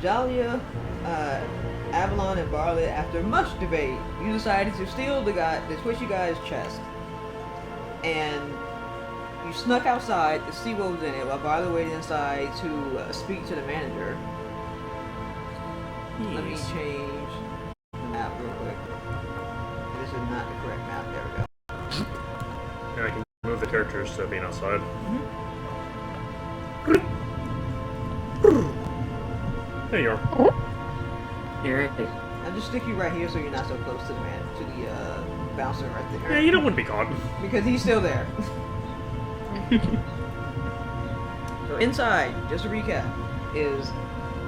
Dahlia, Avalon, and Barlet, after much debate, you decided to steal the Twitchy guy's chest. And you snuck outside to see what was in it while Barlet waited inside to speak to the manager. Let me change the map real quick. This is not the correct map. There we go. Yeah, I can move the characters to being outside. There you are. Alright. I'll just stick you right here so you're not so close to the bouncer right there. Yeah, you don't want to be caught. Because he's still there. So inside, just to recap, is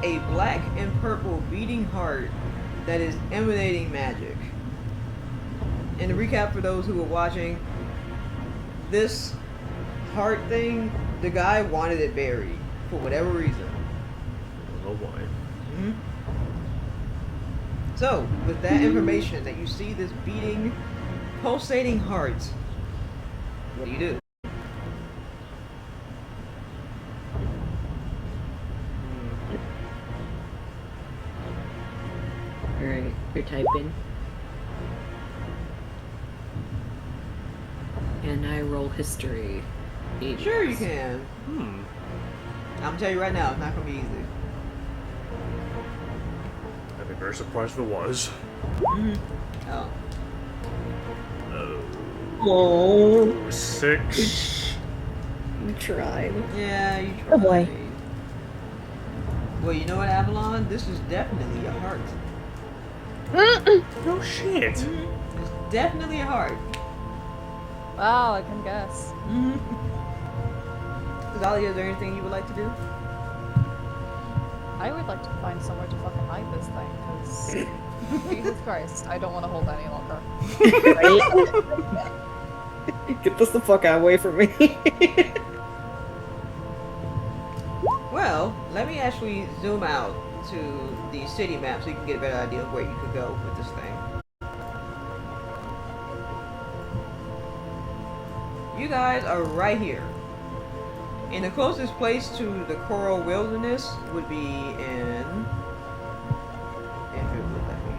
a black and purple beating heart that is emanating magic. And to recap for those who are watching, this heart thing, the guy wanted it buried for whatever reason. I don't know why. So, with that information that you see this beating, pulsating heart, what do you do? Alright, you're typing. And I roll history. Sure you can. I'm gonna tell you right now, it's not gonna be easy. I'd be very surprised if it was. Oh. Oh. 6. You tried. Yeah, you tried. Oh boy. Well, you know what, Avalon? This is definitely a heart. No shit. It's definitely a heart. Wow, I can guess. Dahlia, is there anything you would like to do? I would like to find somewhere to fucking hide this thing, because Jesus Christ, I don't want to hold any longer. Get this the fuck away from me. Well, let me actually zoom out to the city map so you can get a better idea of where you could go with this thing. You guys are right here. And the closest place to the Coral Wilderness would be in... If it would let me...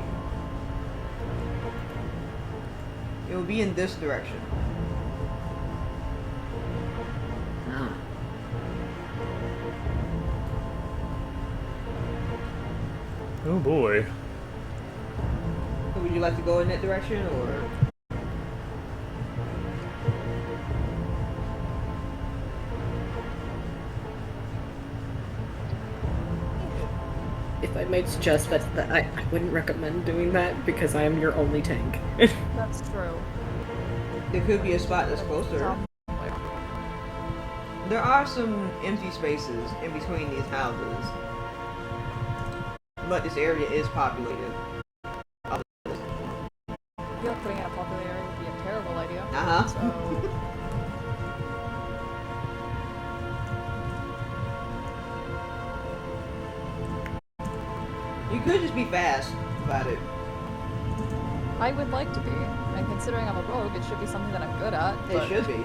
It would be in this direction. Ah. Oh boy. So would you like to go in that direction, or...? If I might suggest that I wouldn't recommend doing that because I am your only tank. That's true. There could be a spot that's closer. There are some empty spaces in between these houses. But this area is populated. I feel like putting in a popular area would be a terrible idea. Uh-huh. So... You could just be fast about it. I would like to be, and considering I'm a rogue, it should be something that I'm good at. It should be.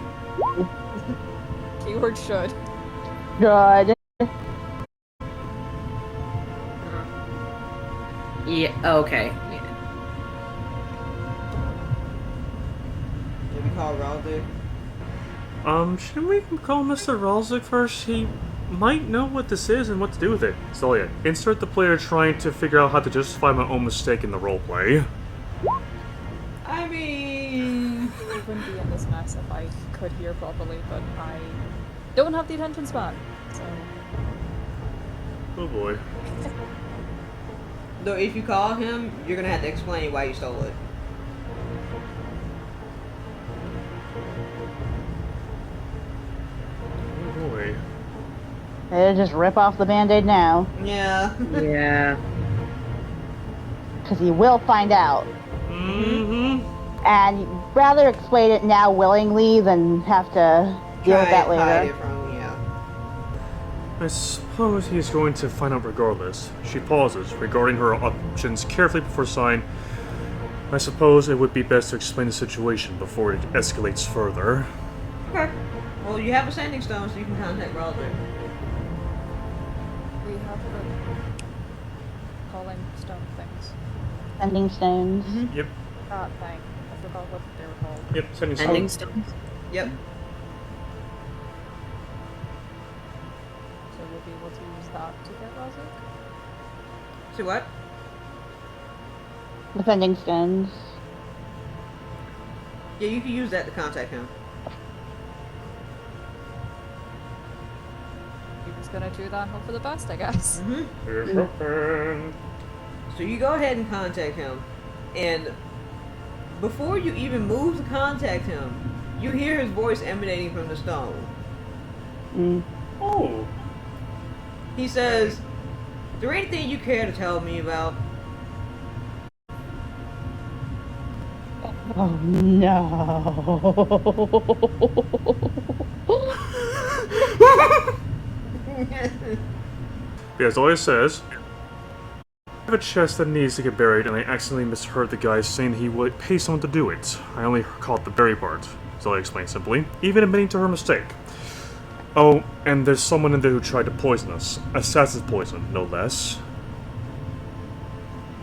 Keyword should. Good. Yeah, okay. Yeah. Maybe call Raldic. Shouldn't we call Mr. Ralzik first? He might know what this is and what to do with it. So yeah, insert the player trying to figure out how to justify my own mistake in the roleplay. I mean... I wouldn't be in this mess if I could hear properly, but I don't have the attention span, so... Oh boy. Though if you call him, you're gonna have to explain why you stole it. Oh boy. They'll just rip off the band-aid now. Yeah. Yeah. Because he will find out. Mm-hmm. And rather explain it now willingly than have to deal with that Try hide later. it from, yeah. I suppose he's going to find out regardless. She pauses, regarding her options carefully before sighing. I suppose it would be best to explain the situation before it escalates further. Okay. Well, you have a sending stone, so you can contact Raldic. We have the... rolling stone things? Sending stones. Yep. That thing. I forgot what they were called. Yep. Sending Ending stone. stones. Yep. So we'll be able to use that to get Razik? See what? The sending stones. Yeah, you can use that to contact him. You're just gonna do that and hope for the best, I guess. So you go ahead and contact him, and before you even move to contact him, you hear his voice emanating from the stone. Oh. He says, "Is there anything you care to tell me about?" Oh no. Yeah, as always says, I have a chest that needs to get buried, and I accidentally misheard the guy saying he would pay someone to do it. I only caught the bury part, so I explained simply, even admitting to her mistake. Oh, and there's someone in there who tried to poison us. Assassin's poison, no less.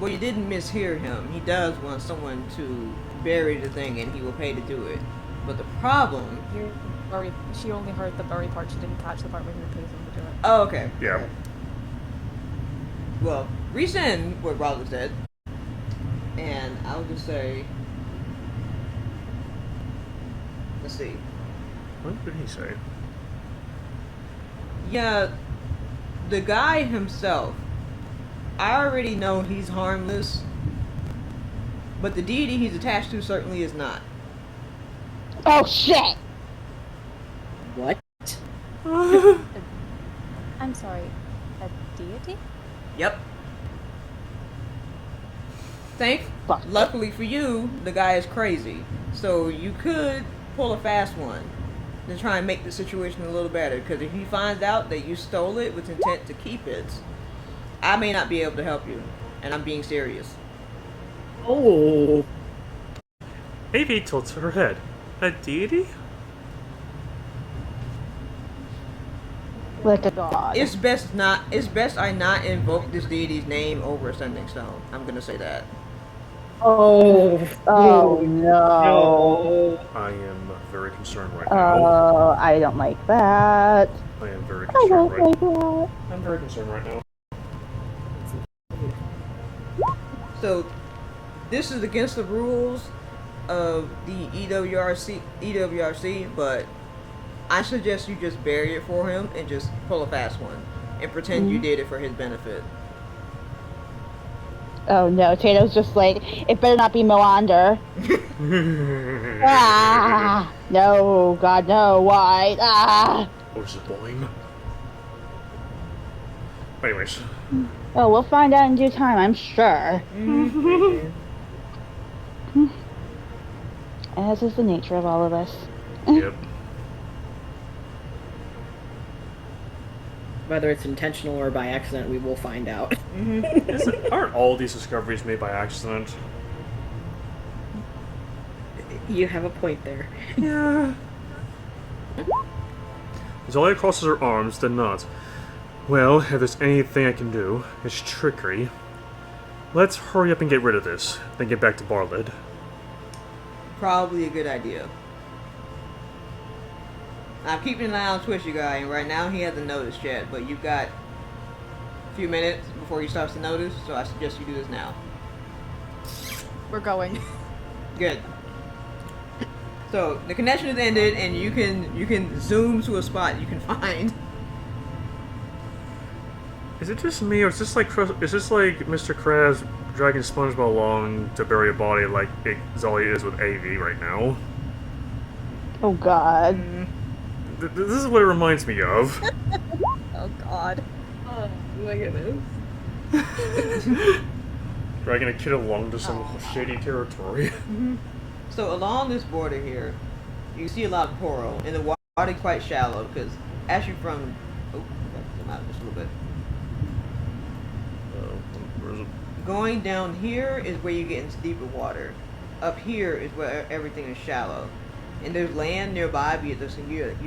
Well, you didn't mishear him. He does want someone to bury the thing, and he will pay to do it. But the problem... She only heard the bury part, she didn't catch the part where he would pay someone to do it. Oh, okay. Yeah. Okay. Well, resend what Roger said, and I'll just say... Let's see. What did he say? Yeah, the guy himself, I already know he's harmless, but the deity he's attached to certainly is not. Oh shit! What? I'm sorry, a deity? Yep. Fuck. Luckily for you, the guy is crazy, so you could pull a fast one to try and make the situation a little better, because if he finds out that you stole it with intent to keep it, I may not be able to help you, and I'm being serious. Oh. Evie tilts her head. A deity? Like a god. It's best I not invoke this deity's name over a sending stone. I'm gonna say that. Oh. Oh no. I am very concerned right now. I don't like that. I am very I concerned don't right like that. I'm very concerned right now. So, this is against the rules of the EWRC, but I suggest you just bury it for him and just pull a fast one and pretend you did it for his benefit. Oh no, Tato's just like, it better not be Moander. Ah! No, God, no, why? Ah! Oh, this is boing. Anyways. Oh, we'll find out in due time, I'm sure. As is the nature of all of us. Yep. Whether it's intentional or by accident, we will find out. Aren't all these discoveries made by accident? You have a point there. Yeah. Zolia crosses her arms, then nods. Well, if there's anything I can do, it's trickery. Let's hurry up and get rid of this, then get back to Barlid. Probably a good idea. I'm keeping an eye on Twitchy guy, and right now he hasn't noticed yet, but you've got a few minutes before he starts to notice, so I suggest you do this now. We're going. Good. So the connection has ended, and you can zoom to a spot you can find. Is it just me, or is this like Mr. Krabs dragging SpongeBob along to bury a body like Zolia is with AV right now? Oh god. This is what it reminds me of. Oh god. Oh my goodness. Dragging a kid along to some shady territory. So along this border here, you see a lot of coral, and the water is quite shallow, because as you're from... Oh, come out just a little bit. Where's it? Going down here is where you get into deeper water. Up here is where everything is shallow. And there's land nearby, but you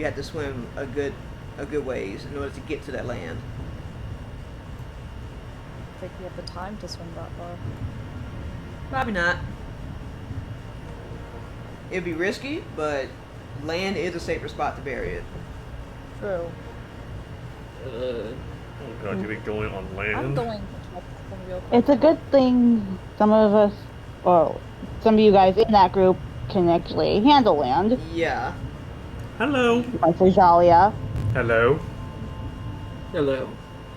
have to swim a good ways in order to get to that land. think we have the time to swim that far. Probably not. It'd be risky, but land is a safer spot to bury it. True. Oh god, you be going on I'm land? going to check something real quick. It's a good thing some of us, or some of you guys in that group, can actually handle land. Yeah. Hello. Like for Zalia. Hello. Hello.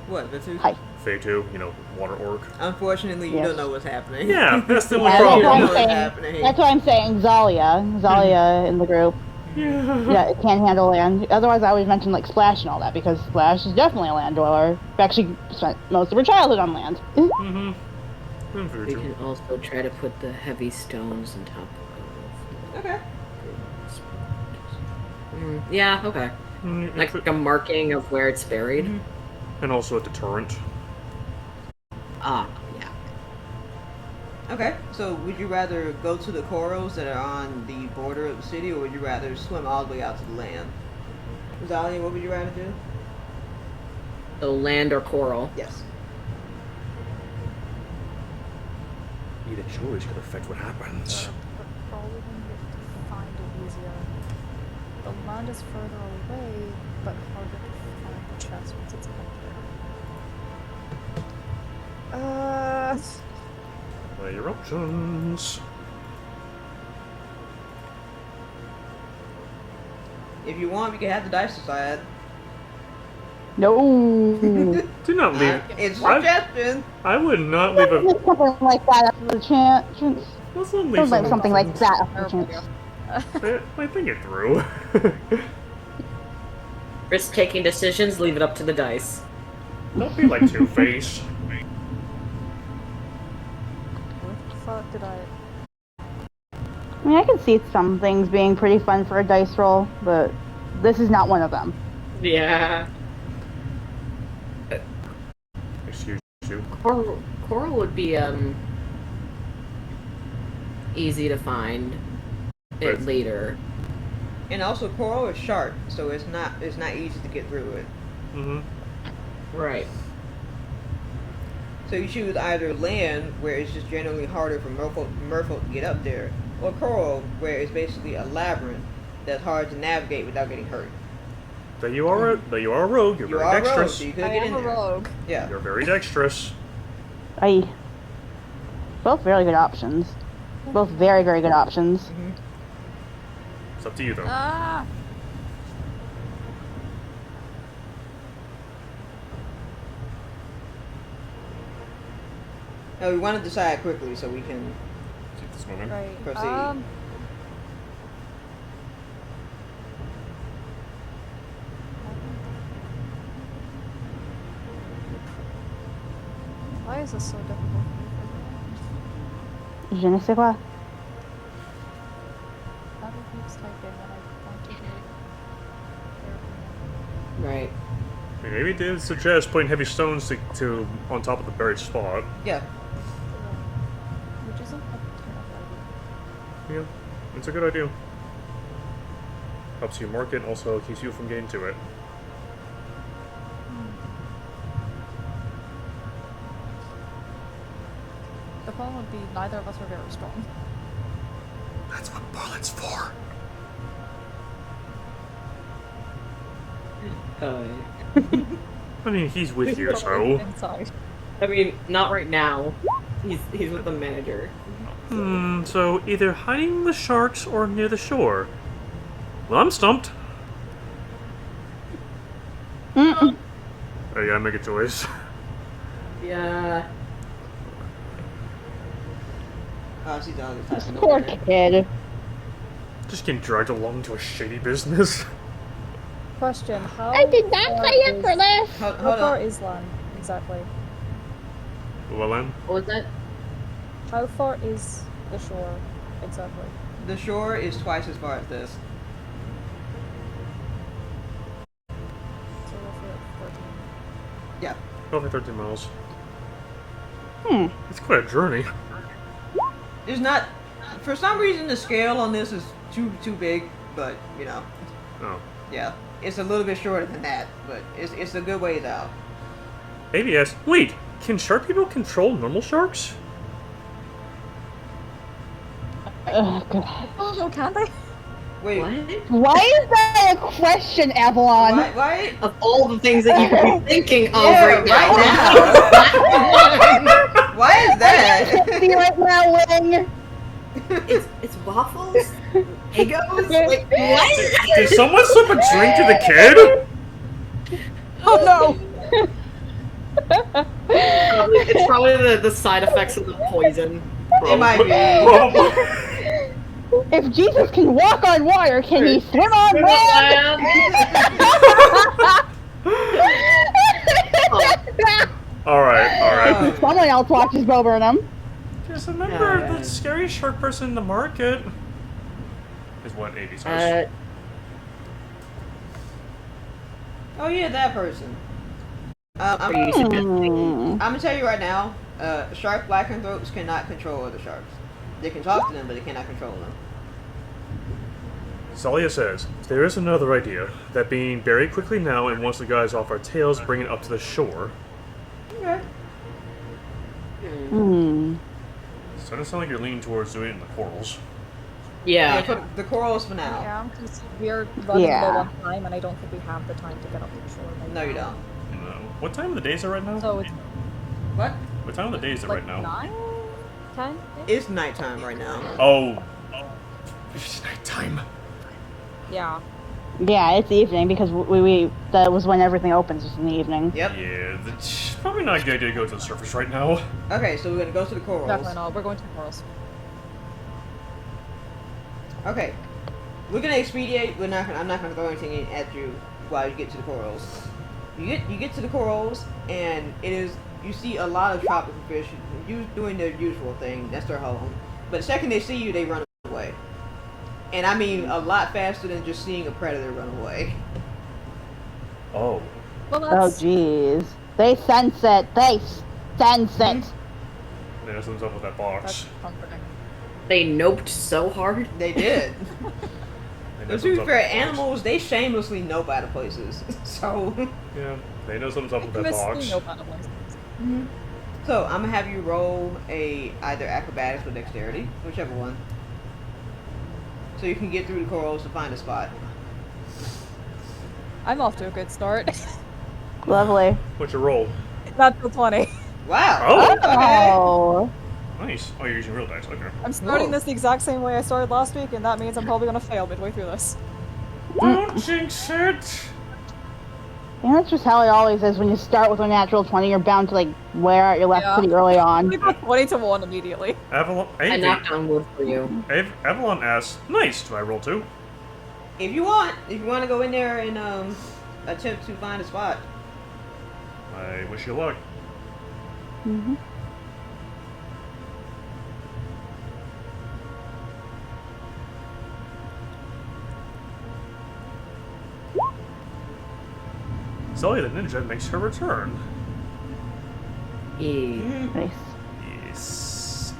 What, the two? Hi. Fatu, you know, water orc. Unfortunately, you Yes. don't know what's happening. Yeah, that's the only Yeah, problem. that's why You I'm know what's saying. happening. That's why I'm saying Zalia. Zalia in the group. Yeah. Yeah, it can't handle land. Otherwise, I always mention like Splash and all that because Splash is definitely a land dweller. Actually, spent most of her childhood on land. Mm-hmm. I'm very We true. can also try to put the heavy stones on top of Okay. yeah, okay. Like a marking of where it's buried. And also a deterrent. Ah, yeah. Okay. So, would you rather go to the corals that are on the border of the city, or would you rather swim all the way out to the land? Zalia, what would you rather do? So land or coral. Yes. Either choice could affect what happens. But probably to find it easier. The land is further away, but harder to find the chest once it's up there. Weigh your options. If you want, we can have the dice decide. No. Do not leave. It's a I- suggestion. I would not leave a. Something like that after the chance. Let's not leave Something like that after the There we chance. I think it through. Risk-taking decisions, leave it up to the dice. Don't be like Two-Face. What the fuck did I... I mean, I can see some things being pretty fun for a dice roll, but this is not one of them. Yeah. Excuse you. Coral would be, easy to find it Right. later. And also, coral is sharp, so it's not easy to get through it. Mm-hmm. Right. So you choose either land, where it's just generally harder for merfolk to get up there, or coral, where it's basically a labyrinth that's hard to navigate without getting hurt. But you are a rogue. You're You very are a rogue, dexterous. so you could I get am in a there. rogue. Yeah. You're very dexterous. Both very good options. Both very, very good options. It's up to you, though. Ah! No, we want to decide quickly so we can. Keep this moment. Right. Proceed. Why is this so difficult for me to figure out? Je ne sais quoi. How do keeps typing when I want to do Right. Maybe it did suggest putting heavy stones to on top of the buried spot. Yeah. which isn't a terrible idea. Yeah, it's a good idea. Helps you mark it, also keeps you from getting to it. The problem would be neither of us are very strong. That's what Barlet's for. I mean, he's with you, so. Inside. I mean, not right now. He's with the manager. So either hiding the sharks or near the shore. Well, I'm stumped. Mm-mm. Oh, yeah, make a choice. Yeah. I see Donnie typing Poor over there. kid. Just getting dragged along to a shady business. Question, how I did not far sign up for is- this. Hold How far on. is land, exactly? Well, then. What was that? How far is the shore, exactly? The shore is twice as far as this. So roughly like 13. Yeah. Roughly 13 miles. Hmm. It's quite a journey. There's not. For some reason, the scale on this is too big, but you know, Oh. yeah, it's a little bit shorter than that, but it's a good ways out. ABS. Wait! Can shark people control normal sharks? God. Oh no, can't they? Wait, What? Why is that a question, Avalon? why? Of all the things that you could be thinking of Yeah, right now. Why is that? See right now, Wing. It's waffles? Egos? Like, what? Did someone slip a drink to the kid? Oh no! It's probably the side effects of the poison. It might be. Probably. If Jesus can walk on water, can he swim on land? Alright. Someone else watches Bo Burnham. Just remember the scary shark person in the market. Is what Avy says. Oh yeah, that person. I'm gonna tell you right now, shark lycanthropes cannot control other sharks. They can talk to them, but they cannot control them. Zalia says, there is another idea, that being buried quickly now and once the guys off our tails bring it up to the shore. Okay. So it doesn't sound like you're leaning towards doing it in the corals. Yeah, for the corals for now. Yeah, because we're running low on time, and I don't think we have the time to get up to the shore. Right No, you now. don't. No. What time of the day is it right now? So it's What? What time of the day is it like right now? 9, 10. It's nighttime right now. Oh. It's nighttime. Yeah. Yeah, it's evening because we that was when everything opens, was in the evening. Yep. Yeah, it's probably not a good idea to go to the surface right now. Okay, so we're gonna go to the corals. Definitely not. We're going to the corals. Okay. We're gonna expedite. I'm not gonna throw anything at you while you get to the corals. You get to the corals, and you see a lot of tropical fish doing their usual thing. That's their home. But the second they see you, they run away. And I mean a lot faster than just seeing a predator run away. Oh. Well, Oh, that's jeez. They sense it. They sense it. They know something's up with that box. that's comforting. They noped so hard. They did. They know But to something's be up with fair, that box. animals, they shamelessly nope out of places. So Yeah, they know something's up with that Miss box. being open at once. So I'm gonna have you roll either acrobatics or dexterity, whichever one. So you can get through the corals to find a spot. I'm off to a good start. Lovely. What's your roll? That's the 20. Wow. Oh! Okay. Oh. Nice. Oh, you're using real dice, okay. I'm starting Whoa. this the exact same way I started last week, and that means I'm probably gonna fail midway through this. Don't jinx it! Yeah, that's just how it always is. When you start with a natural 20, you're bound to, like, wear out your left Yeah. pretty early on. We put 20 to 1 immediately. Avalon, I knocked on wood for you. Avalon asks, nice, do I roll too? If you want to go in there and attempt to find a spot. I wish you luck. Mm-hmm. Zelly the Ninja makes her return. Yeah. Nice. Yes.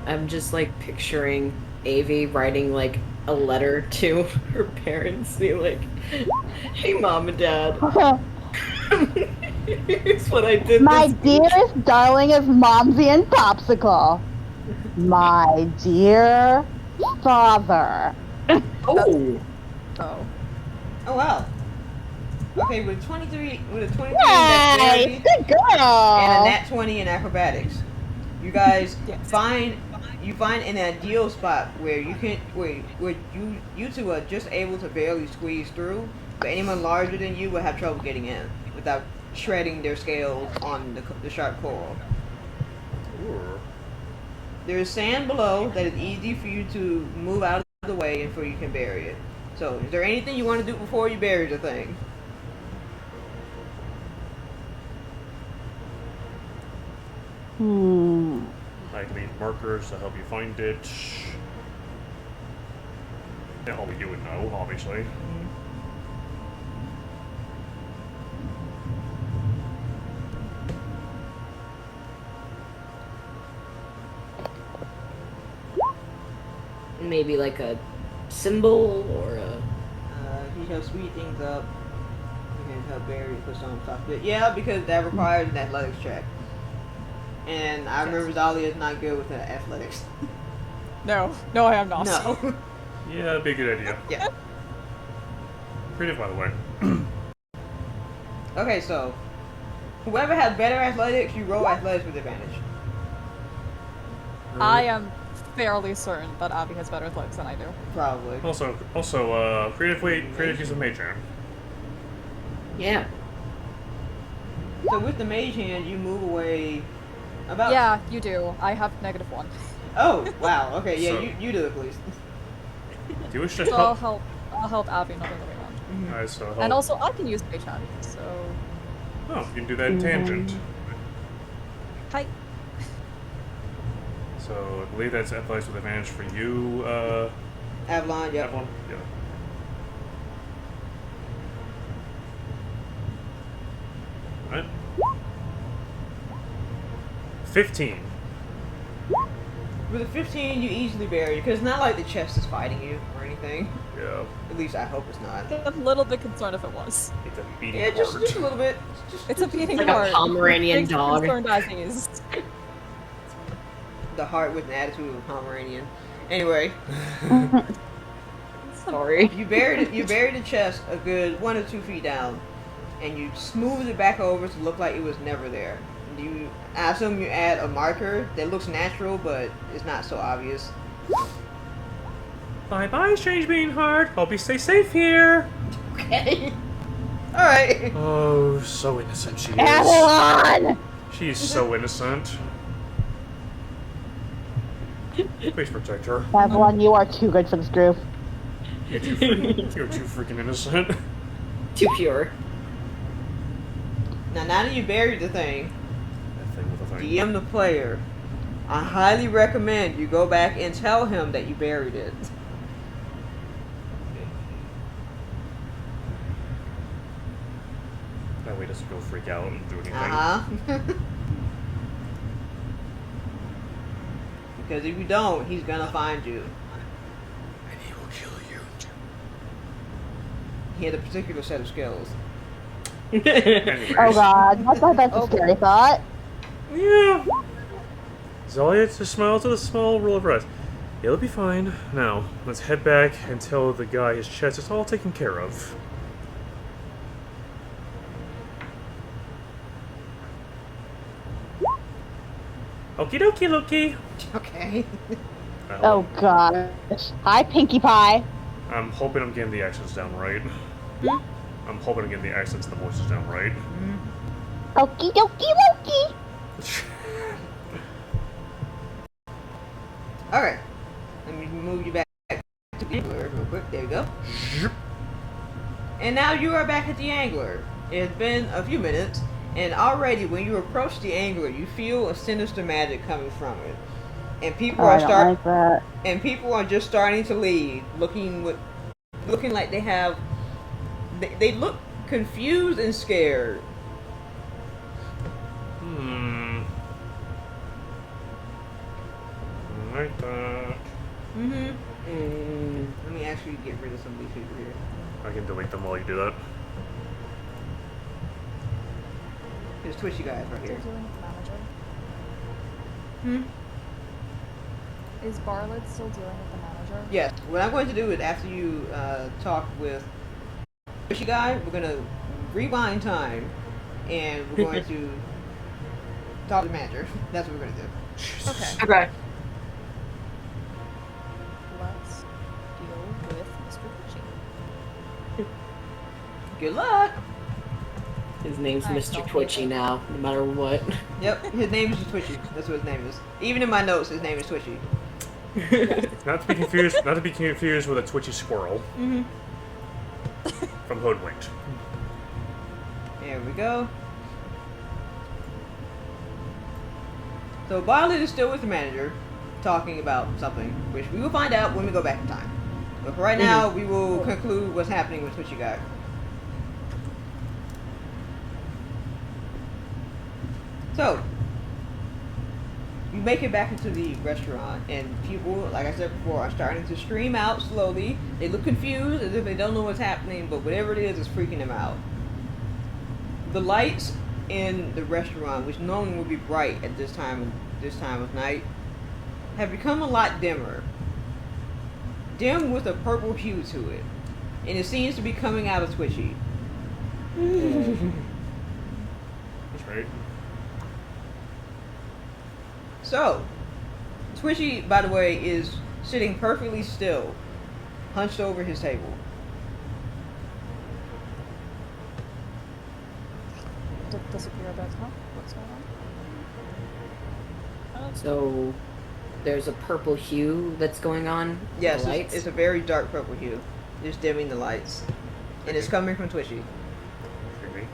I'm just like picturing Avy writing like a letter to her parents, being like, "Hey, mom and dad, here's what I did." My this week." dearest, darlingest Momsy and Popsicle. My dear father. Oh, Oh. Oh wow. Okay, with a 23 in Yay! dexterity Good girl. and a nat 20 in acrobatics, you guys Yes. find an ideal spot where you two are just able to barely squeeze through, but anyone larger than you will have trouble getting in without shredding their scales on the sharp coral. Ooh. There is sand below that is easy for you to move out of the way and for you can bury it. So, is there anything you want to do before you bury the thing? I can leave markers to help you find it. Yeah, only you would know, obviously. maybe like a symbol or a. He shall speed things up. and help Barry put some on top of it. Yeah, because that requires an athletics check. And I remember Zali is not good with the athletics. No, I am not. No. Yeah, that'd be a good idea. Yeah. Creative, by the way. Okay, so whoever has better athletics, you roll athletics with advantage. I am fairly certain that Abby has better athletics than I do. Probably. Also, creative use of mage hand. Yeah. So with the mage hand, you move away about. Yeah, you do. I have -1. Oh wow. Okay. Yeah, So- you do it, please. Do you wish to So I'll help? help Abby not the other way around. Alright, so help. And also, I can use mage hand, so... Oh, you can do that in tangent. Hi. So I believe that's athletics with advantage for you, Avalon. Yep. Evelyn? Yeah. Alright. 15. With a 15, you easily bury it because it's not like the chest is fighting you or anything. Yeah. At least I hope it's not. I'm a little bit concerned if it was. It's a beating Yeah, just heart. a little bit. Just It's a beating Like a heart. Pomeranian Things are dog. concerned as is. the heart with an attitude of a Pomeranian. Anyway, Sorry. you buried it. You buried the chest a good 1 or 2 feet down, and you smoothed it back over to look like it was never there. I assume you add a marker that looks natural, but it's not so obvious. Bye bye, strange being heart. Hope you stay safe here. Okay. All right. Oh, so innocent she is. Avalon! She is so innocent. Please protect her. Avalon, you are too good for this group. You're too freaking innocent. Too pure. Now that you buried the thing, That thing with the thing. DM the player. I highly recommend you go back and tell him that you buried it. That way he doesn't go freak out and do anything. Because if you don't, he's gonna find you. And he will kill you. He had a particular set of skills. Anyways. Oh god, I thought that's a scary thought. Yeah. Zalia just smiles with a small roll of her eyes. It'll be fine. Now, let's head back and tell the guy his chest is all taken care of. Okie dokie Loki. Okay. Oh gosh. Hi, Pinkie Pie. I'm hoping I'm getting the accents down right. I'm hoping I'm getting the accents and the voices down right. Okie dokie Loki. Alright. Let me move you back to the angler real quick. There you go. And now you are back at the angler. It has been a few minutes, and already when you approach the angler, you feel a sinister magic coming from it. And people I are don't like that. and people are just starting to leave, looking like they have. They look confused and scared. Like that. Let me actually get rid of some of these people here. I can delete them while you do that. There's Twitchy guys right Still here. dealing with the manager? Is Barlet still dealing with the manager? Yes. What I'm going to do is after you talk with Twitchy guy, we're gonna rewind time, and we're going to talk to the manager. That's what we're gonna do. Okay. Okay. Let's deal with Mr. Twitchy. Good luck. His name's I Mr. don't Twitchy hate it. now, no matter what. Yep. His name is Twitchy. That's what his name is. Even in my notes, his name is Twitchy. Not to be confused with a twitchy squirrel. From Hoodwinked. There we go. So Bartlett is still with the manager, talking about something, which we will find out when we go back in time. But for right now, we will conclude what's happening with Twitchy guy. So, you make it back into the restaurant, and people, like I said before, are starting to stream out slowly. They look confused, as if they don't know what's happening, but whatever it is freaking them out. The lights in the restaurant, which normally would be bright at this time of night, have become a lot dimmer. Dim with a purple hue to it. And it seems to be coming out of Twitchy. That's right. So, Twitchy, by the way, is sitting perfectly still, hunched over his table. Disappear a bit, huh? What's going on? So there's a purple hue that's going on. Yes, The lights. it's a very dark purple hue. Just dimming the lights. And it's coming from Twitchy. Creepy.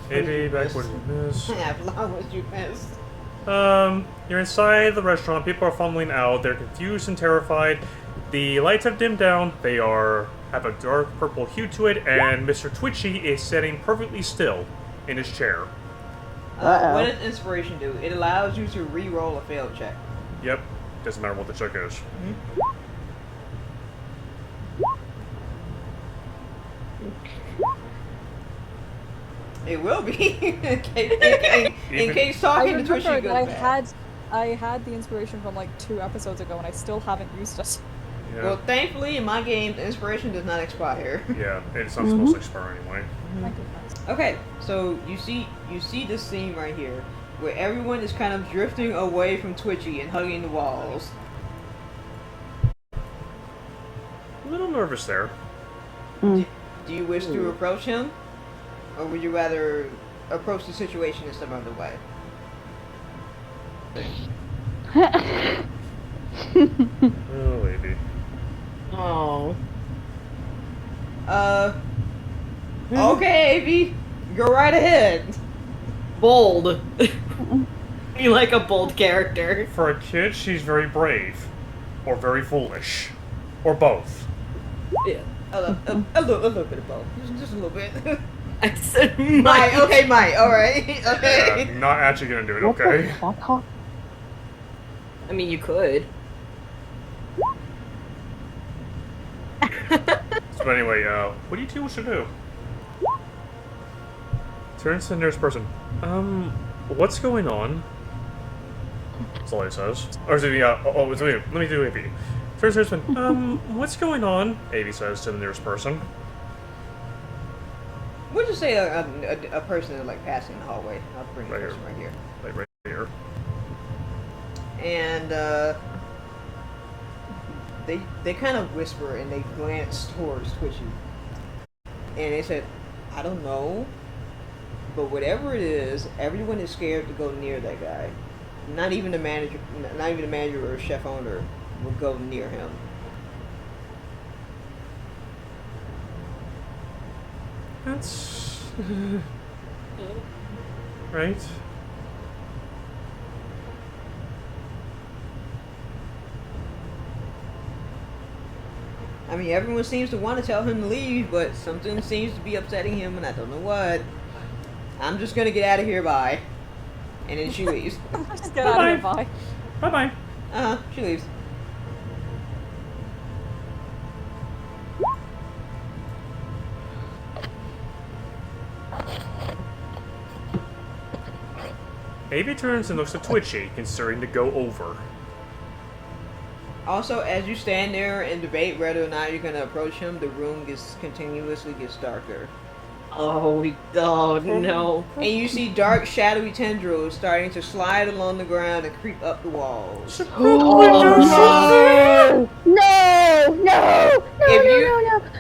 Maybe back what you missed. How long was you missed? You're inside the restaurant. People are fumbling out. They're confused and terrified. The lights have dimmed down. They have a dark purple hue to it, and Mr. Twitchy is sitting perfectly still in his chair. What does inspiration do? It allows you to re-roll a failed check. Yep. Doesn't matter what the check is. It will be in case talking to Twitchy goes bad. I had the inspiration from like 2 episodes ago, and I still haven't used it. Yeah. Well, thankfully, in my game, the inspiration does not expire. Yeah, it's not supposed to expire anyway. Thank goodness. Okay, so you see this scene right here, where everyone is kind of drifting away from Twitchy and hugging the walls. A little nervous there. Do you wish to approach him? Or would you rather approach the situation in some other way? Oh, lady. Oh. Okay, Avy. Go right ahead. Bold. You like a bold character. For a kid, she's very brave. Or very foolish. Or both. Yeah. A little bit of both. Just a little bit. I said Might. Okay, might. Alright. Okay. Yeah, not actually gonna do it, okay? I mean, you could. So anyway, what do you two wish to do? Turns to the nearest person. What's going on? That's all he says. Or is it, it's me. Let me do AV. Turns to the nearest person. What's going on? AV says to the nearest person. We'll just say a person like passing the hallway. I'll bring the Right person right here. Like right here. And they kind of whisper and they glance towards Twitchy. And they said, I don't know, but whatever it is, everyone is scared to go near that guy. Not even the manager or chef owner will go near him. That's... right? I mean, everyone seems to want to tell him to leave, but something seems to be upsetting him, and I don't know what. I'm just gonna get out of here, bye. And then she leaves. Just get out of here, bye. Bye-bye. She leaves. Avy turns and looks at Twitchy, considering to go over. Also, as you stand there and debate whether or not you're gonna approach him, the room continuously gets darker. Oh no. And you see dark, shadowy tendrils starting to slide along the ground and creep up the walls. No! No!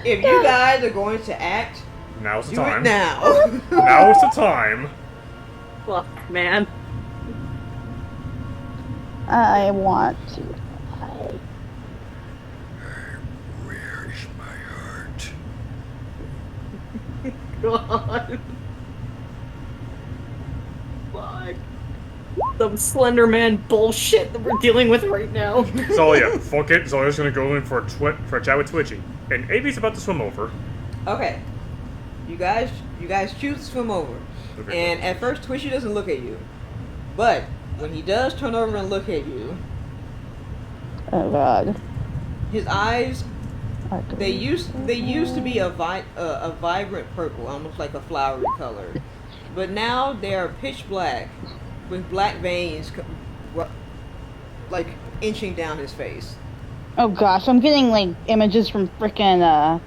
If you guys are going to act, Now's the do time. it now. Now's the time. Fuck, man. I want to. Where is my heart? God. Fuck. Some Slender Man bullshit that we're dealing with right now. So yeah, fuck it. Zola's gonna go in for a chat with Twitchy, and Avy's about to swim over. Okay. You guys choose to swim over. Okay. And at first Twitchy doesn't look at you. But when he does turn over and look at you, Oh god. his eyes They used to be a vibrant purple, almost like a flowery color, but now they are pitch black, with black veins, like inching down his face. Oh gosh, I'm getting like images from frickin'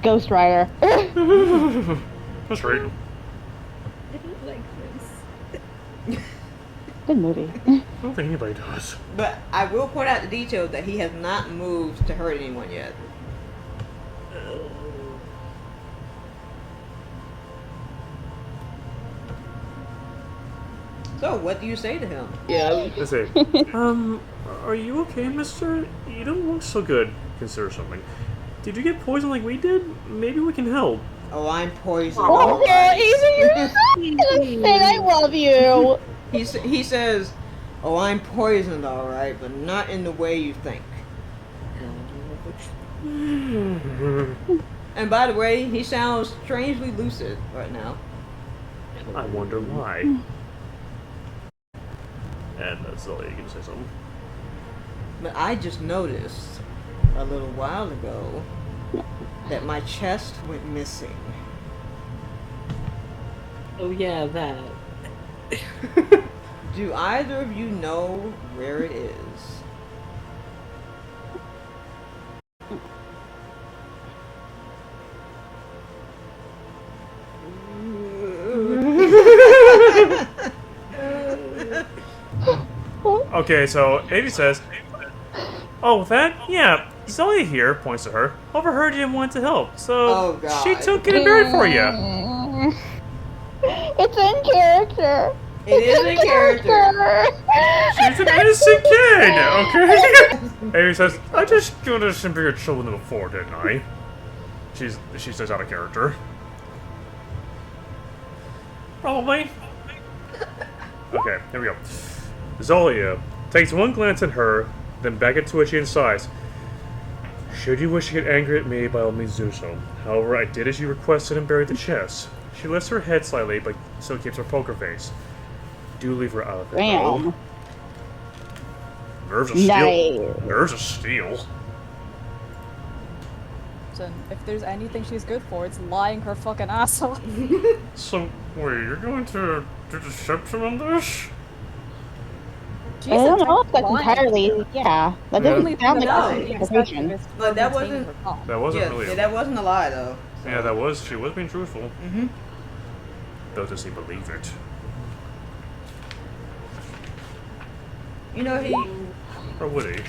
Ghost Rider. That's right. I don't like this. Good movie. I don't think anybody does. But I will point out the detail that he has not moved to hurt anyone yet. So, what do you say to him? Yeah. I say, are you okay, mister? You don't look so good. Consider something. Did you get poisoned like we did? Maybe we can help. Oh, I'm poisoned. Oh, alright. Evie, you're so innocent. I love you. He says, oh, I'm poisoned, alright, but not in the way you think. And by the way, he sounds strangely lucid right now. I wonder why. And that's all you can say something. But I just noticed a little while ago that my chest went missing. Oh yeah, that. Do either of you know where it is? Okay, so Avie says, oh, that? Yeah, Zoe here, points to her. Overheard you and wanted to help, so Oh, God. she took it and buried for you. It's in character. It is in character. She's an innocent kid, okay? Avie says, I just killed some bigger children before, didn't I? She says out of character. Probably. Okay, here we go. Zolia takes one glance at her, then back at Twitchy and sighs. Should you wish to get angry at me, by all means do so. However, I did as you requested and buried the chest. She lifts her head slightly, but still keeps her poker face. Do leave her out of it, though. Damn. Nerves of steel. Nice. Nerves of steel. Listen, if there's anything she's good for, it's lying her fucking ass off. So, wait, you're going to do deception on this? I don't know if that's entirely, yeah. That doesn't Only sound thing like No. a justification. But that wasn't- That wasn't Yeah, really. yeah, that wasn't a lie, though. Yeah, she was being truthful. Mm-hmm. Though does he believe it? You know, he... Or would he?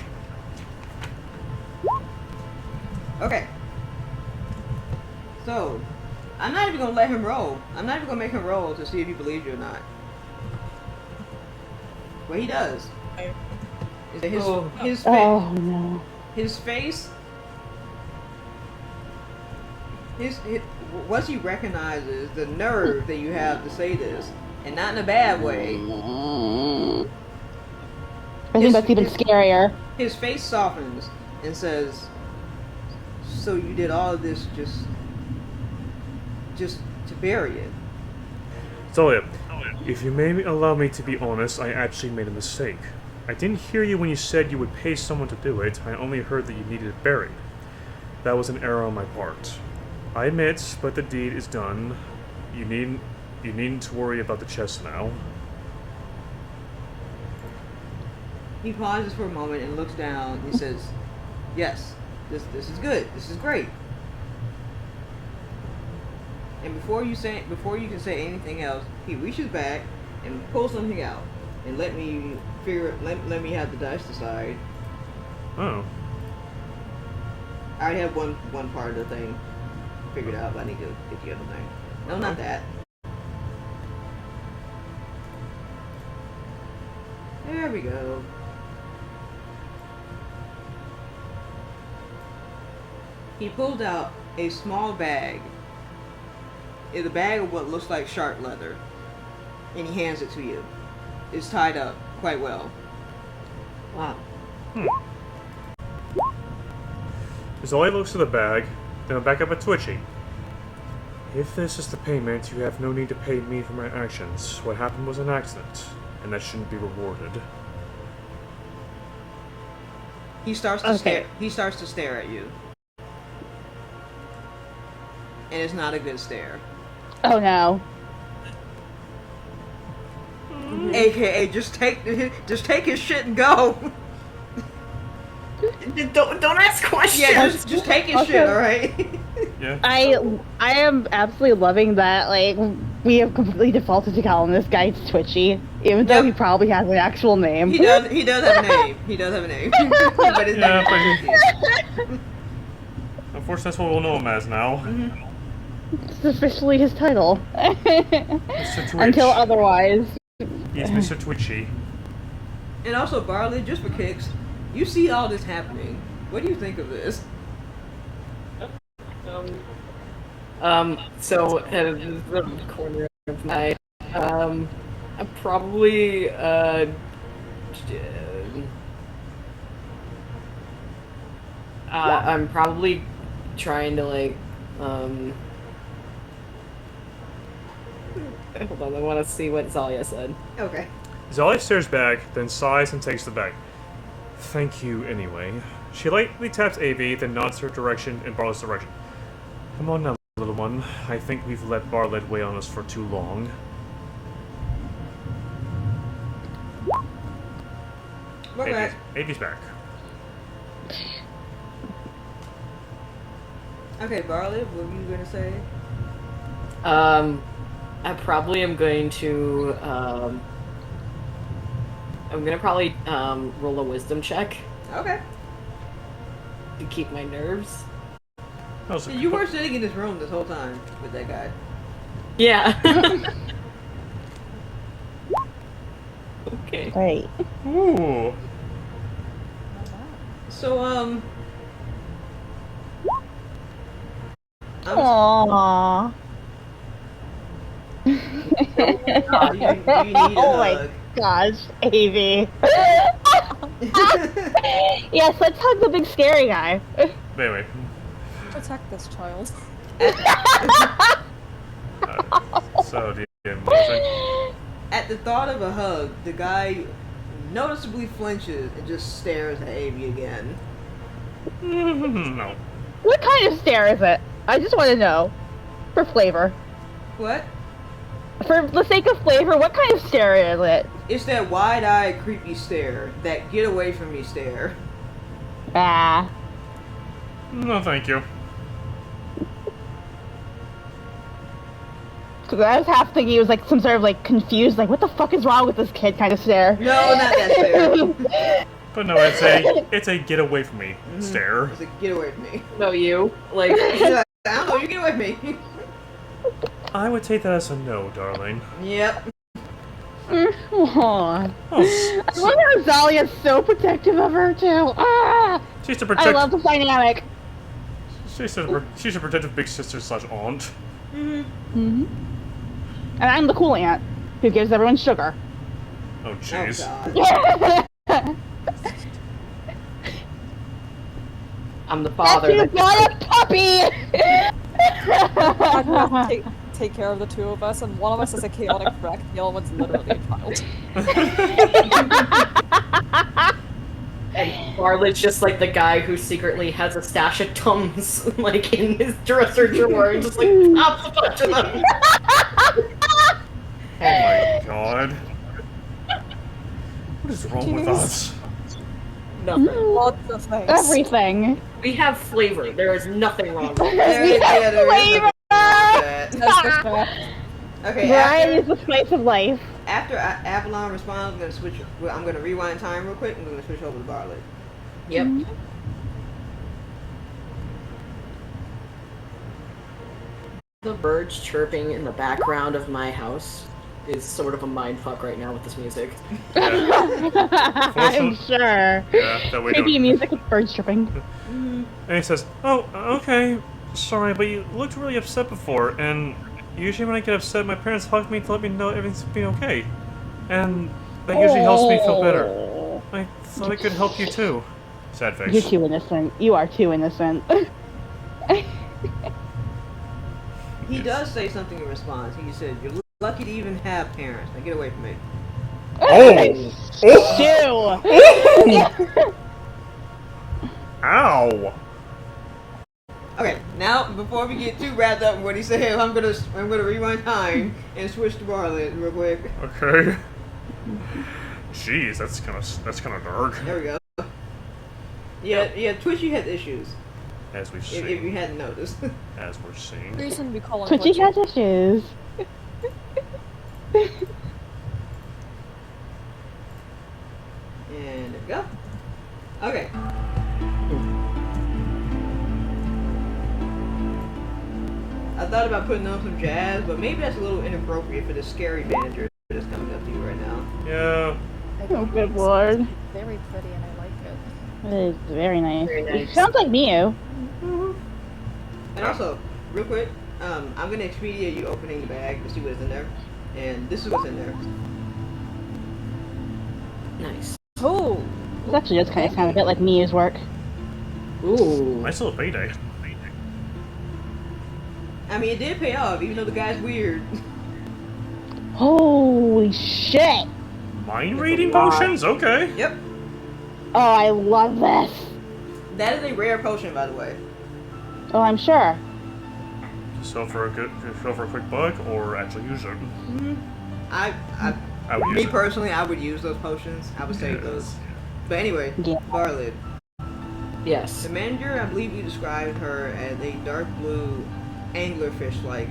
Okay. So, I'm not even gonna let him roll. I'm not even gonna make him roll to see if he believes you or not. What he does is that Oh no. his face, what he recognizes the nerve that you have to say this, and not in a bad way. I think that's even scarier. His face softens and says, "So you did all of this just to bury it?" Zolia, if you may allow me to be honest, I actually made a mistake. I didn't hear you when you said you would pay someone to do it. I only heard that you needed it buried. That was an error on my part. I admit, but the deed is done. You needn't to worry about the chest now. He pauses for a moment and looks down. He says, "Yes, this is good. This is great." And before you can say anything else, he reaches back and pulls something out and let me have the dice decide. Oh. I already have one part of the thing figured out, but I need to get the other thing. No, not that. There we go. He pulled out a small bag. It's a bag of what looks like shark leather. And he hands it to you. It's tied up quite well. Wow. Zoe looks to the bag, then back up at Twitchy. If this is the payment, you have no need to pay me for my actions. What happened was an accident, and that shouldn't be rewarded. He starts to stare. He starts to stare at you. and it's not a good stare. Oh no. AKA, just take his shit and go. Don't ask questions. Yeah, just take his shit, alright? Yeah. I am absolutely loving that, like, we have completely defaulted to calling this guy Twitchy, even though Yep. he probably has an actual name. He does have a name. He does have a name. But his Yeah, name is Twitchy. Unfortunately, that's what we'll know him as now. It's officially his title. Mr. Twitch. Until otherwise. He's Mr. Twitchy. And also, Barley, just for kicks, you see all this happening. What do you think of this? So the corner of my, I'm probably, I'm probably trying to, like, hold on, I want to see what Zalia said. Okay. Zalia stares back, then sighs and takes the bag. Thank you, anyway. She lightly taps AV, then nods her direction in Barlet's direction. Come on now, little one. I think we've let Barlet weigh on us for too long. We're back. AV's back. Okay, Barley, what were you gonna say? I probably am going to, I'm gonna probably, roll a wisdom check Okay. to keep my nerves. Oh, so You were sitting in this room this whole time with that guy. Yeah. Okay. Great. Ooh. So, Aww. do you need a Oh my hug? gosh, AV. Yes, let's hug the big scary guy. Anyway. Protect this child. So, do you have anything? At the thought of a hug, the guy noticeably flinches and just stares at Amy again. No. What kind of stare is it? I just want to know. For flavor. What? For the sake of flavor, what kind of stare is it? It's that wide-eyed, creepy stare. That get away from me stare. Ah. No, thank you. Because I was half thinking he was like some sort of like confused, like what the fuck is wrong with this kid kind of stare. No, not that stare. But no, it's a get away from me stare. It's like, get away from me. No, you. Like, She's like, I don't know, you get away from me. I would take that as a no, darling. Yep. Aww. Oh, I wonder if Zalia's so protective of her too. Ah! she's a I love the dynamic. she's a protective big sister / aunt. And I'm the cool aunt who gives everyone sugar. Oh Oh, jeez. God. I'm the father. You got a puppy! I have to take care of the two of us, and one of us is a chaotic wreck, the other one's literally a child. And Bartlett's just like the guy who secretly has a stash of Tums, like, in his dresser drawer, and just, like, pops a bunch of them. Oh my god. What is wrong with us? Nothing. Lots of things. Everything. We have flavor. There is nothing wrong with it. There is flavor! nothing wrong with that. Okay, Variety is the spice of life. after Avalon responds, I'm gonna switch. I'm gonna rewind time real quick. I'm gonna switch over to Bartlett. Yep. The birds chirping in the background of my house is sort of a mindfuck right now with this music. I'm sure. Yeah, that we Creepy don't. music with birds chirping. And he says, "Oh, okay. Sorry, but you looked really upset before, and usually when I get upset, my parents hug me to let me know everything's been okay. And that usually helps me feel better. Oh. I thought I could help you too." Sad face. You're too innocent. You are too innocent. He does say something in response. He said, "You're lucky to even have parents. Now get away from me." Oh! Stew! Ow! Okay, now before we get too wrapped up in what he said, I'm gonna rewind time and switch to Barlet real quick. Okay. Jeez, that's kind of dark. There we go. Yeah, Twitchy had issues. As we've If seen. you hadn't noticed. As we're seeing. Reason we call him Twitchy has issues. And there we go. Okay. I thought about putting on some jazz, but maybe that's a little inappropriate for the scary manager that's coming up to you right now. Yeah. Oh, good lord. Very pretty, and I like it. It is very nice. Very nice. It sounds like Mew. And also, real quick, I'm gonna expedite you opening the bag to see what's in there. And this is what's in there. Nice. Oh, It actually does kind of sound a bit like Mew's work. Ooh. Nice little payday. I mean, it did pay off, even though the guy's weird. Holy shit! Mind reading potions? Okay. Yep. Oh, I love this. That is a rare potion, by the way. Oh, I'm sure. Sell for a quick buck, or actually use it. I I would use me it. personally, I would use those potions. I would save those. But anyway, Yeah. Barlid. Yes. The manager, I believe you described her as a dark blue anglerfish-like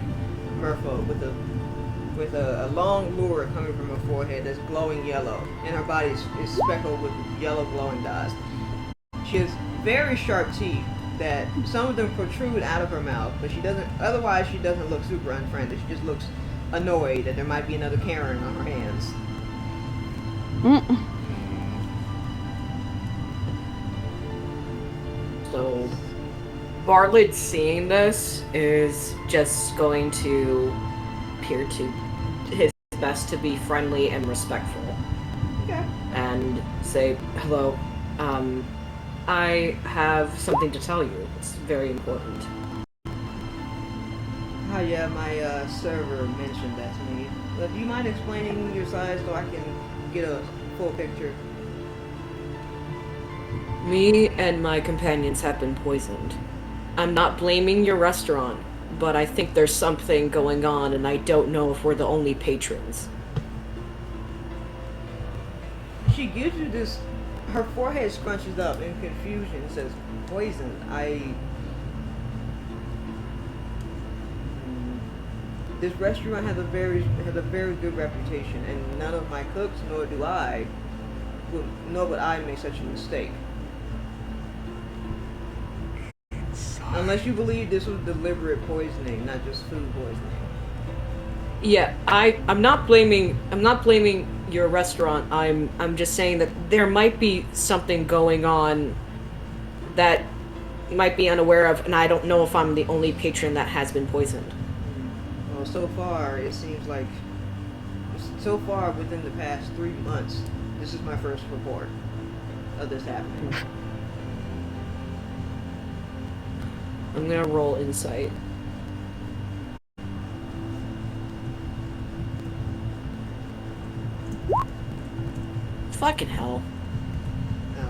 merfolk with a long lure coming from her forehead that's glowing yellow, and her body is speckled with yellow glowing dots. She has very sharp teeth that some of them protrude out of her mouth, but otherwise she doesn't look super unfriendly. She just looks annoyed that there might be another Karen on her hands. Mm. So, Bartlett seeing this is just going to appear to his best to be friendly and respectful. Okay. And say, hello, I have something to tell you. It's very important. Oh yeah, my server mentioned that to me. But do you mind explaining your size so I can get a full picture? Me and my companions have been poisoned. I'm not blaming your restaurant, but I think there's something going on, and I don't know if we're the only patrons. She gives you this. Her forehead scrunches up in confusion and says, "Poison. This restaurant has a very good reputation, and none of my cooks, nor do I, would I make such a mistake. Unless you believe this was deliberate poisoning, not just food poisoning." Yeah, I'm not blaming your restaurant. I'm just saying that there might be something going on that you might be unaware of, and I don't know if I'm the only patron that has been poisoned. Well, so far, it seems like, so far within the past 3 months, this is my first report of this happening. I'm gonna roll insight. Fucking hell. No.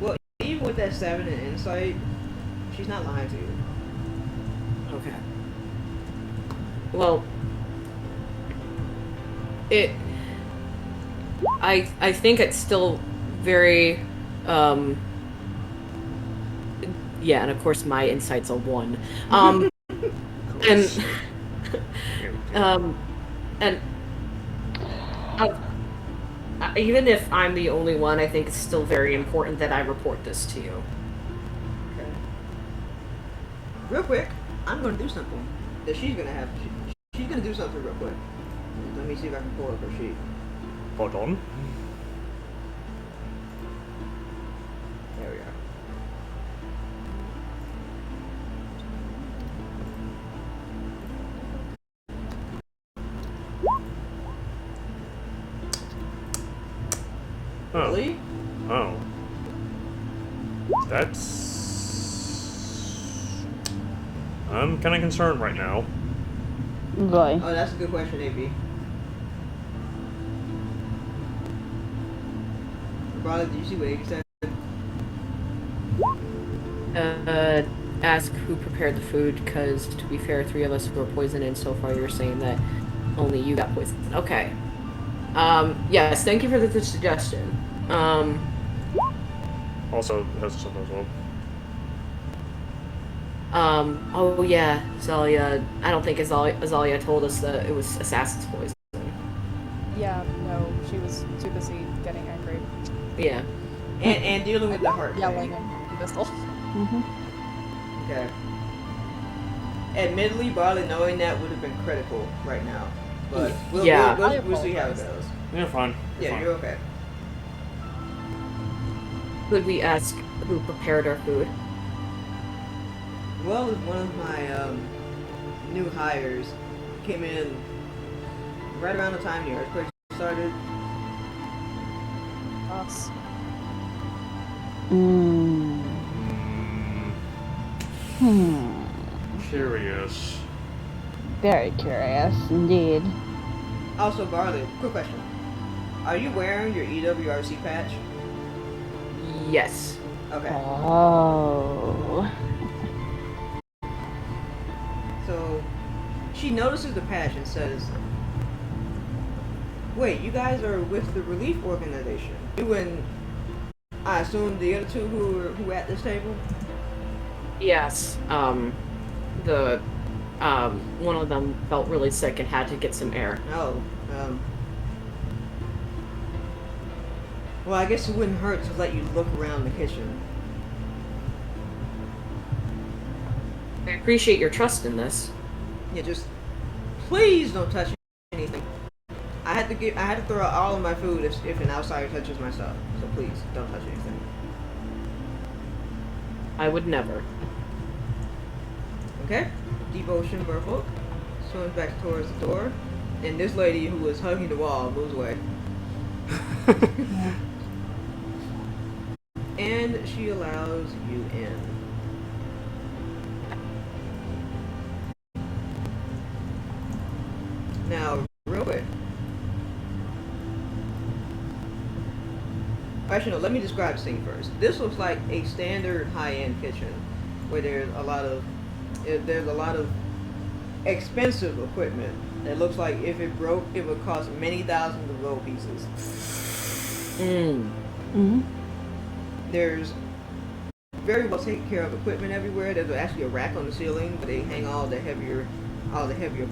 Well, even with that 7 in insight, she's not lying to you. Okay. Well, I think it's still very, yeah, and of course my insight's a 1. And, and, even if I'm the only one, I think it's still very important that I report this to you. Okay. Real quick, I'm gonna do something that she's gonna have. She's gonna do something real quick. Let me see if I can pull up her sheet. Hold on. There we are. Oh. Really? Oh. That's... I'm kind of concerned right now. Boy. Oh, that's a good question, AB. Brother, did you see what AB said? ask who prepared the food, because to be fair, 3 of us were poisoned, and so far you're saying that only you got poisoned. Okay. Yes, thank you for the suggestion. Also has something as well. Oh yeah, Zalia. I don't think Azalia told us that it was assassin's poison. Yeah, no, she was too busy getting angry. Yeah. And dealing with the heart Yelling thing. and pistol. Okay. Admittedly, Barley knowing that would have been critical right now. But we'll see how it goes. You're fine. Yeah, you're okay. Could we ask who prepared our food? Well, one of my new hires came in right around the time the earthquake started. Us. Curious. Very curious, indeed. Also, Barley, quick question. Are you wearing your EWRC patch? Yes. Okay. Oh. So, she notices the patch and says, wait, you guys are with the relief organization. You and, I assume, the other two who were at this table? Yes. One of them felt really sick and had to get some air. Oh, well, I guess it wouldn't hurt to let you look around the kitchen. I appreciate your trust in this. Yeah, just please don't touch anything. I had to throw out all of my food if an outsider touches my stuff. So please don't touch anything. I would never. Okay. Deep ocean merfolk swims back towards the door, and this lady who was hugging the wall moves away. And she allows you in. Now, real quick. Actually, no, let me describe the scene first. This looks like a standard high-end kitchen where there's a lot of expensive equipment that looks like if it broke, it would cost many thousands of gold pieces. There's very well taken care of equipment everywhere. There's actually a rack on the ceiling where they hang all the heavier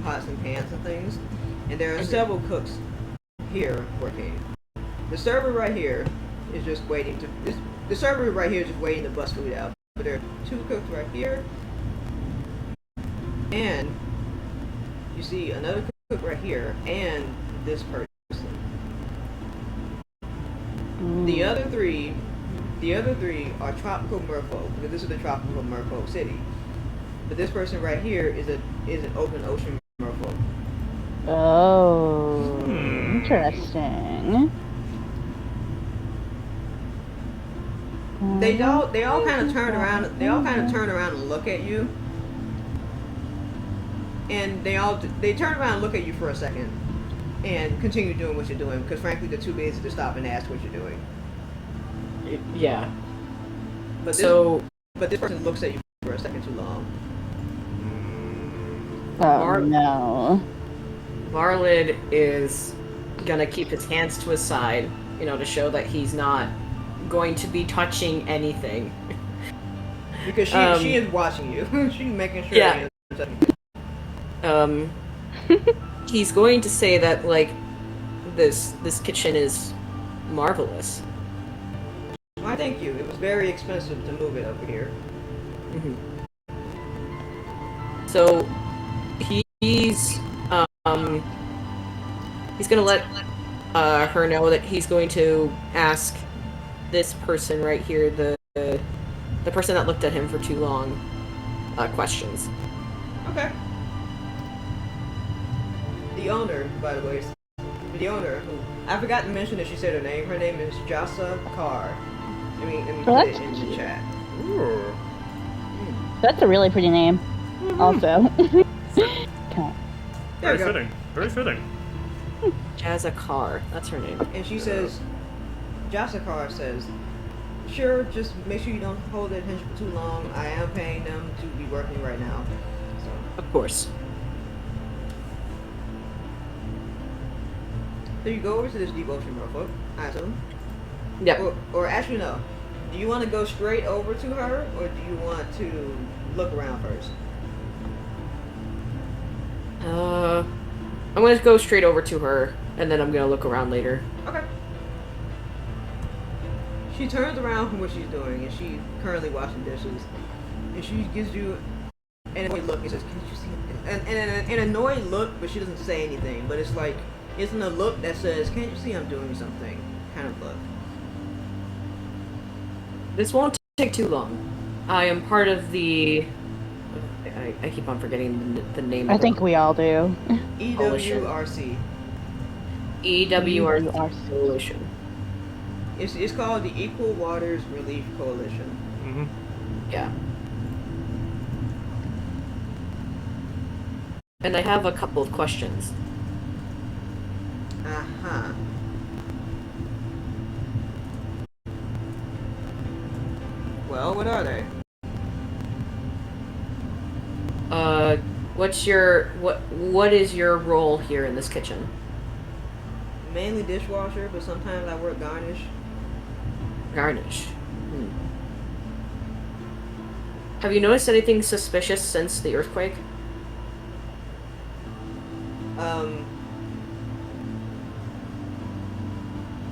pots and pans and things. And there are several cooks here working. The server right here is just waiting to bust food out. But there are 2 cooks right here, and you see another cook right here, and this person. The other three are tropical merfolk, because this is the tropical merfolk city. But this person right here is an open ocean merfolk. Oh, interesting. They all kind of turn around. They all kind of turn around and look at you, and they turn around and look at you for a second, and continue doing what you're doing. Because frankly, they're too busy to stop and ask what you're doing. Yeah. But this person looks at you for a second too long. Oh no. Varlid is gonna keep his hands to his side, to show that he's not going to be touching anything. Because she is watching you. She's making sure. Yeah. He's going to say that this kitchen is marvelous. Why, thank you. It was very expensive to move it over here. So he's gonna let her know that he's going to ask this person right here, the person that looked at him for too long, questions. Okay. The owner, by the way, who I forgot to mention that she said her name. Her name is Jasa Carr. Let me put it in the chat. Ooh. That's a really pretty name. Also. There we Very go. fitting. Very fitting. Jazza Carr, that's her name. And she says, Jasa Carr says, Sure, just make sure you don't hold their attention for too long. I am paying them to be working right now. So. Of course. So you go over to this devotion real quick, I assume. Yep. Or actually no. Do you want to go straight over to her, or do you want to look around first? I'm gonna go straight over to her, and then I'm gonna look around later. Okay. She turns around from what she's doing, and she's currently washing dishes. And she gives you an annoyed look and says, "Can't you see?" An annoyed look, but she doesn't say anything. But it's like, it's in a look that says, "Can't you see I'm doing something?" kind of look. This won't take too long. I am part of the... I keep on forgetting the name of I it. think we all do. EWRC. EWRC Coalition. It's called the Equal Waters Relief Coalition. Mm-hmm. Yeah. And I have a couple of questions. Uh-huh. Well, what are they? What is your role here in this kitchen? Mainly dishwasher, but sometimes I work garnish. Garnish. Have you noticed anything suspicious since the earthquake?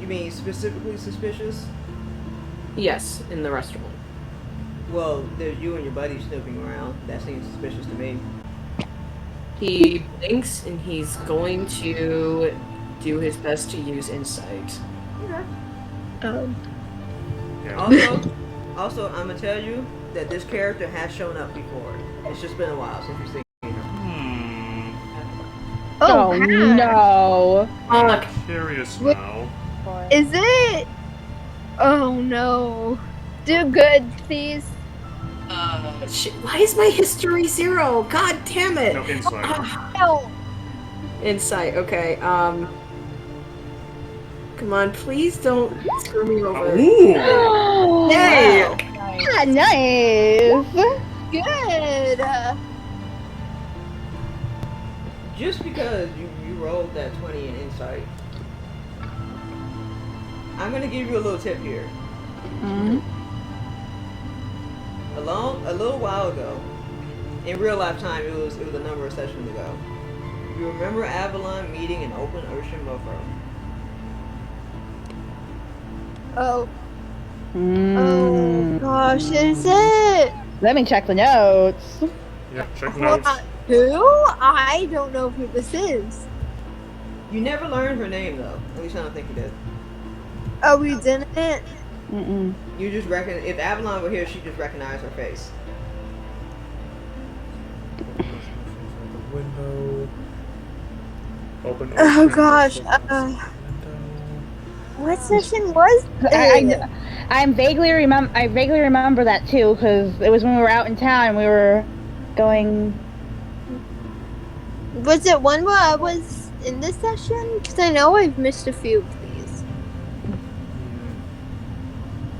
You mean specifically suspicious? Yes, in the restaurant. Well, there's you and your buddy snooping around. That seems suspicious to me. He blinks and he's going to do his best to use insight. Okay. Yeah. Also, I'm gonna tell you that this character has shown up before. It's just been a while since you've seen her. Oh no! Fuck. Curious now. Boy. Is it? Oh no. Do good, please. Shit, why is my history 0? God damn it! No, insight. No. Insight, okay, come on, please don't screw me over. Ooh! Yay! Nice. Yeah, nice. Good. Just because you rolled that 20 in insight, I'm gonna give you a little tip here. Mm-hmm. A little while ago, in real life time, it was a number of sessions ago. You remember Avalon meeting an open ocean mofo? Oh. Oh Mm. gosh, is it? Let me check the notes. Yeah, check Hold notes. on. Who? I don't know who this is. You never learned her name though. At least I don't think you did. Oh, we didn't? Mm-mm. You just reckon if Avalon were here, she'd just recognize her face. The window. Open. Oh ocean, gosh. window. What session was it? I vaguely remember that too, because it was when we were out in town and we were going. Was it one where I was in this session? Because I know I've missed a few of these.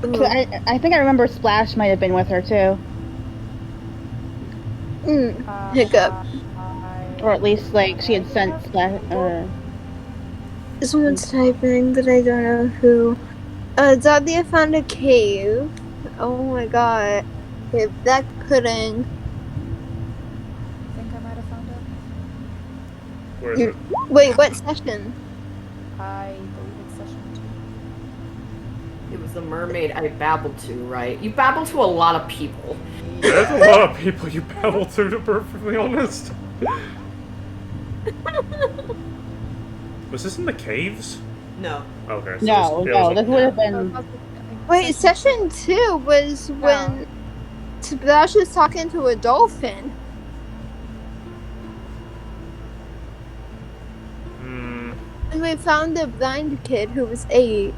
'Cause I think I remember Splash might have been with her too, Hiccup. or at least like she had sent Splash. Someone's typing, but I don't know who. Zadia found a cave. Oh my god. If that couldn't. I think I might have found it. Where is it? Wait, what session? I believe it's session 2. It was the mermaid I babbled to, right? You babbled to a lot of people. There's a lot of people you babble to be perfectly honest. Was this in the caves? No. Okay. So No, this would have been. Wait, session 2 was when Splash was talking to a dolphin. And we found the blind kid who was 8.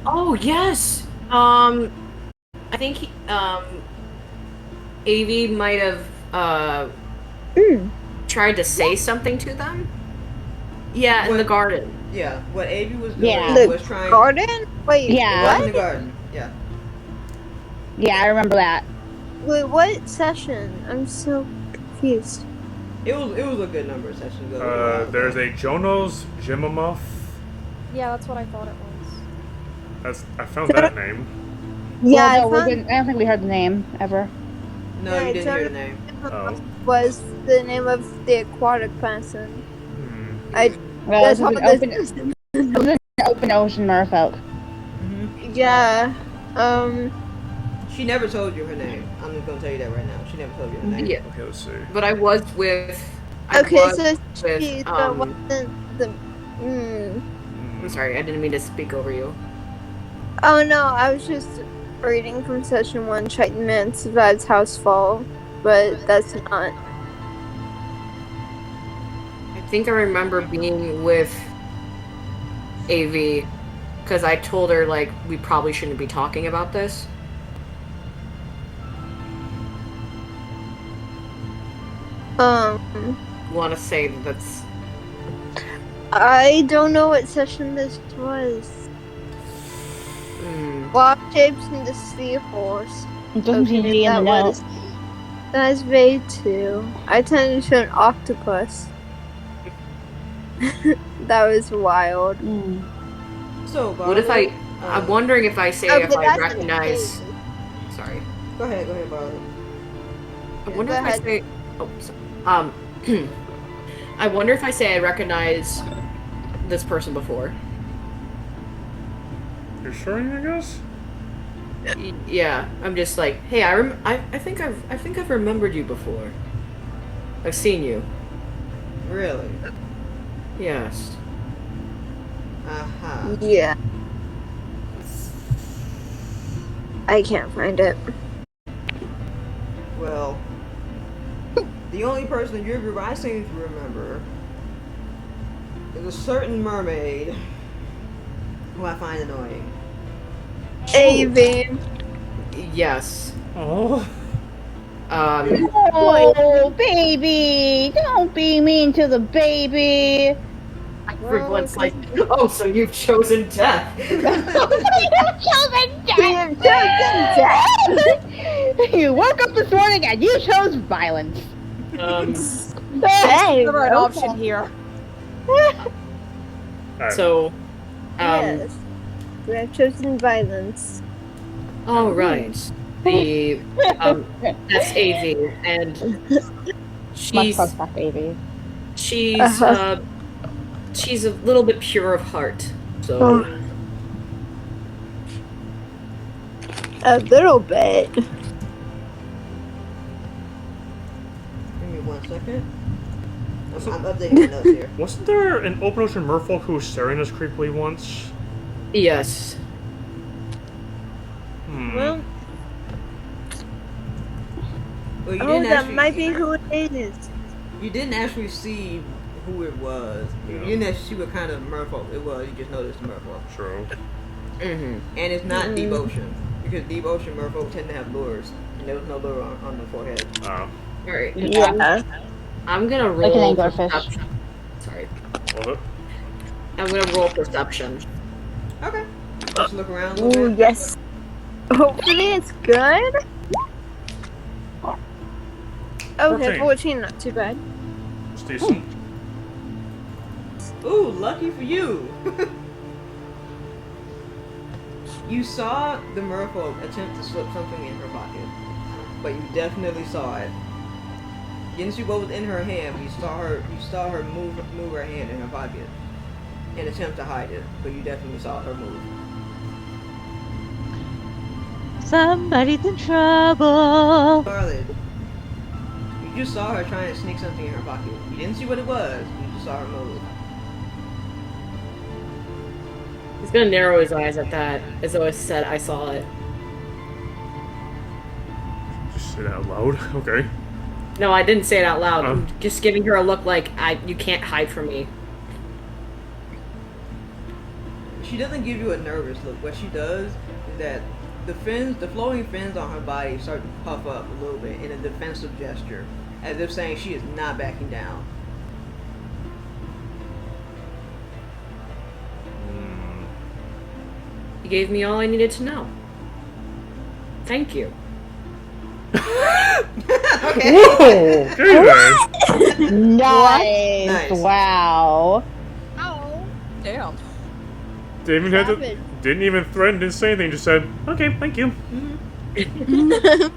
Oh, yes! I think Avi might have, tried to say something to them? Yeah, in What- the garden. Yeah, what Avi was doing Yeah. was trying. Garden? Wait, Yeah. In the what? garden. Yeah. Yeah, I remember that. Wait, what session? I'm so confused. It was a good number of sessions ago. There's a Jono's Jimamuff. Yeah, that's what I thought it was. I found that name. Yeah, Well, no, I found I don't think we heard the name ever. No, Yeah, you didn't hear the Jonny- name. Oh. was the name of the aquatic person. Hmm. Well, That's this how is an this. an open ocean merfolk. Yeah. She never told you her name. I'm just gonna tell you that right now. She never told you her name. Yeah, Okay, let's see. but I was with. Okay, so with, she wasn't the. I'm sorry, I didn't mean to speak over you. Oh no, I was just reading from session 1. Triton Man survives house fall, but that's not. I think I remember being with AV because I told her like we probably shouldn't be talking about this. Want to say that's. I don't know what session this was. Wild shapes in the seahorse. It doesn't seem to be in the notes. That's vague too. I turned into an octopus. That was wild. So, What if I? I'm wondering if I say if I that's recognize. amazing. Sorry. Go ahead, Barley. I wonder Go if I ahead. say. Oh, sorry. I wonder if I say I recognize this person before. You're sure, I guess? Yeah, I'm just like, hey, I think I've remembered you before. I've seen you. Really? Yes. Uh-huh. Yeah. I can't find it. Well, the only person in your group I seem to remember is a certain mermaid who I find annoying. AV. Yes. Oh. Oh, baby! Don't be mean to the baby! Everyone's like, oh, so you've chosen death. You've chosen death! You woke up this morning and you chose violence. Hey, The right option here. Alright. So, yes. We have chosen violence. all right. The that's AV, and Much prospect, baby. she's a little bit pure of heart. So A little bit. Give me 1 second. I'm updating my notes here. Wasn't there an open ocean merfolk who was staring us creepily once? yes. Well, Well, you oh, didn't that actually, might be who it is. You didn't actually see who it was. Yeah. You didn't actually see what kind of merfolk it was. You just noticed the merfolk. True. Mm-hmm. And it's not deep ocean. Because deep ocean merfolk tend to have lures. And there was no lure on the forehead. Oh. All right. Yeah. I'm gonna Like an roll. anglerfish. Perception. Sorry. Was it? I'm gonna roll perception. Okay. Just look around a little Ooh, bit. yes. Hopefully it's good. Okay, 14. 14, not too bad. It's decent. Ooh, lucky for you. You saw the merfolk attempt to slip something in her pocket. But you definitely saw it. You didn't see what was in her hand, but you saw her move her hand in her pocket and attempt to hide it, but you definitely saw her move. Somebody's in trouble. Scarlet, you just saw her trying to sneak something in her pocket. You didn't see what it was, you just saw her move. He's gonna narrow his eyes at that, as though I said I saw it. Just say that out loud. Okay. No, I didn't say it out loud. Oh. I'm just giving her a look like you can't hide from me. She doesn't give you a nervous look. What she does is that the flowing fins on her body start to puff up a little bit in a defensive gesture, as if saying she is not backing down. You gave me all I needed to know. Thank you. Okay. Whoa! Okay then. Nice. Nice. Wow. Ow. Damn. Savage. Didn't even threaten, didn't say anything, just said, okay, thank you. No,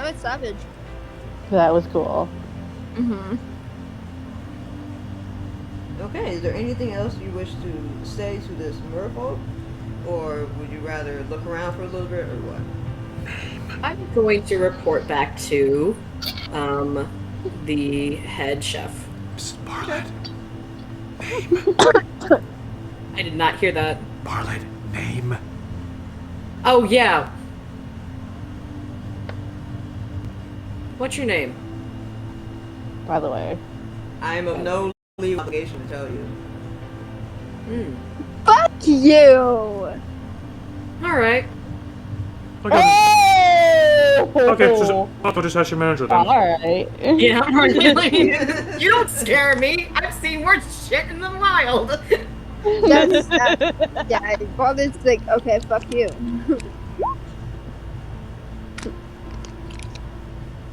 it's savage. That was cool. Mm-hmm. Okay, is there anything else you wish to say to this merfolk? Or would you rather look around for a little bit, or what? I'm going to report back to the head chef. Barlet. I did not hear that. Barlet, name. Oh, yeah. What's your name? By the way. I am of no legal obligation to tell you. Hmm. Fuck you! Alright. Okay, I'll just ask your manager then. Alright. Yeah, really? You don't scare me. I've seen worse shit in the wild. Yeah, Father's like, okay, fuck you.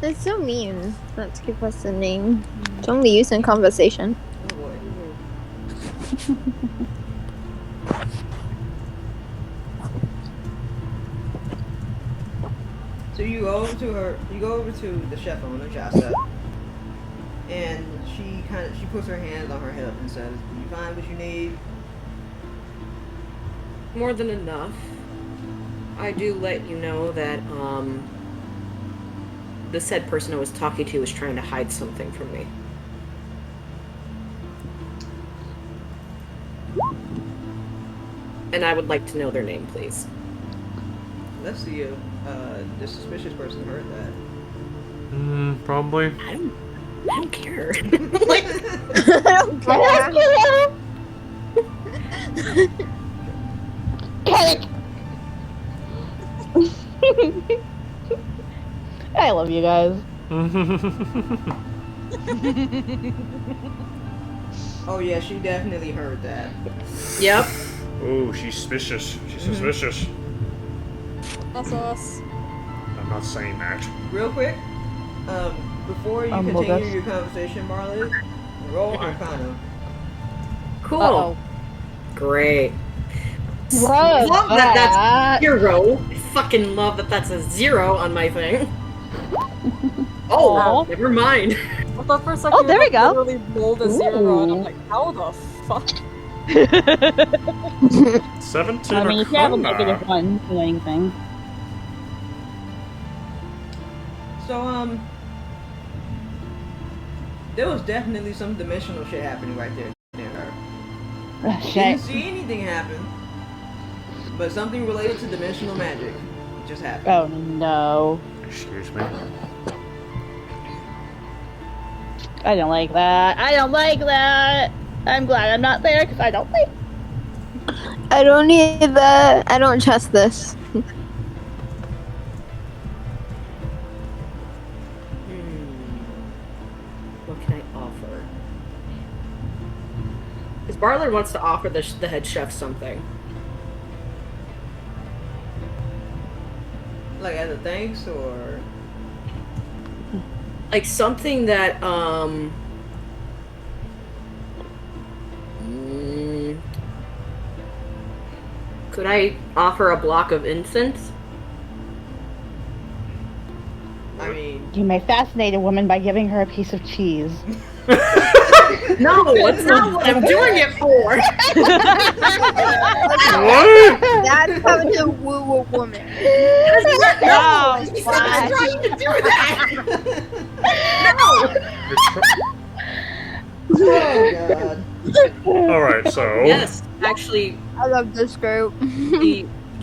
That's so mean. Not to give us a name. It's only used in conversation. Oh boy. So you go over to the chef owner, Jasa, and she puts her hand on her hip and says, "You find what you need?" More than enough. I do let you know that, the said person I was talking to was trying to hide something from me. And I would like to know their name, please. Let's see if the suspicious person heard that. Probably. I don't care. I don't care. I love you guys. Oh yeah, she definitely heard that. Yep. Oh, she's suspicious. She's suspicious. That's us. I'm not saying that. Real quick, before you well, continue that's- your conversation, Marley, roll Arcana. Cool. Uh-oh. Great. Love Love that that's that. 0. I fucking love that that's a 0 on my thing. Oh, Aw. never mind. I thought for a second Oh, there we you go. literally rolled a 0 and I'm Ooh. like, how the fuck? 17 I mean, if you have a Arcana. negative one to anything. So there was definitely some dimensional shit happening right there near her. Shit. Didn't see anything happen, but something related to dimensional magic just happened. Oh no. Excuse me. I don't like that. I don't like that. I'm glad I'm not there because I don't like. I don't need that. I don't trust this. What can I offer? Because Barler wants to offer the head chef something. Like as a thanks, or Like something that, could I offer a block of incense? I mean, You may fascinate a woman by giving her a piece of cheese. No, that's not what I'm doing it for! What? That's how to woo a woman. No! Oh, He's not why? trying to do that! oh god. Alright, so. Yes, actually, I love this group.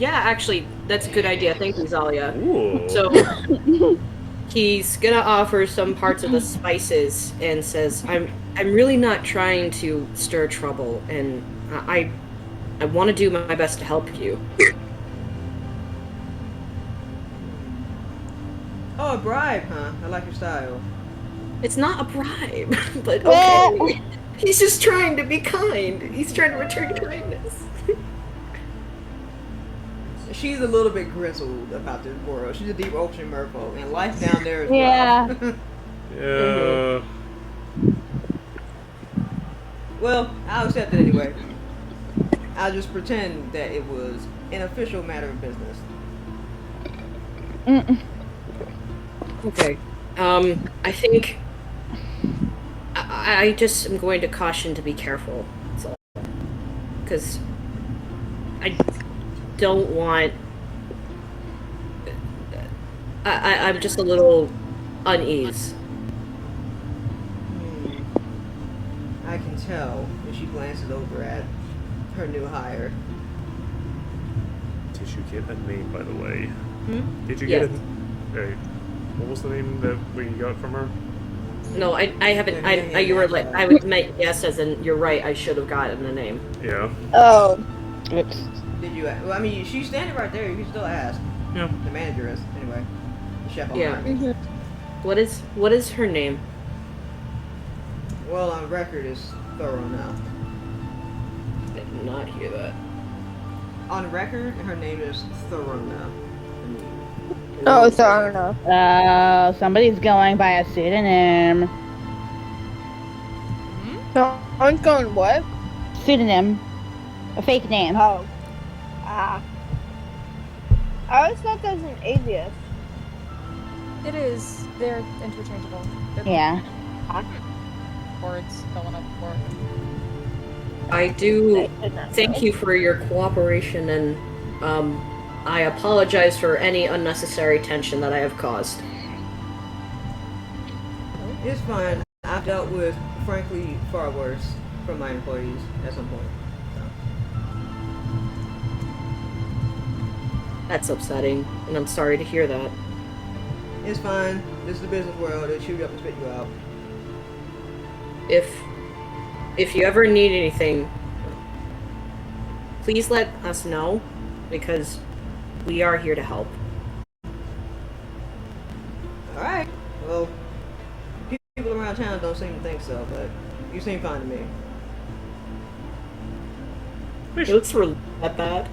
actually, that's a good idea. Thank you, Zalia. Ooh. So, he's gonna offer some parts of the spices and says, I'm really not trying to stir trouble, and I want to do my best to help you. Oh, a bribe, huh? I like your style. It's not a bribe, but okay. He's just trying to be kind. He's trying to return kindness. she's a little bit grizzled about this world. She's a deep ocean merfolk, and life down there is Yeah. rough. Yeah. Well, I'll accept it anyway. I'll just pretend that it was an official matter of business. Okay. I think I just am going to caution to be careful. That's all. Because I don't want. I'm just a little unease. I can tell when she glances over at her new hire. Did you get a name, by the way? Did you Yes. get a... What was the name that we got from her? No, I haven't. You were like, I meant yes, as in you're right. I should have gotten a name. Yeah. Oh. Oops. Did you? Well, I mean, she's standing right there. You can still ask. Yeah. The manager is anyway. The chef. On Yeah. her. What is her name? Well, on record is thorough now. I did not hear that. On record, her name is Thorona. Oh, sorry, no. Somebody's going by a pseudonym. Someone's going what? Pseudonym. A fake name. Oh. Ah. I always thought that was an alias. It is. They're interchangeable. They're Yeah. words going up for. I do thank you for your cooperation, and I apologize for any unnecessary tension that I have caused. It's fine. I've dealt with, frankly, far worse from my employees at some point. That's upsetting, and I'm sorry to hear that. It's fine. This is the business world. They chew you up and spit you out. If you ever need anything, please let us know, because we are here to help. Alright. Well, people around town don't seem to think so, but you seem fine to me. He looks really at that.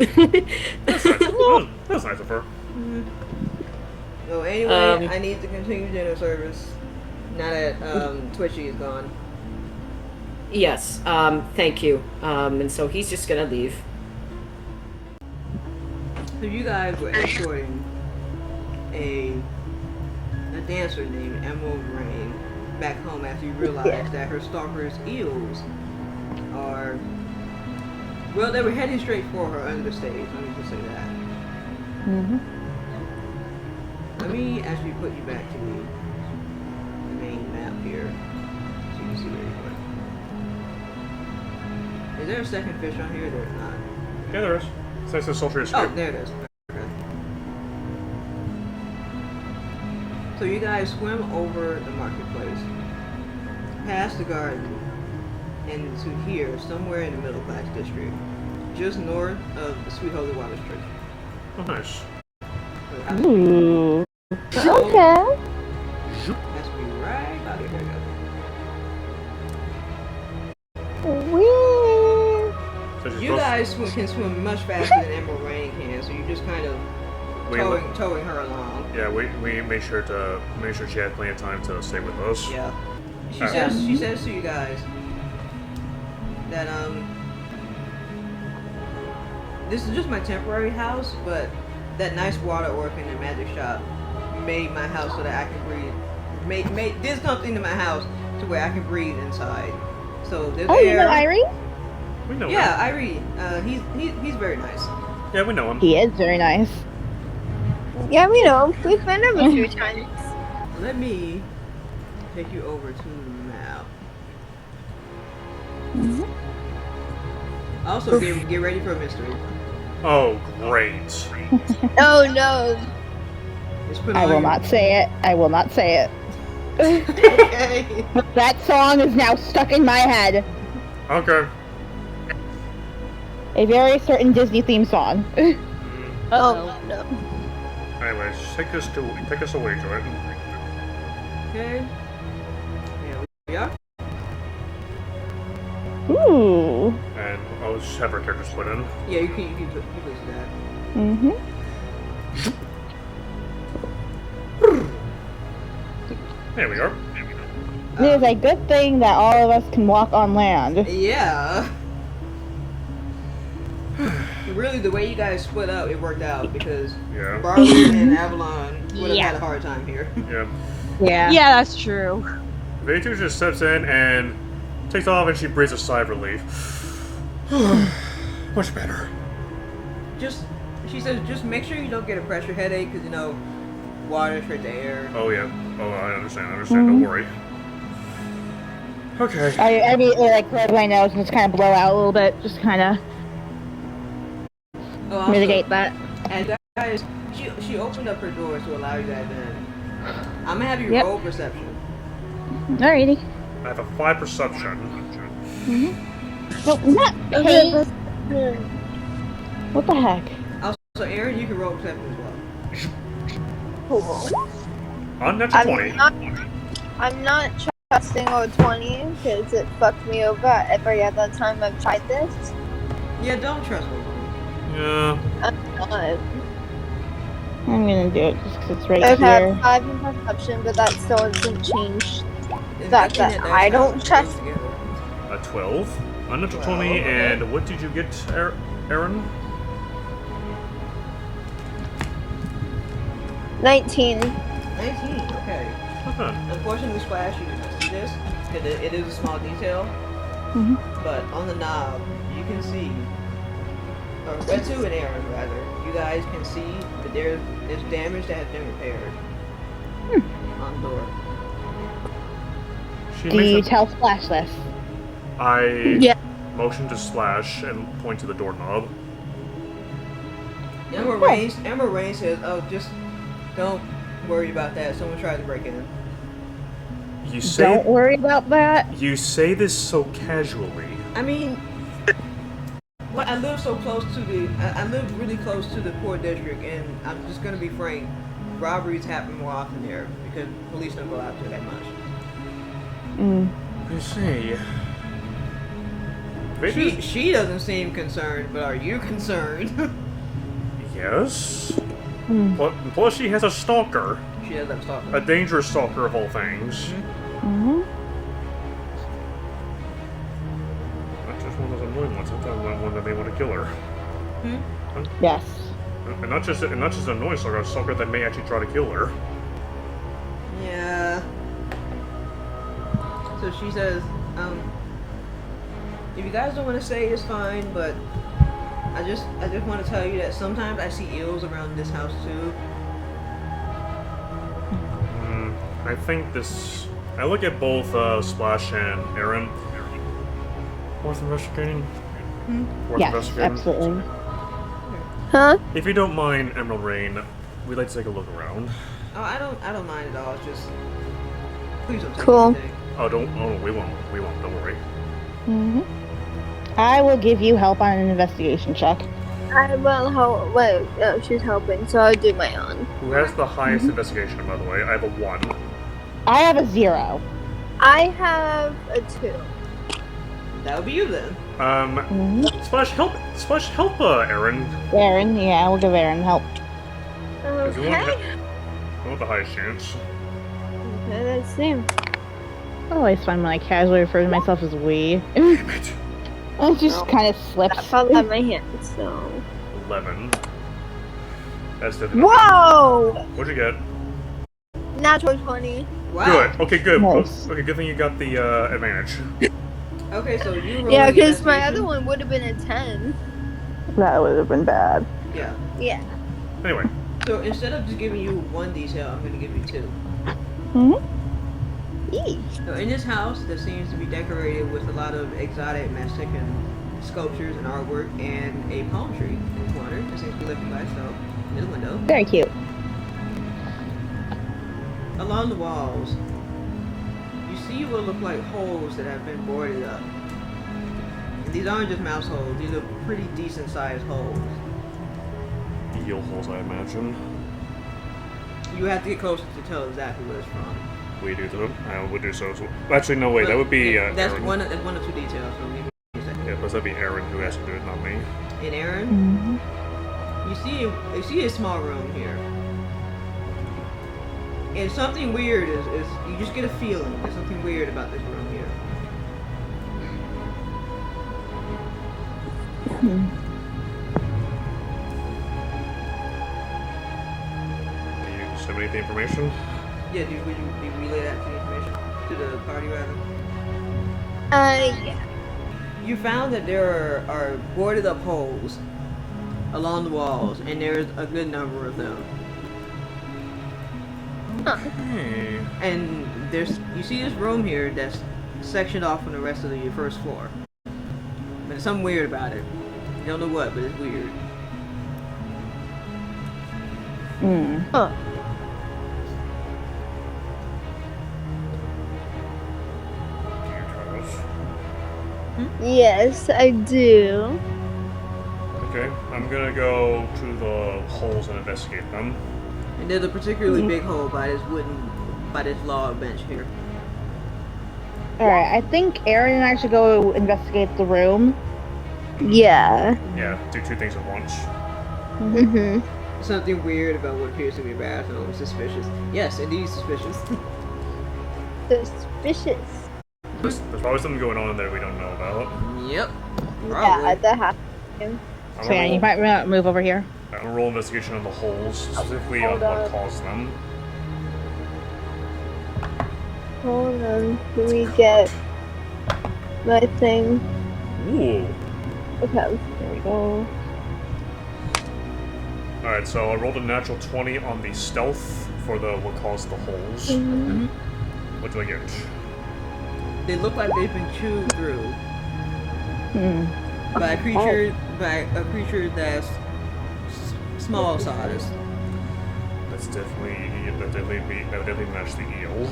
That's nice. That's nice of her. So anyway, I need to continue dinner service now that Twitchy is gone. Yes, thank you. And so he's just gonna leave. So you guys were escorting a dancer named Emerald Rain back home after you realized that her stalker's eels are... Well, they were heading straight for her under the stage, let me just say that. Let me actually put you back to the main map here, so you can see where you went. Is there a second fish on here? There's not. Yeah, there is. It's nice and sultry escape. Oh, there it is. Okay. So you guys swim over the marketplace, past the garden, and to here, somewhere in the middle class district, just north of the Sweet Holy Waters Church. Oh, nice. Ooh. So, Okay. that's me right about here. There you Weird. So she's go. You supposed- guys can swim much faster than Emerald Rain can, so you're just kind of towing her along. Yeah, we made sure she had plenty of time to stay with us. Yeah. She Alright. says to you guys that this is just my temporary house, but that nice water work in the magic shop made my house so that I can breathe. Did something to my house to where I can breathe inside. So there's Oh, air. you know Irie? We know Yeah, him. Irie. He's very nice. Yeah, we know him. He is very nice. Yeah, we know. We've been over a few times. Let me take you over to the map. Also, get ready for a mystery. Oh, great. Oh no. It's put I on will your- not say it. I will not say it. Okay. That song is now stuck in my head. Okay. A very certain Disney theme song. Oh no. Anyways, take us away, Jordan. Okay. Here we are. Ooh. And I'll just have our character split in. Yeah, you can do that. Mm-hmm. There we are. It is a good thing that all of us can walk on land. Yeah. Really, the way you guys split up, it worked out because Yeah. Barbie and Avalon would have Yeah. had a hard time here. Yeah. Yeah. Yeah, that's true. V2 just steps in and takes off, and she breathes a sigh of relief. Much better. She says, just make sure you don't get a pressure headache because, you know, water straight to air. Oh, yeah. Oh, I understand. Don't worry. Okay. I immediately like close my nose and just kind of blow out a little bit, just kind of Oh, also, mitigate that. And guys, she opened up her door to allow you guys in. I'm gonna have you Yep. roll perception. Alrighty. I have a 5 perception. Well, not hey. What the heck? Also, Aaron, you can roll perception as well. On natural 20. I'm not trusting roll 20 because it fucked me over every other time I've tried this. Yeah, don't trust me. Yeah. I'm not. I'm gonna do it just because it's right I've here. had 5 in perception, but that still doesn't change It's the fact nothing that that's I not don't close trust. together. A 12. On natural 12, 20, okay. and what did you get, Aaron? 19. 19, okay. Huh. Unfortunately, Splash, you didn't see this, because it is a small detail, but on the knob, you can see, or Retsu and Aaron, rather, you guys can see that there's damage that has been repaired on the door. She Do you makes tell Splash this? I Yeah. motion to Slash and point to the doorknob. Emma Rain says, oh, just don't worry about that. Someone tried to break in. You say Don't worry about that. You say this so casually. I mean, but I live so close to I live really close to the poor district, and I'm just gonna be frank, robberies happen more often there because police don't go out there that much. I see. She doesn't seem concerned, but are you concerned? Yes. Plus, she has a stalker. She has that stuff. A dangerous stalker of all things. Not just one of those annoying ones. Sometimes one that may want to kill her. Yes. And not just an annoying stalker, a stalker that may actually try to kill her. Yeah. So she says, if you guys don't want to say it's fine, but I just want to tell you that sometimes I see eels around this house too. I think this. I look at both Splash and Aaron. Worth investigating. Worth Yes, investigating. absolutely. Huh? If you don't mind, Emerald Rain, we'd like to take a look around. Oh, I don't mind at all. It's just please don't take Cool. anything. Oh, we won't. Don't worry. I will give you help on an investigation check. I will help. Wait, no, she's helping, so I'll do my own. Who has the highest investigation, by the way? I have a 1. I have a 0. I have a 2. That would be you then. Splash, help, Aaron. Aaron, yeah, we'll give Aaron help. 'Cause we Okay. want the highest chance. Okay, let's see. Always fun when I casually refer to myself as we. Damn it. It just No. kind of I slips. found on my hand, so. 11. That's definitely. Whoa! What'd you get? Natural 20. Wow. Good. Okay, good. Nice. Okay, good thing you got the advantage. Okay, so you roll Yeah, the because my investigation. other one would have been a 10. That would have been bad. Yeah. Yeah. Anyway, So instead of just giving you one detail, I'm going to give you 2. Eee. So in this house, that seems to be decorated with a lot of exotic Mexican sculptures and artwork, and a palm tree in the corner that seems to be lifted by itself in the window. Very cute. Along the walls, you see what look like holes that have been boarded up. And these aren't just mouse holes; these are pretty decent-sized holes. eel holes, I imagine. You have to get closer to tell exactly what it's from. We do so. I would do so. Actually, no, wait. That would be. That's Aaron. one or two details. So leave suppose that'd be Aaron who has to do it, not me. And Aaron, Mm-hmm. you see a small room here. And something weird is you just get a feeling. There's something weird about this room here. Can you disseminate the information? Yeah, would you relay that to the information to the party rather? Yeah. You found that there are boarded up holes along the walls, and there's a good number of them. Hey. And you see this room here that's sectioned off from the rest of your first floor. But there's something weird about it. You don't know what, but it's weird. Huh. Can you try this? Yes, I do. Okay, I'm gonna go to the holes and investigate them. And there's a particularly big hole by this log bench here. Alright, I think Aaron and I should go investigate the room. Yeah. Yeah, do two things at once. Mm-hmm. Something weird about what appears to be a bathroom. Suspicious. Yes, indeed suspicious. Suspicious. There's probably something going on in there we don't know about. Yep. Yeah, Probably. that happened. I'm So yeah, you gonna might move over here. roll investigation on the holes, specifically on Hold what on. caused them. Hold on. Let me get my thing. Ooh. Okay, there we go. Alright, so I rolled a natural 20 on the stealth for the what caused the holes. Mhm. What do I get? They look like they've been chewed through Hmm. by a creature that's small size. That would definitely match the eel.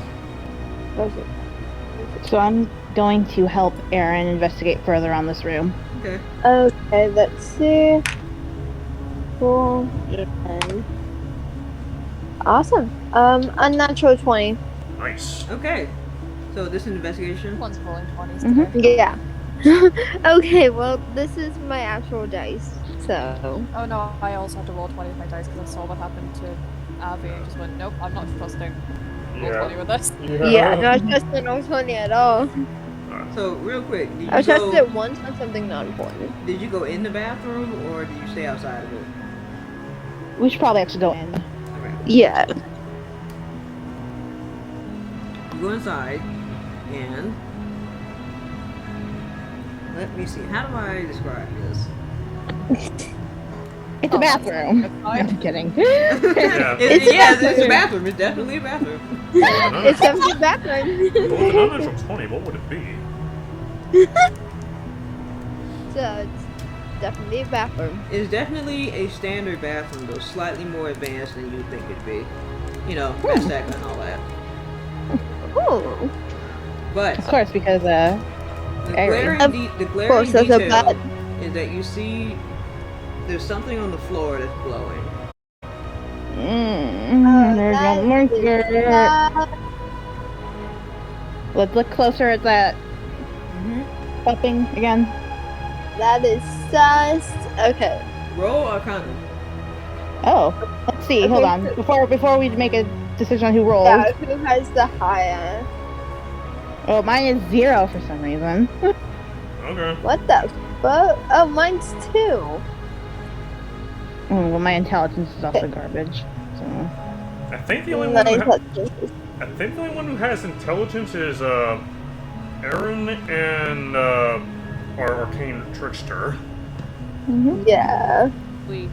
Okay. So I'm going to help Aaron investigate further on this room. Okay. Okay, let's see. Cool. And awesome. Unnatural 20. Nice. Okay. So this is an investigation. Everyone's rolling 20s Mhm. today. Yeah. Okay, well, this is my actual dice, so. Oh no, I also had to roll 20 with my dice because I saw what happened to Abby and just went, nope, I'm not trusting roll 20 with this. Yeah, not trusting no 20 at all. So real quick, I trusted it once on something not important. did you go in the bathroom or did you stay outside of it? We should probably actually go in. Okay. Yeah. You go inside and let me see. How do I describe this? It's a bathroom. It's No, fine. I'm kidding. Yeah. It's a bathroom. It's definitely a bathroom. It's definitely background. But with an unnatural 20, what would it be? So it's definitely a bathroom. It's definitely a standard bathroom, though slightly more advanced than you think it'd be. You know, Azteca and all that. Ooh. But Of course, because the Aaron. glaring course, that's a detail bad- is that you see there's something on the floor that's glowing. there's that no more is dirt. not- Let's look closer at that Mm-hmm. popping again. That is sus. Okay. Roll Arcana. Oh, let's see. Hold on. Before we make a decision on who rolls. Yeah, who has the higher? Oh, mine is 0 for some reason. Okay. What the fuck? Oh, mine's 2. Well, my intelligence is also garbage. So. I think the only one who Mine has- I think the only one who has intelligence is Aaron and our arcane trickster. Yeah. We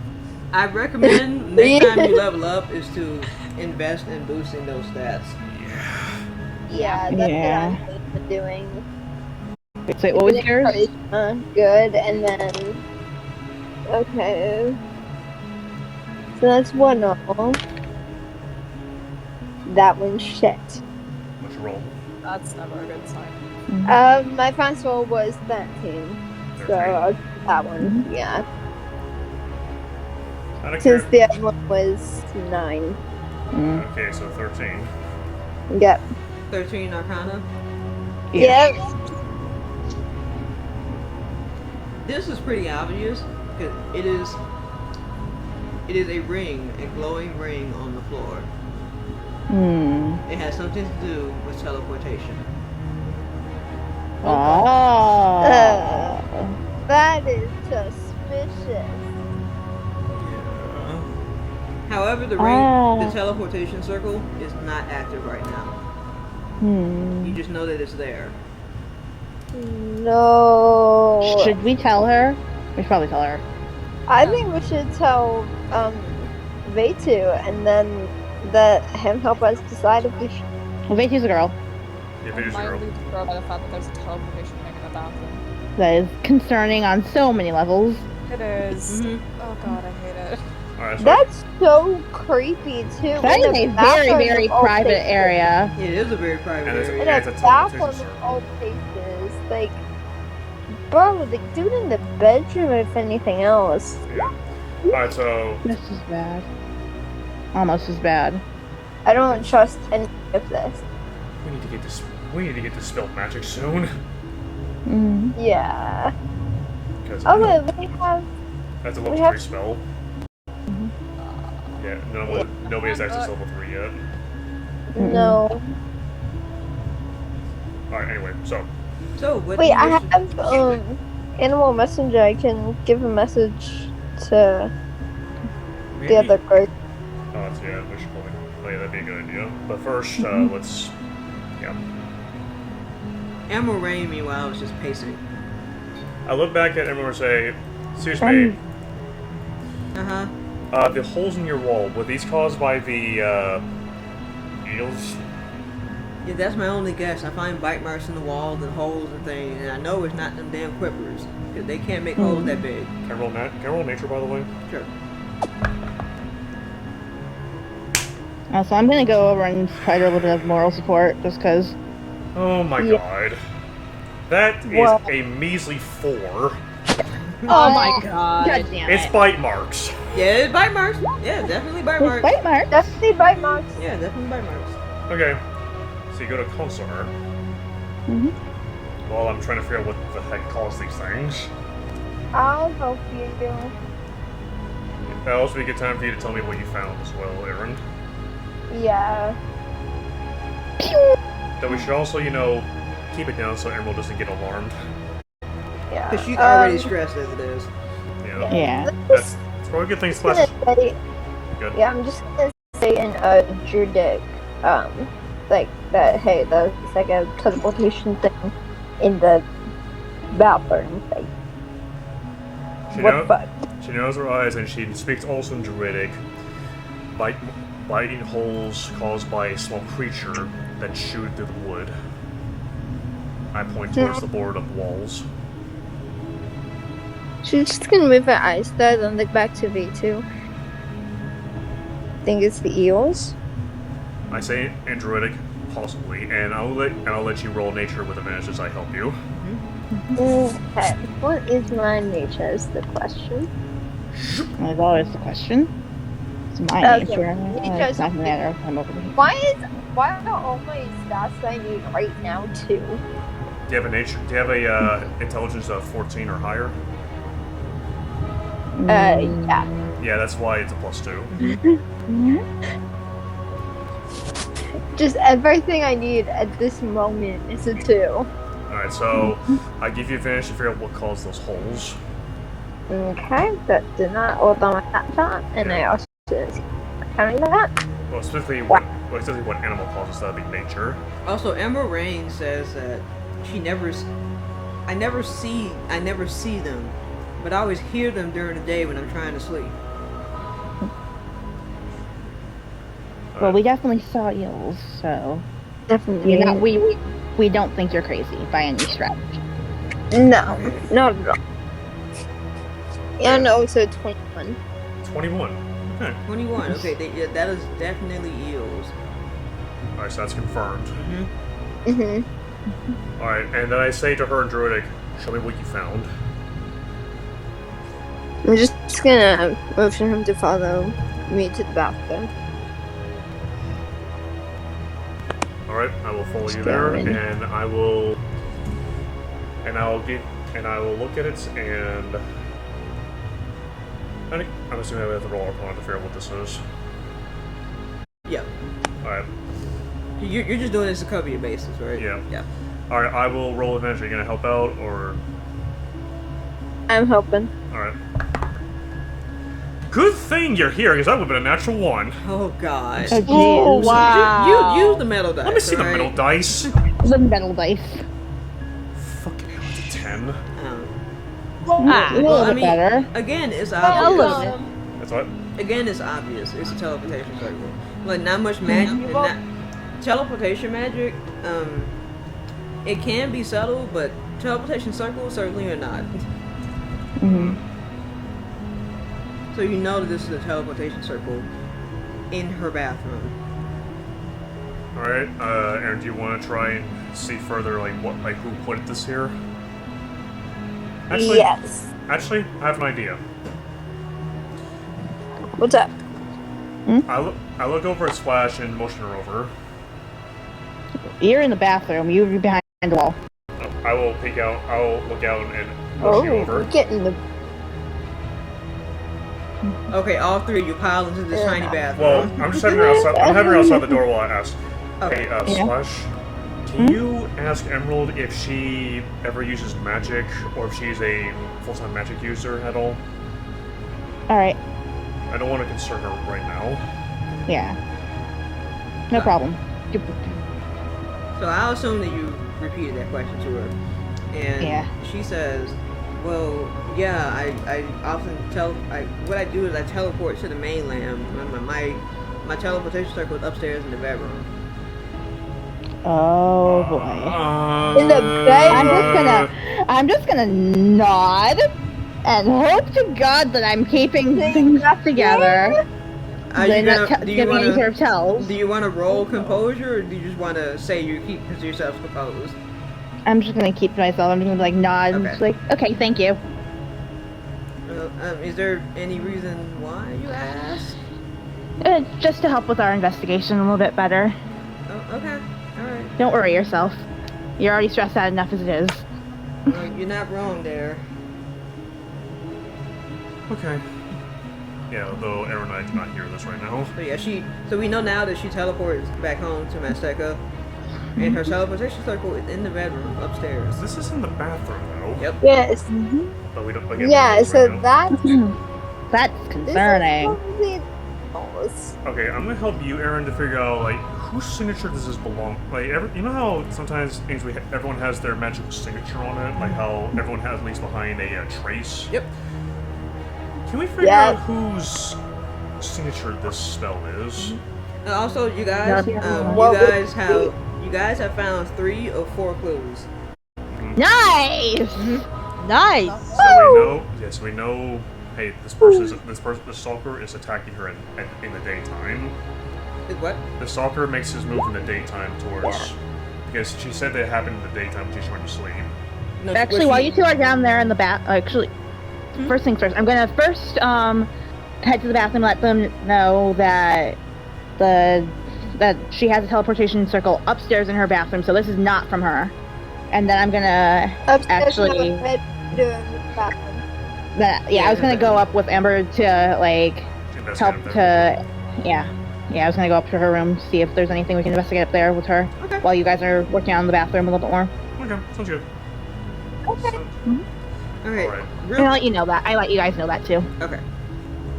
I recommend next time you level up is to invest in boosting those stats. Yeah, that's Yeah. what I'm doing. Wait, so what was yours? Good, and then... Okay. So that's 1 all. That one's shit. What's your roll? that's never a good sign. My first roll was 13. So I'll do that one, yeah. Out of Since care. the other one was 9. Okay, so 13. Yep. 13 Arcana. Yep. this is pretty obvious because it is a ring, a glowing ring on the floor. It has something to do with teleportation. Oh. That is suspicious. However, the ring, the teleportation circle, is not active right now. You just know that it's there. No. Should we tell her? We should probably tell her. I think we should tell Veitu and then let him help us decide if we should. Well, Veitu's a girl. Yeah, I Vader's a might girl. leave the girl by the fact that there's a teleportation ring in the bathroom. That is concerning on so many levels. It is. Mhm. Oh god, I hate it. Alright, so That's so creepy too. That is In a the very, bathroom very of all private places. area. Yeah, it is a very private And it's- area. In Yeah, a it's a teleportation bathroom circle. of all places, like, bro, like, do it in the bedroom if anything else. yeah. Alright, so This is bad. Almost as bad. I don't trust any of this. we need to get this. We need to get this spelled magic soon. Yeah. Because Oh wait, we have. that's a we level have- 3 spell. Yeah, nobody has access to level 3 yet. No. Alright, anyway, so So, what Wait, do you I wish- have Animal Messenger. I can give a message to maybe, the other group. Oh, that's, yeah, we should probably. Oh, yeah, that'd be a good idea. But first, let's. Yeah. Emerald Rain, meanwhile, was just pacing. I look back at everyone and say, excuse me, Uh-huh. the holes in your wall, were these caused by the, eels? Yeah, that's my only guess. I find bite marks in the walls and holes and things, and I know it's not them damn quippers, because they can't make holes that big. Can I roll nature, by the way? Sure. So I'm gonna go over and try to a little bit of moral support, just because. Oh my Yeah. god. That is What? a measly 4. Oh my god. God damn It's it. bite marks. Yeah, it's bite marks. Yeah, definitely bite It's marks. bite marks. Definitely bite marks. Yeah, definitely bite marks. Okay. So you go to console her. Mhm. Well, I'm trying to figure out what the heck caused these things. I'll help you. That'll also be a good time for you to tell me what you found as well, Aaron. Yeah. That we should also, keep it down so Emerald doesn't get alarmed. Yeah. Because she's already stressed as it is. Yeah. Yeah. That's probably a good thing. I'm just gonna say, Good. yeah, I'm just gonna say in Druidic, like that. Hey, there's like a teleportation thing in the bathroom. Like, She, what know- the fuck? she knows her eyes, and she speaks also in Druidic. Biting holes caused by a small creature that chewed through the wood. I point towards the board of walls. She's just gonna move her eyes there, then look back to V2. Think it's the eels. I say in Druidic, possibly, and I'll let you roll nature with advantage as I help you. Okay. What is my nature? Is the question. That's always the question. It's my Okay. nature. Nature It's not gonna matter if I'm over here. Why are all my stats I need right now too? Do you have a intelligence of 14 or higher? Yeah. Yeah, that's why it's a +2. Just everything I need at this moment is a 2. Alright, so I give you advantage to figure out what caused those holes. Okay, that did not order my that, and I also is counting that. Well, specifically what animal causes that would be nature. Also, Emerald Rain says that I never see them, but I always hear them during the day when I'm trying to sleep. Well, we definitely saw eels, so Definitely. we don't think you're crazy by any stretch. No, not at all. And also 21. 21. Okay. 21. Okay, that is definitely eels. Alright, so that's confirmed. Mhm. Alright, and then I say to her in Druidic, show me what you found. I'm just gonna motion him to follow me to the bathroom. Alright, I will follow you there, Scary. and I'll give And I will look at it and... I'm assuming I have to roll Arcana to figure out what this is. Yeah. Alright. You're just doing this to cover your bases, right? Yeah. Yeah. Alright, I will roll advantage. Are you gonna help out, or...? I'm helping. Alright. Good thing you're here, because that would have been a natural 1. Oh god. Oh, Oh, jeez. wow. You use the metal dice. Let me see the right? middle dice. The metal dice. Fucking hell, it's a 10. Ah. A little bit better. Again, it's A obvious. little bit. That's what? Again, it's obvious. It's a teleportation circle. Like, not much magic. Teleportation magic, it can be subtle, but teleportation circles certainly are not. Mm-hmm. So you know that this is a teleportation circle in her bathroom. Alright, Aaron, do you want to try and see further, like, who put this here? Actually, Yes. Actually, I have an idea. What's up? I look over at Splash and motion her over. You're in the bathroom. You're behind the wall. I will peek out, I'll look out and motion you over. Get in the. Okay, all three of you pile into this tiny bathroom. Well, I'm just having her outside, I'm having her outside the door while I ask. Okay. Hey, Yeah. Splash, can you ask Emerald if she ever uses magic, or if she's a full-time magic user at all? Alright. I don't want to concern her right now. Yeah. No problem. So I'll assume that you repeated that question to her. And Yeah. she says, well, yeah, I often what I do is I teleport to the mainland. My teleportation circle is upstairs in the bedroom. Oh boy. In the bed? I'm just gonna nod and hope to God that I'm keeping things together. Are you They're not gonna, do you giving any sort wanna, of tells. do you want to roll composure, or do you just want to say you keep yourself composed? I'm just gonna keep to myself. I'm just gonna like nod and Okay. just like, okay, thank you. Is there any reason why you ask? Just to help with our investigation a little bit better. Oh, okay, all right. Don't worry yourself. You're already stressed out enough as it is. Well, you're not wrong there. Okay. Yeah, although Aaron and I cannot hear this right now. So yeah, so we know now that she teleports back home to Mazteca, and her teleportation circle is in the bedroom upstairs. This is in the bathroom, though. Yep. Yes. But we don't. Again, Yeah. we don't So right now. that's That's concerning. Okay, I'm gonna help you, Aaron, to figure out like whose signature does this belong. Like, you know how sometimes things everyone has their magical signature on it, like how everyone has leaves behind a trace. Yep. Can we figure out whose signature this spell is? And also, you guys, you guys have found 3 of 4 clues. Nice! Nice. So we know. Hey, this the stalker is attacking her in the daytime. What? The stalker makes his move in the daytime towards. Because she said that it happened in the daytime when she's trying to sleep. No, Actually, while you two are down there in the first things first, I'm gonna first head to the bathroom, let them know that she has a teleportation circle upstairs in her bathroom, so this is not from her. And then I'm gonna actually. I was gonna go up with Amber to like help to. Yeah, I was gonna go up to her room, see if there's anything we can investigate up there with her. Okay. While you guys are working on the bathroom a little bit more. Okay, sounds good. Okay. So, Okay. Alright. And I let you know that. I let you guys know that too. Okay.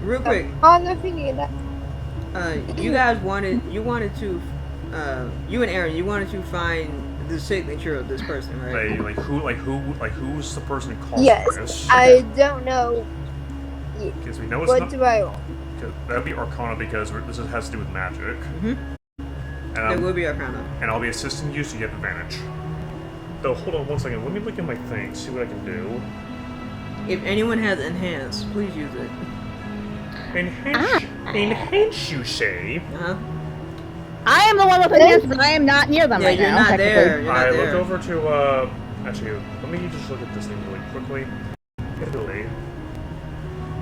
Real quick, I don't know if you need that. you guys wanted to, you and Aaron, you wanted to find the signature of this person, right? who's the person causing Yes. this? I don't know. Because we know it's What not. do I want? That'd be Arcana because this has to do with magic. Mm-hmm. And It will be Arcana. And I'll be assisting you, so you have advantage. Though, hold on one second. Let me look at my thing, see what I can do. If anyone has enhance, please use it. Enhance, you say? Uh-huh. I am the one with the hands, but I am not near them Yeah, right you're now. not there. technically. You're not I there. look over to, actually, let me just look at this thing really quickly. Italy.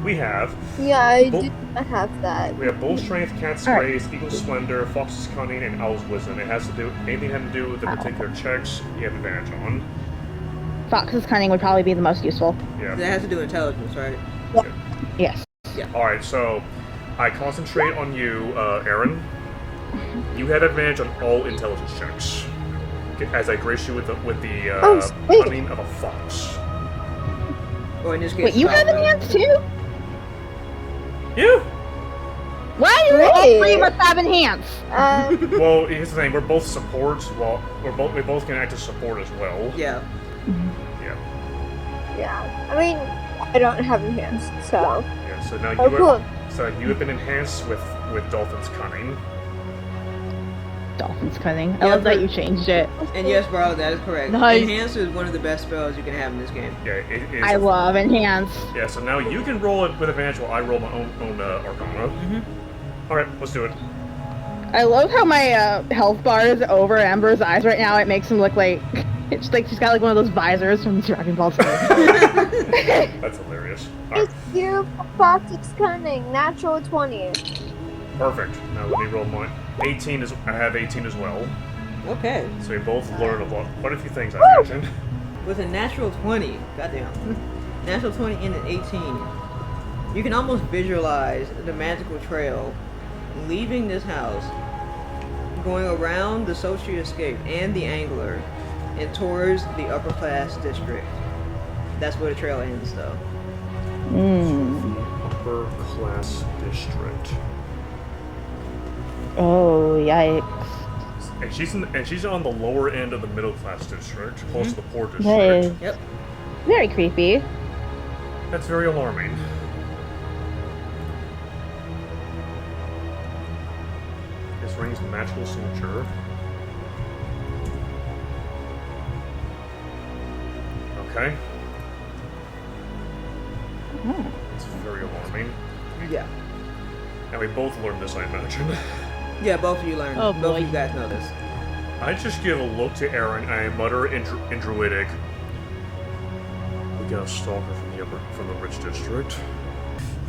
We have... Yeah, I do not have that. We have Bull Strength, Cat's Grace, Eagle's Splendor, Fox's Cunning, and Owl's Wisdom. It has to do... Anything having to do with the particular checks, you have advantage on. Fox's cunning would probably be the most useful. Yeah. That has to do with intelligence, right? Yes. Alright, so I concentrate on you, Aaron. You have advantage on all intelligence checks. As I grace you with the sweet. cunning of a fox. Or in this case, Wait, you have Falcon. enhanced too? You? Why do all Great. three of us have enhanced? Well, here's the thing, we're both supports, well, we both can act as support as well. Yeah. Yeah. Yeah. I mean, I don't have enhanced, so. Yeah, so now Oh, cool. you have been enhanced with Dolphin's cunning. Dolphin's cunning. I Yeah, love that but- you changed it. And yes, bro, that is correct. Nice. Enhance is one of the best spells you can have in this game. Yeah, it is. I love enhanced. Yeah, so now you can roll it with advantage while I roll my own Arcana. Alright, let's do it. I love how my health bar is over Amber's eyes right now. It makes him look like it's like she's got like one of those visors from Dragon Ball Z. That's hilarious. Alright, It's you, Fox's cunning, natural 20. perfect. Now let me roll mine. I have 18 as well. Okay. So we both learn quite a few things, I imagine. With a natural 20, goddamn. Natural 20 and an 18. You can almost visualize the magical trail leaving this house, going around the Sochi Escape and the Angler, and towards the upper class district. That's where the trail ends, though. Upper class district. Oh, yikes. And she's on the lower end of the middle class district, close to the poor district. That is Yep. very creepy. That's very alarming. This ring's magical signature. Okay. It's very alarming. Yeah. And we both learned this, I imagine. Yeah, both of you learned. Oh, Both boy. of you guys know this. I just give a look to Aaron and I mutter in Druidic. We got a stalker from the rich district.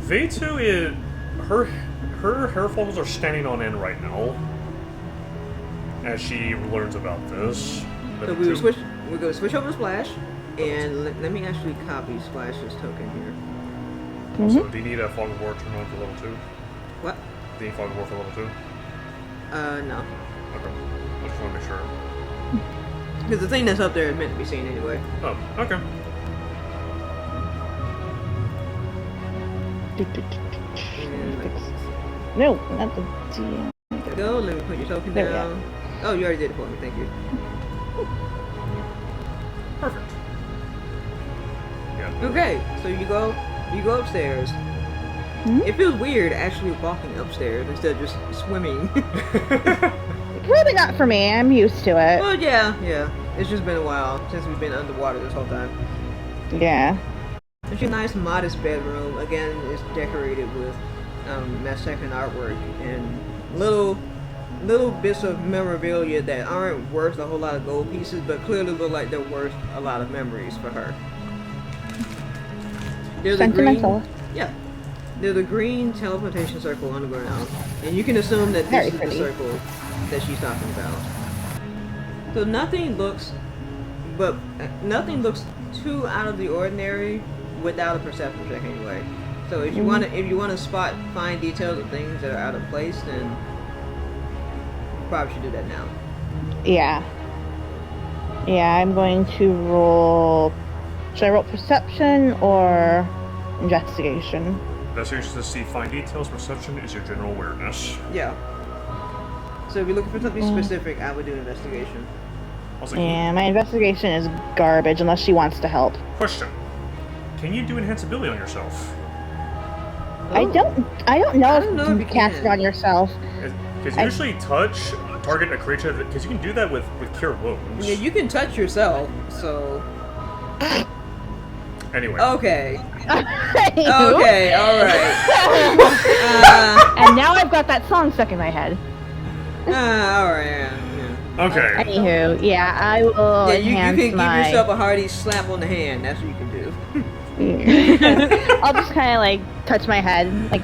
V2 is her hair follicles are standing on end right now as she learns about this. So we're gonna switch over to Splash, and let me actually copy Splash's token here. Also, do you need a fog of war turned on for level 2? What? Do you need fog of war for level 2? No. Okay. I just want to make sure. Because the thing that's up there is meant to be seen anyway. Oh, okay. No, not the DM. There we go. Let me put your token There we down. Oh, you already did it for me. Thank you. Perfect. Yeah. Okay, so you go upstairs. It feels weird actually walking upstairs instead of just swimming. Probably not for me. I'm used to it. Well, yeah. It's just been a while since we've been underwater this whole time. Yeah. It's a nice, modest bedroom. Again, it's decorated with Maztecan artwork and little bits of memorabilia that aren't worth a whole lot of gold pieces, but clearly look like they're worth a lot of memories for her. There's a green, Sentimental. yeah. There's a green teleportation circle underground, and you can assume that Very this is pretty. the circle that she's talking about. So nothing looks too out of the ordinary without a perception check anyway. So if you wanna spot fine details of things that are out of place, then you probably should do that now. Yeah. Yeah, I'm going to roll. Should I roll perception or investigation? Investigation to see fine details. Perception is your general awareness. Yeah. So if you're looking for something specific, I would do investigation. Also, Yeah, my investigation is garbage unless she wants to help. question: can you do enhanceability on yourself? I don't know I don't know if if you you cast it can. on yourself. Because I- usually target a creature because you can do that with cure wounds. Yeah, you can touch yourself. So Anyway, okay, Anywho. okay, all right. And now I've got that song stuck in my head. All right. Yeah. okay. Anywho, yeah, I will Yeah, you enhance can my... give yourself a hearty slap on the hand. That's what you can do. I'll just kind of like touch my head, like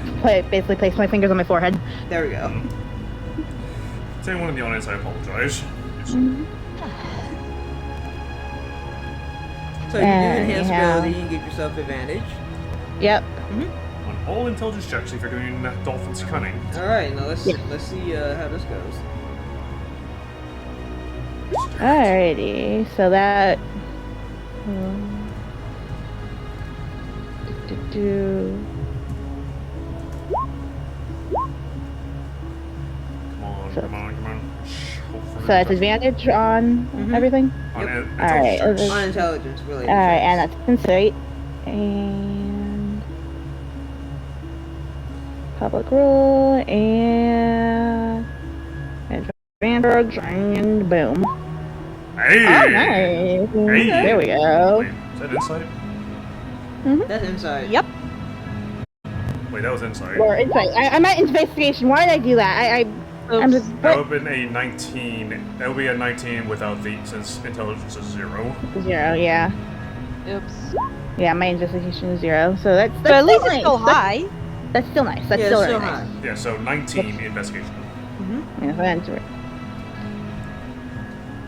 basically place my fingers on my forehead. There we go. To anyone in the audience, I apologize. So you do And enhance you have- ability and give yourself advantage. Yep. On all intelligence checks, if you're doing Dolphin's Cunning. All right, now let's Yeah. see how this goes. Alrighty, so that. Do. Come on, So- come on, come on. So that's advantage on everything? On Yep. intelligence Alright, checks. On intelligence, really. Alright, and that's insight. And. Public rule, and. Advantage, and boom. Hey! Oh, nice. Hey! There we go. Wait, is that insight? That's inside. Yep. Wait, that was insight. Or insight. I meant investigation. Why did I do that? I'm just. That would have been a 19. That would be a 19 without the, since intelligence is 0. 0, yeah. Oops. Yeah, my investigation is 0, so that's But at least still it's still nice. high. That's still nice. That's Yeah, still it's really still nice. high. Yeah, so 19 investigation. Yeah, that's right.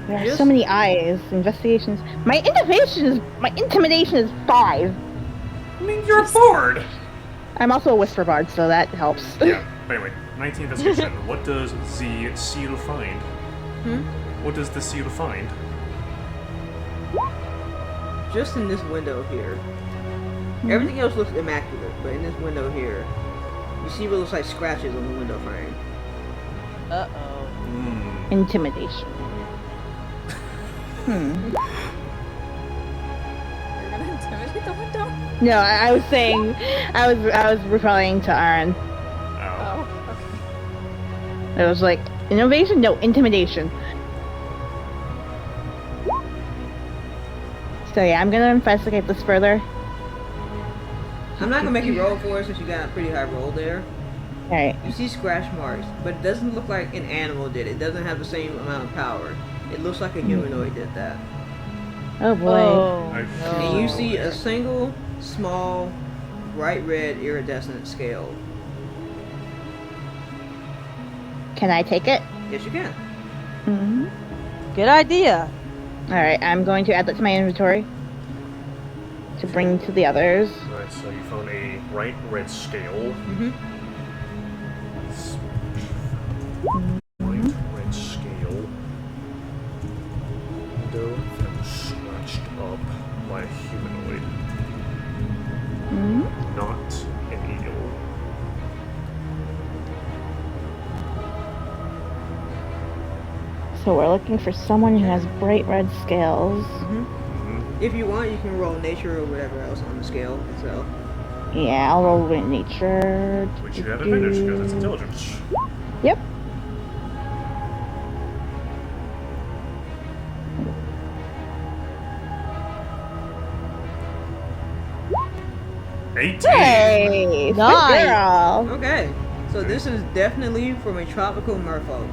There are Yes. so many eyes. Investigations. My intimidation is 5. I mean, you're bored! I'm also a whisper bard, so that helps. Yeah, but anyway, 19 investigation. What does the seal find? What does the seal find? Just in this window here. Everything else looks immaculate, but in this window here, you see what looks like scratches on the window frame. Uh-oh. Intimidation. You're gonna intimidate the window? No, I was saying, I was referring to Aaron. Oh. Oh, okay. It was like innovation, no intimidation. So yeah, I'm gonna investigate this further. I'm not gonna make you roll for it since you got a pretty high roll there. All right. You see scratch marks, but it doesn't look like an animal did it. It doesn't have the same amount of power. It looks like a humanoid did that. Oh boy. Oh, I- no. And you see a single, small, bright red iridescent scale. Can I take it? Yes, you can. Mm-hmm. Good idea. All right, I'm going to add that to my inventory to bring to the others. Right, so you found a bright red scale. Bright red scale. Window that was scratched up by a humanoid. Not an eel. So we're looking for someone who has bright red scales. If you want, you can roll nature or whatever else on the scale itself. Yeah, I'll roll with nature. Which you have advantage because it's intelligence. Yep. Hey, good Nice. girl. Okay, so this is definitely from a tropical merfolk.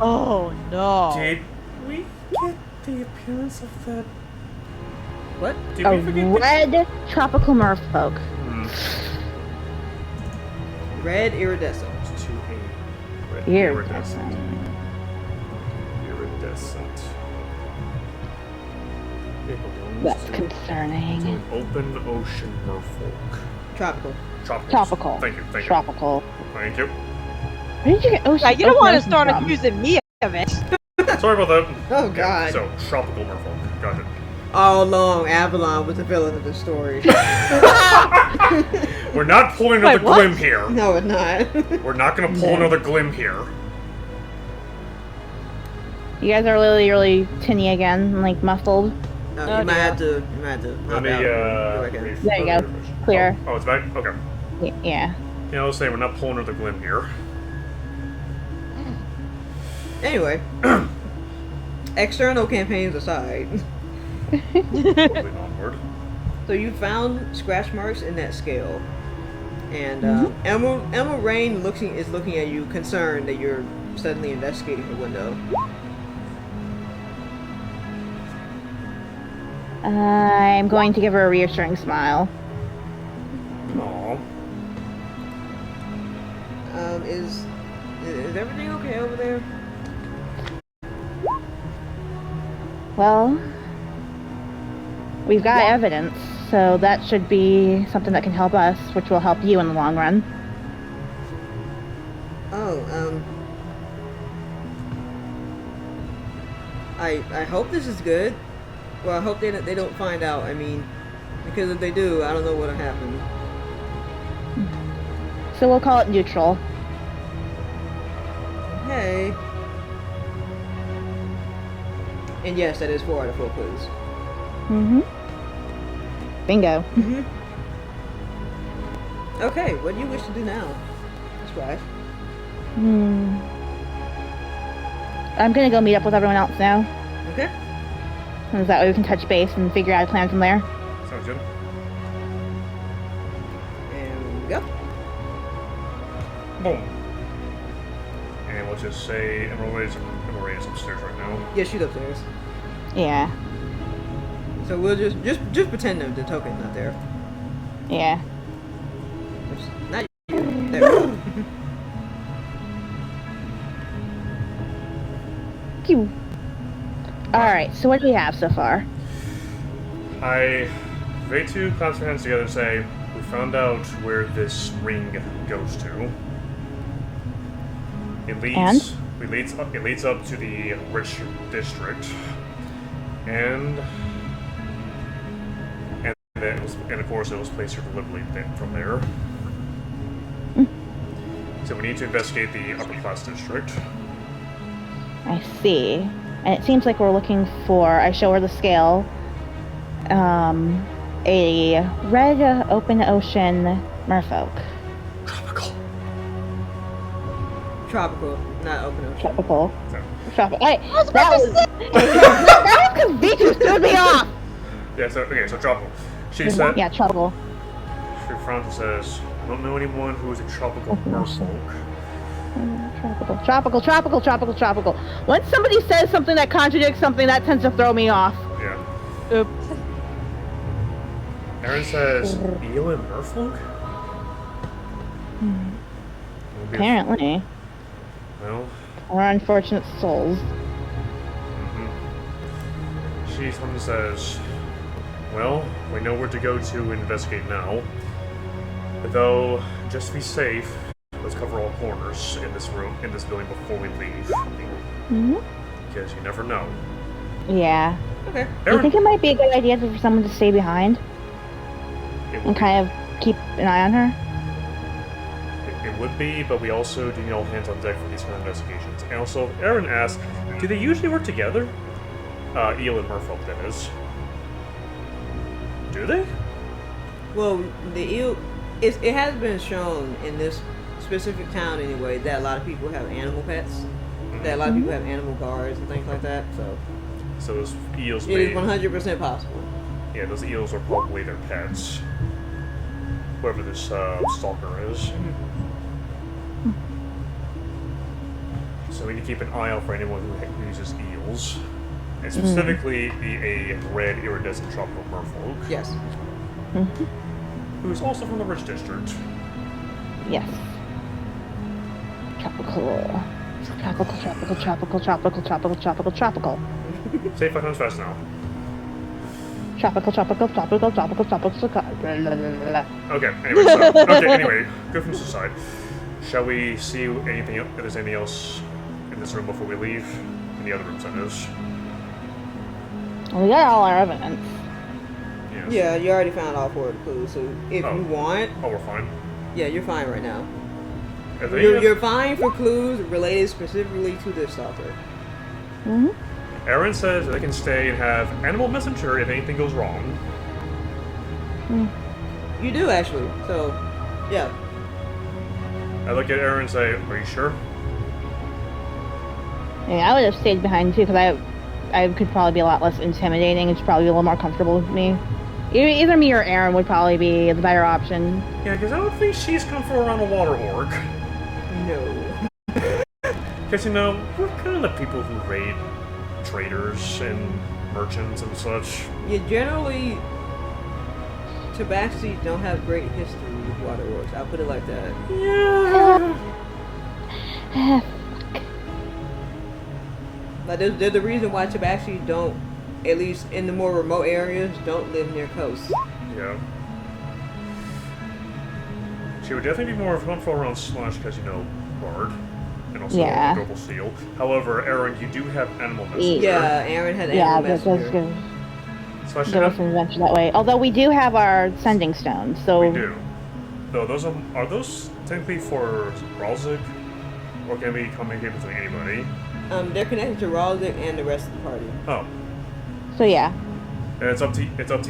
Oh, no. Did we get the appearance of that? What? Did A we forget red tropical merfolk. Red iridescent. To a red Iridescent. Iridescent. It belongs That's to concerning. an open ocean merfolk. Tropical. Tropical. Tropical. Thank you. Thank you. Tropical. Thank you. Where did you get ocean? Now, you don't ocean want to ocean start from? accusing me of it. Sorry about that. Oh, Yeah, God. so, tropical merfolk. Got it. All along, Avalon was the villain of the story. We're not pulling another Wait, what? glim here. No, it's not. We're not gonna pull another glim here. You guys are really, really tinny again, like muffled. You might have to. Let me, Go back in. There you go. Clear. Oh, it's back? Okay. Yeah. Yeah, I was saying, we're not pulling another glim here. Anyway, external campaigns aside, Moving onward. so you found scratch marks in that scale, and Emerald Rain is looking at you, concerned that you're suddenly investigating the window. I'm going to give her a reassuring smile. Aww. Is everything okay over there? Well, We've got evidence, so that should be something that can help us, which will help you in the long run. Oh, I hope this is good. Well, I hope they don't find out. I mean, because if they do, I don't know what'll happen. So we'll call it neutral. Hey. And yes, that is 4 out of 4 clues. Mm-hmm. Bingo. Mm-hmm. Okay, what do you wish to do now, Splash? I'm gonna go meet up with everyone else now. Okay. And that way we can touch base and figure out a plan from there. Sounds good. And go. Boom. And we'll just say Emerald is upstairs right now. Yeah, shoot upstairs. Yeah. So we'll just pretend the token's not there. Yeah. Oops, not you. There. Pew. Alright, so what do we have so far? They two clasp their hands together and say, we found out where this ring goes to. It leads up to the rich district. And of course it was placed here deliberately from there. So we need to investigate the upper class district. I see. And it seems like we're looking for, I show her the scale, a red open ocean merfolk. Tropical, not open ocean. Tropical. So, Tropical. That was because beaches threw me off! yeah, so tropical. She said, Yeah, tropical. she frowns and says, I don't know anyone who is a tropical merfolk. Tropical. Once somebody says something that contradicts something, that tends to throw me off. Yeah. Oops. Aaron says, eel and merfolk? Apparently. Well, Or unfortunate souls. she someone says, well, we know where to go to investigate now. Though, just to be safe, let's cover all corners in this building before we leave. Because you never know. Yeah. Okay. Do you think it might be a good idea for someone to stay behind and kind of keep an eye on her? It would be, but we also do need all hands on deck for these kind of investigations. And also, Aaron asked, do they usually work together? Eel and merfolk, that is. Do they? Well, the eel, it has been shown in this specific town anyway that a lot of people have animal pets. That a lot of people have animal guards and things like that. So those eels. It is 100% possible. Yeah, those eels are probably their pets. Whoever this stalker is. So we need to keep an eye out for anyone who uses eels. And specifically a red iridescent tropical merfolk. Yes. Who is also from the rich district. Yes. Tropical. Say it 5 times fast now. Tropical. Okay, anyway, good from this side. Shall we see if there's anything else in this room before we leave? In the other rooms, that is. We got all our evidence. Yes. Yeah, you already found all 4 of the clues. So if you want, Oh, we're fine. yeah, you're fine right now. Are they- You're fine for clues related specifically to this stalker. Aaron says they can stay and have animal messenger if anything goes wrong. You do actually. So, yeah. I look at Aaron and say, are you sure? Yeah, I would have stayed behind too because I could probably be a lot less intimidating. It's probably a little more comfortable with me. Either me or Aaron would probably be the better option. Yeah, because I don't think she's comfortable around a water orc. No. Because, you know, we're kind of the people who raid traders and merchants and such. Yeah, generally, Tabaxi don't have great history with water orcs. I'll put it like that. Yeah. Like, there's a reason why Tabaxi don't at least in the more remote areas, don't live near coasts. Yeah. She would definitely be more comfortable around Slush because, you know, Bard. And also Yeah. a double seal. However, Aaron, you do have Animal Messenger. Yeah, Aaron had Yeah, animal that does messenger. give Slash give us an adventure that way. Although we do have our sending stones, so We do. Though those are those technically for Ralzik? Or can we communicate between anybody? They're connected to Ralzik and the rest of the party. Oh. so yeah. And it's up to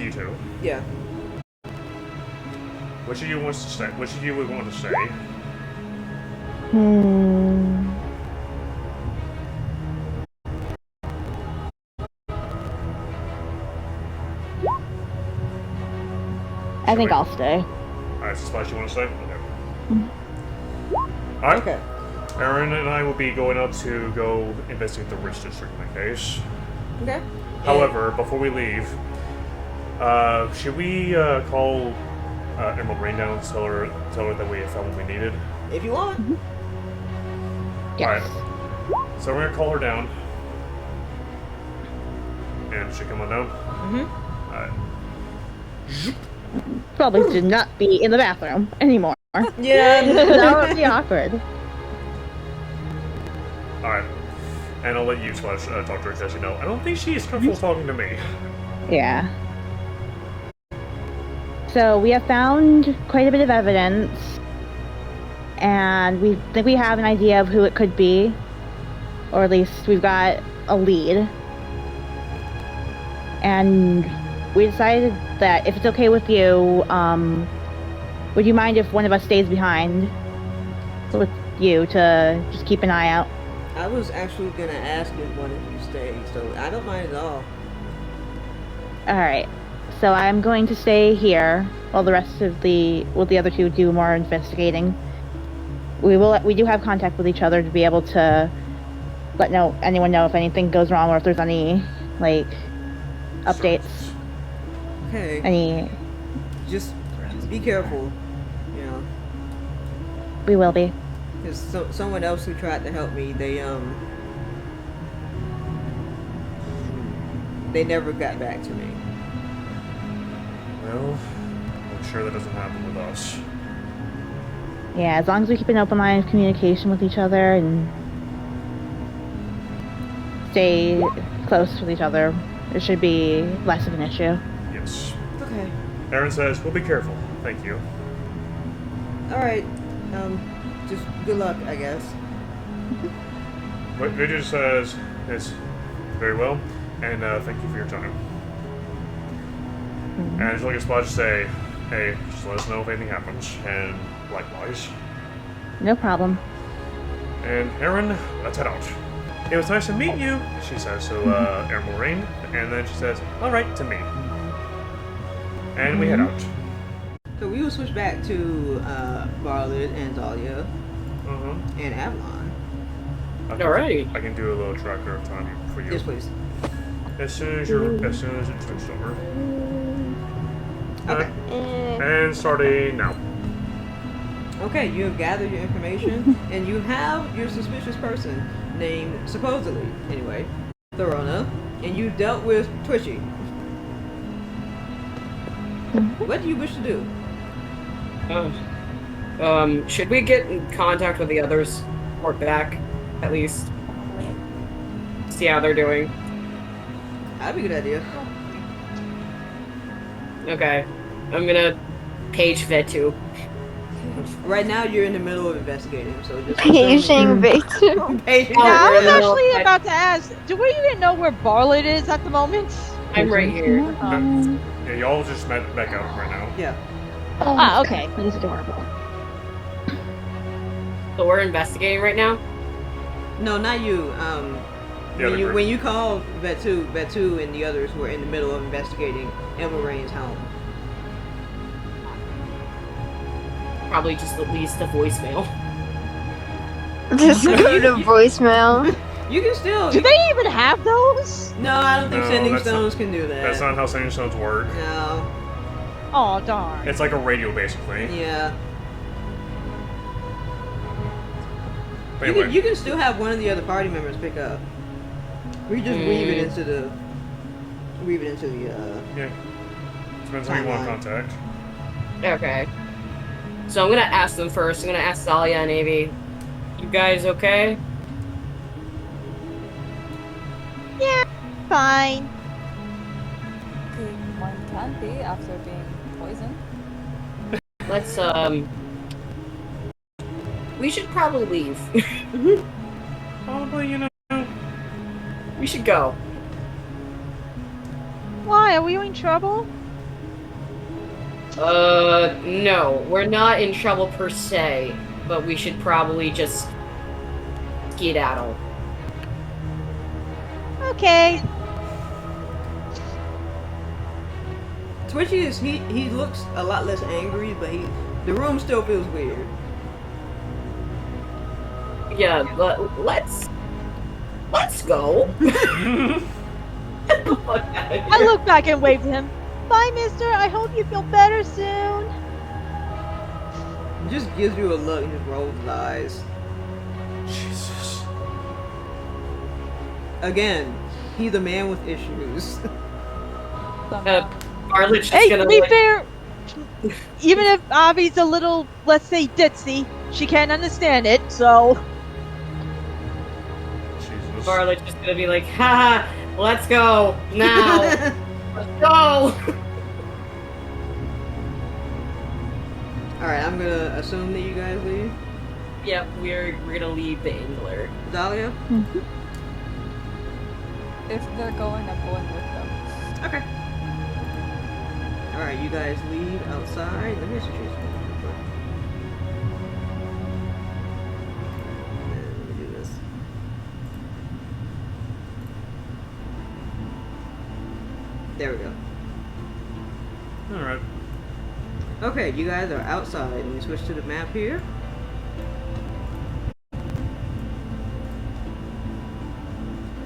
you two. Yeah. Which of you wants to say? Which of you would want to say? I think I'll stay. Alright, so Splash, you want to say? Okay. Alright. Okay. Aaron and I will be going up to go investigate the Rich District in that case. Okay. However, before we leave, should we call Emerald Rain down and tell her that we have found what we needed? If you want. Yes. Alright. So we're gonna call her down. And she come on down? Mm-hmm. Alright. Probably should not be in the bathroom anymore. Yeah. That would be awkward. Alright. And I'll let you Slash talk to her because, you know, I don't think she is comfortable talking to me. Yeah. So we have found quite a bit of evidence, and we think we have an idea of who it could be, or at least we've got a lead. And we decided that if it's okay with you, would you mind if one of us stays behind with you to just keep an eye out? I was actually gonna ask if one of you stayed, so I don't mind at all. Alright. So I'm going to stay here while the rest of the other two do more investigating. We do have contact with each other to be able to let anyone know if anything goes wrong or if there's any like updates. Okay. Any Just be careful, you know. we will be. Because someone else who tried to help me, they never got back to me. Well, I'm sure that doesn't happen with us. Yeah, as long as we keep an open line of communication with each other and stay close with each other, it should be less of an issue. Yes. Okay. Aaron says, we'll be careful. Thank you. Alright. Just good luck, I guess. But Victor says, it's very well, and thank you for your time. And just like a Splash say, hey, just let us know if anything happens, and likewise. No problem. And Aaron, let's head out. It was nice to meet you, she says to Aaron Moraine, and then she says, alright, to me. And we head out. So we will switch back to Barlet and Dahlia and Avalon. Alrighty. I can do a little tracker of time for you. Yes, please. As soon as it switched over. Okay. And starting now. Okay, you have gathered your information, and you have your suspicious person named, supposedly, anyway, Thorona, and you dealt with Twitchy. What do you wish to do? Should we get in contact with the others? Or back, at least? See how they're doing. That'd be a good idea. Okay. I'm gonna page Vetu. Right now, you're in the middle of investigating, so just... Paging Victor. Paging. Oh, Yeah, I was really? actually I- about to ask, do we even know where Barlet is at the moment? I'm right here. Yeah, y'all just met back out right now. Yeah. Ah, okay. That is adorable. So we're investigating right now? No, not you. Yeah, the group. When you called Vetu and the others were in the middle of investigating Emma Rain's home. Probably just at least a voicemail. Just go to voicemail. You can still... Do they even have those? No, I don't think No, sending that's stones can do that. That's not how sending stones work. No. Oh, darn. It's like a radio, basically. Yeah. But anyway, You can still have one of the other party members pick up. We just weave it into the weave it into the Yeah. Depends how you want Timeline. contact. Okay. So I'm gonna ask them first. I'm gonna ask Zalia and Avi. You guys okay? Yeah, fine. Okay, mine can be after being poisoned. Let's we should probably leave. Probably, you know. We should go. Why? Are we in trouble? No, we're not in trouble per se, but we should probably just skedaddle. Okay. Twitchy is he looks a lot less angry, but the room still feels weird. Yeah, let's go. I look back and wave to him. Bye, mister. I hope you feel better soon. He just gives you a look and just rolls his eyes. Jesus. Again, he's a man with issues. Arlet's just Hey, gonna to be like, fair, even if Avi's a little, let's say, ditzy, she can't understand it, so... Jesus. Arlet's just gonna be like, haha, let's go now. Let's go. Alright, I'm gonna assume that you guys leave. Yep, we're gonna leave the angler. Dahlia? If they're going, I'm going with them. Okay. Alright, you guys leave outside. Let me just choose one real quick. And let me do this. There we go. Alright. Okay, you guys are outside. Let me switch to the map here.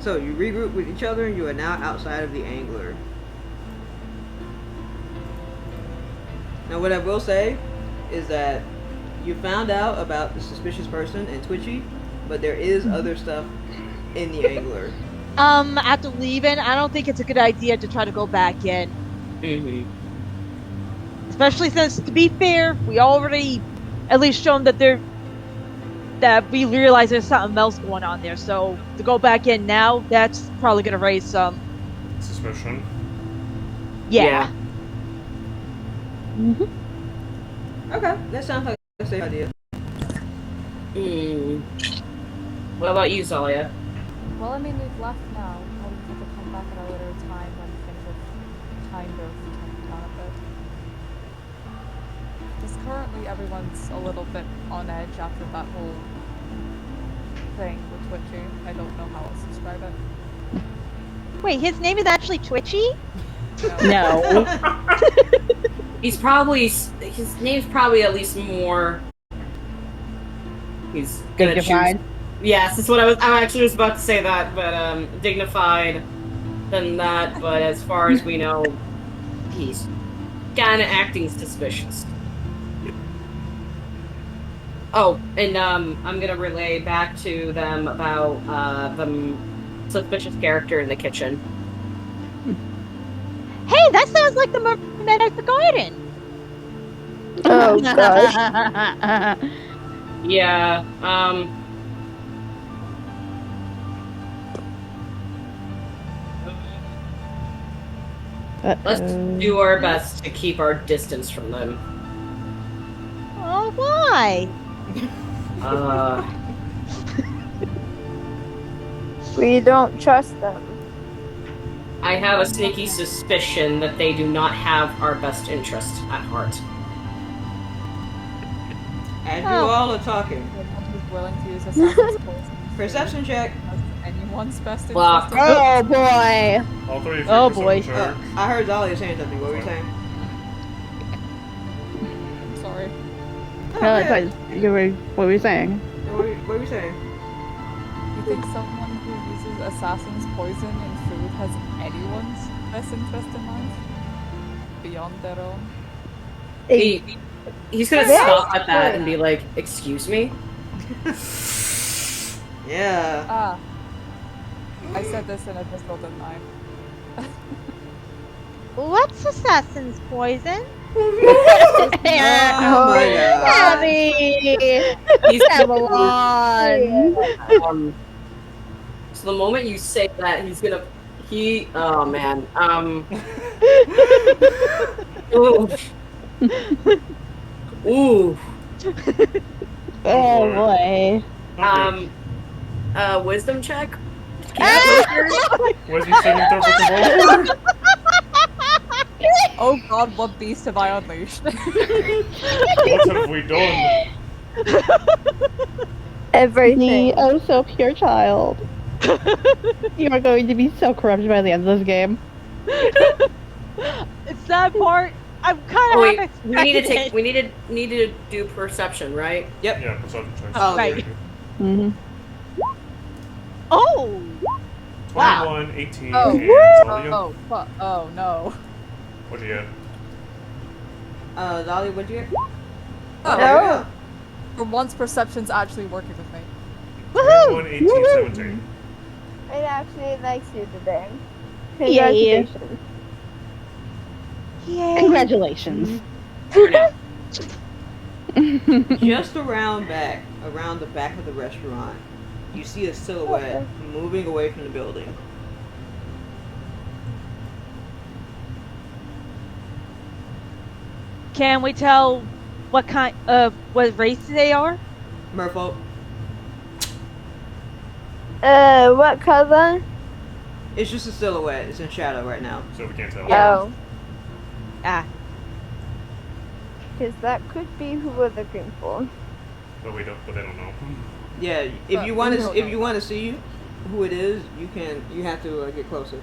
So you regroup with each other and you are now outside of the angler. Now what I will say is that you found out about the suspicious person and Twitchy, but there is other stuff in the angler. After leaving, I don't think it's a good idea to try to go back in. Mm-hmm. Especially since, to be fair, we already at least shown that we realize there's something else going on there. So to go back in now, that's probably gonna raise some Suspicion. yeah. Okay, that sounds like a safe idea. What about you, Zalia? Well, I mean, we've left now. Probably have to come back at a later time when things have kind of calmed down a bit. Because currently everyone's a little bit on edge after that whole thing with Twitchy. I don't know how else to describe it. Wait, his name is actually Twitchy? No. His name's probably at least more. He's gonna Dignified? choose. Yes, that's what I actually was about to say that, but dignified than that. But as far as we know, he's kind of acting suspicious. Oh, and I'm gonna relay back to them about the suspicious character in the kitchen. Hey, that sounds like the mermaid at the garden. Oh gosh. Yeah, let's do our best to keep our distance from them. Oh, why? We don't trust them. I have a sneaky suspicion that they do not have our best interest at heart. As you all are talking, Anyone who's willing to use assassin's poison perception check. as anyone's best Block. interest. Oh boy. All three of you Oh, for boy. perception check. I heard Dahlia saying something. What were you saying? I'm sorry. No, I thought what were you saying? What were you saying? You think someone who uses assassin's poison in food has anyone's best interest in mind? Beyond their own? He's gonna Very stop at that true. and be like, "Excuse me." Yeah. I said this in episode 9. What's assassin's poison? Oh my god. Abby! He's Come on! So the moment you say that, he's gonna. Oh man. Ooh. Ooh. Oh boy. Wisdom check. Was he sitting there with the revolver? Oh god, what beast have I unleashed? What have we done? Everything. The oh so pure child. You are going to be so corrupted by the end of this game. It's that part. I'm kind of Oh, wait, expecting we need to take. it. We need to do perception, right? Yep. Yeah, perception checks. Oh, Right. Mm-hmm. Oh! Wow. 21, 18, Oh. and Zalia. Oh, fuck. Oh no. What'd you get? Dolly, what'd you get? Oh, No. For once, perception's actually working with me. 21, 18, 17. It actually likes you today. Yay. Congratulations. Yay. Congratulations. Just around the back of the restaurant, you see a silhouette moving away from the building. Can we tell what kind of what race they are? Merfolk. What color? It's just a silhouette. It's in shadow right now. So we can't tell. Oh. Ah. Because that could be who we're looking for. But we don't. But they don't know. Yeah, if you want to see who it is, you have to get closer.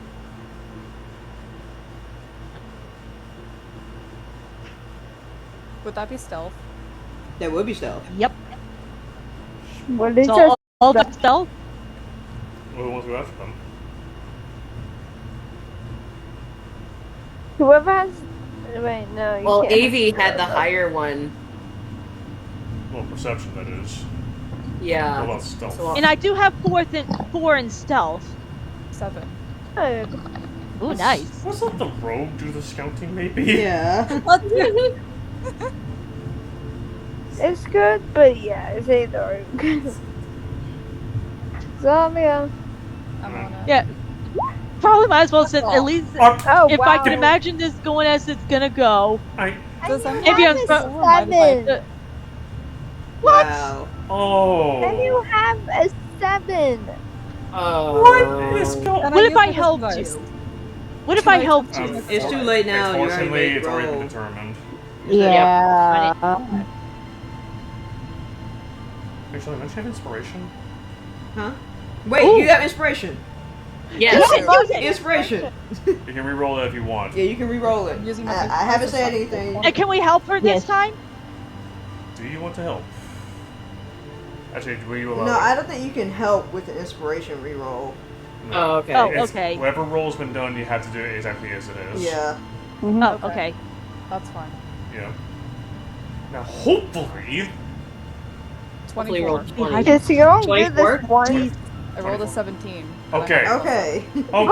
Would that be stealth? That would be stealth. Yep. What is So your all the stealth. Well, who wants to go after them? whoever has? Wait, no. You Well, can't Avi have had the that. higher one. Well, perception, that is. Yeah. What about stealth? So- And I do have four in stealth. 7. Oh. Ooh, nice. Let's let the rogue do the scouting, maybe? Yeah. It's good, but yeah, it's either. Zalia. I'm on it. Yeah. Probably might as well sit at least. Oh, If wow. I can imagine this going as it's gonna go. Does And anyone Maybe have I'm a pro- seven. What? Wow. Oh. And you have a 7. What is going Can What if use I my helped device? you? What if I helped you? It's too late now. You already Unfortunately, made it's already been roll. determined. Yeah. Actually, don't you have inspiration? Huh? Wait, Ooh. you have inspiration. Yes. Inspiration. You can re-roll that if you want. Yeah, you can re-roll it. Using my I haven't said anything. And can we help her this Yes. time? Do you want to help? Actually, will you allow? No, I don't think you can help with the inspiration re-roll. Oh, okay. Oh, It's- okay. Whatever roll's been done, you have to do it exactly as it is. Yeah. Oh, okay. That's fine. Yeah. Now, hopefully, Hopefully 24. roll 20. Because you don't do 24? this once. I rolled a 17. and I Okay. have- Okay. okay. Oh,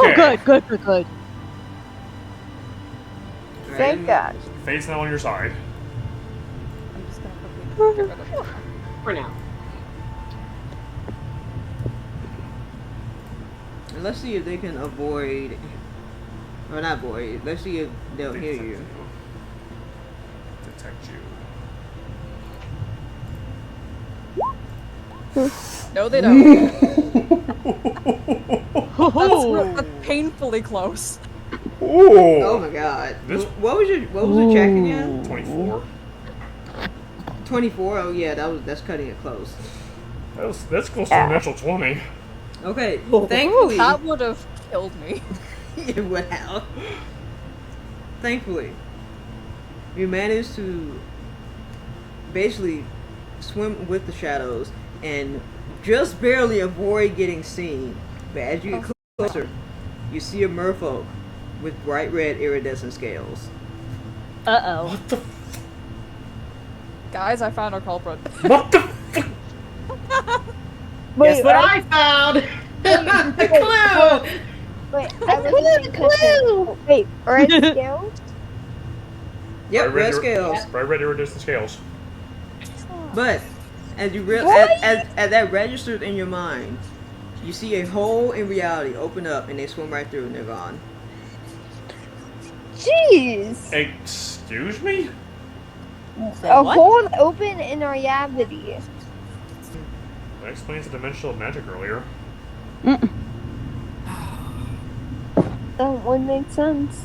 good. Thank God. Fate's now on your side. I'm just gonna quickly get rid of it. For now. And let's see if they can avoid, or not avoid. Let's see if they'll hear you. Detect you. No, they don't. Ooh. That's painfully close. Oh my god. This- What was the check again? 24. 24. Oh yeah, that's cutting it close. That's close to a natural 20. Okay. Thankfully, That would have killed me. it would have. Thankfully, you managed to basically swim with the shadows and just barely avoid getting seen. But as you get closer, you see a merfolk with bright red iridescent scales. Uh-oh. What the? Guys, I found our culprit. What the? Wait, Guess what I found? A clue. Wait, I wasn't paying attention. Wait, red scales? Yep, red scales. Bright red iridescent scales. But as you as that registers in your mind, you see a hole in reality open up and they swim right through and they're gone. Jeez! Excuse me? A hole open in reality. That explains the dimensional magic earlier. That would make sense.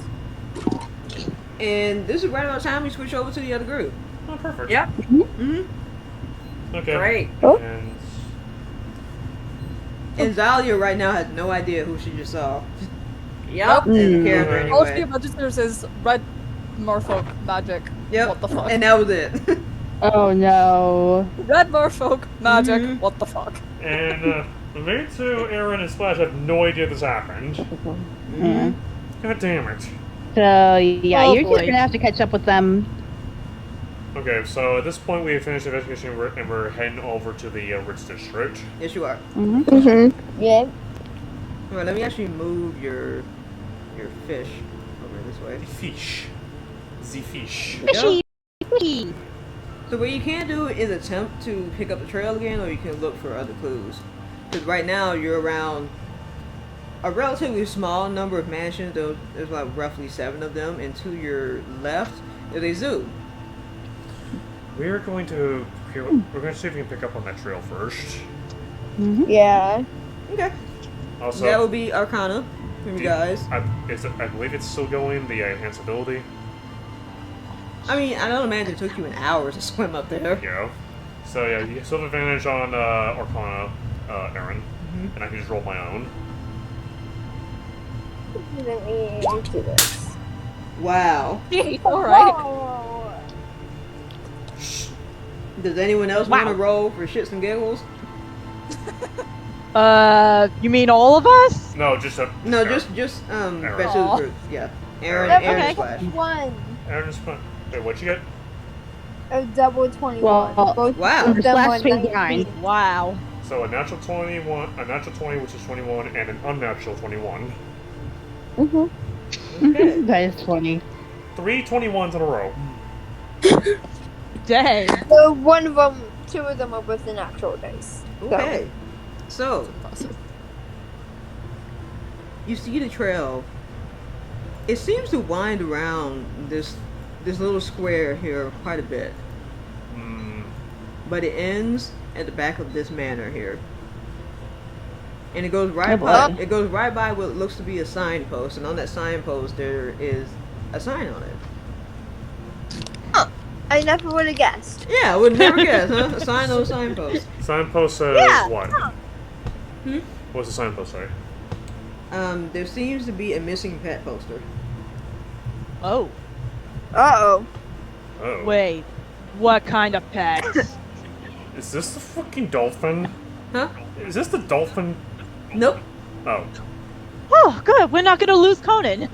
And this is right about the time we switch over to the other group. Oh, perfect. Yep. Okay. Great. Oh. And Zalia right now has no idea who she just saw. Yep. As a character All she anyway. registers is red merfolk magic. Yep. What the fuck? And that was it. Oh no. Red merfolk magic. What the fuck? And me too, Aaron and Splash have no idea this happened. God damn it. So yeah, Oh, you're boy. just gonna have to catch up with them. Okay, so at this point we have finished the investigation and we're heading over to the Ritz District. Yes, you are. Yeah. Alright, let me actually move your fish over this way. Fish. The fish. Fishy, fishy. So what you can do is attempt to pick up the trail again, or you can look for other clues. Because right now you're around a relatively small number of mansions. There's like roughly 7 of them, and to your left is a zoo. We're going to see if we can pick up on that trail first. Yeah. Okay. Also, That would be Arcana from you guys. I believe it's still going, the enhanced ability. I mean, I don't imagine it took you an hour to swim up there. Yeah. So yeah, you still have advantage on Arcana, Aaron, and I can just roll my own. Let me do this. Wow. Alright. Oh. Does anyone else want to roll for shits and giggles? You mean all of us? No, just a. No, Aaron. just Aaron. rest of the group. Yeah. Aaron, Double Aaron okay. Splash. 21. Aaron is fine. Wait, what'd you get? A double 21. Well, Both wow. of them Splash were swing 19. behind. Wow. So a natural 21, a natural 20, which is 21, and an unnatural 21. Okay. That is funny. 3 21s in a row. Dang. So one of them, 2 of them are with the natural dice. Okay. So, you see the trail. It seems to wind around this little square here quite a bit. But it ends at the back of this manor here. And it goes right by what looks to be a signpost, and on that signpost there is a sign on it. I never would have guessed. Yeah, I would never guess, huh? A sign on a signpost. Signpost says Yeah. what? What's the signpost say? There seems to be a missing pet poster. Oh. Uh-oh. Oh. Wait. What kind of pets? Is this the fucking dolphin? Huh? Is this the dolphin? Nope. Oh. Oh, good. We're not gonna lose Conan.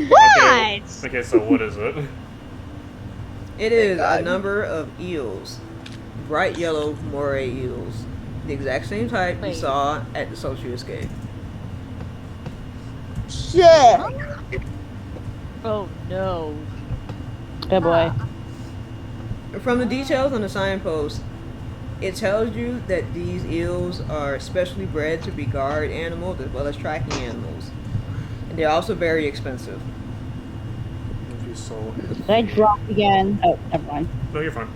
What? Okay, so what is it? It is a number of eels. Bright yellow moray eels. The exact same type you Wait. saw at the Sultry Escape. Shit. Oh no. Good boy. From the details on the signpost, it tells you that these eels are specially bred to be guard animals as well as tracking animals. And they're also very expensive. If you saw. Did I drop again? Oh, never mind. No, you're fine.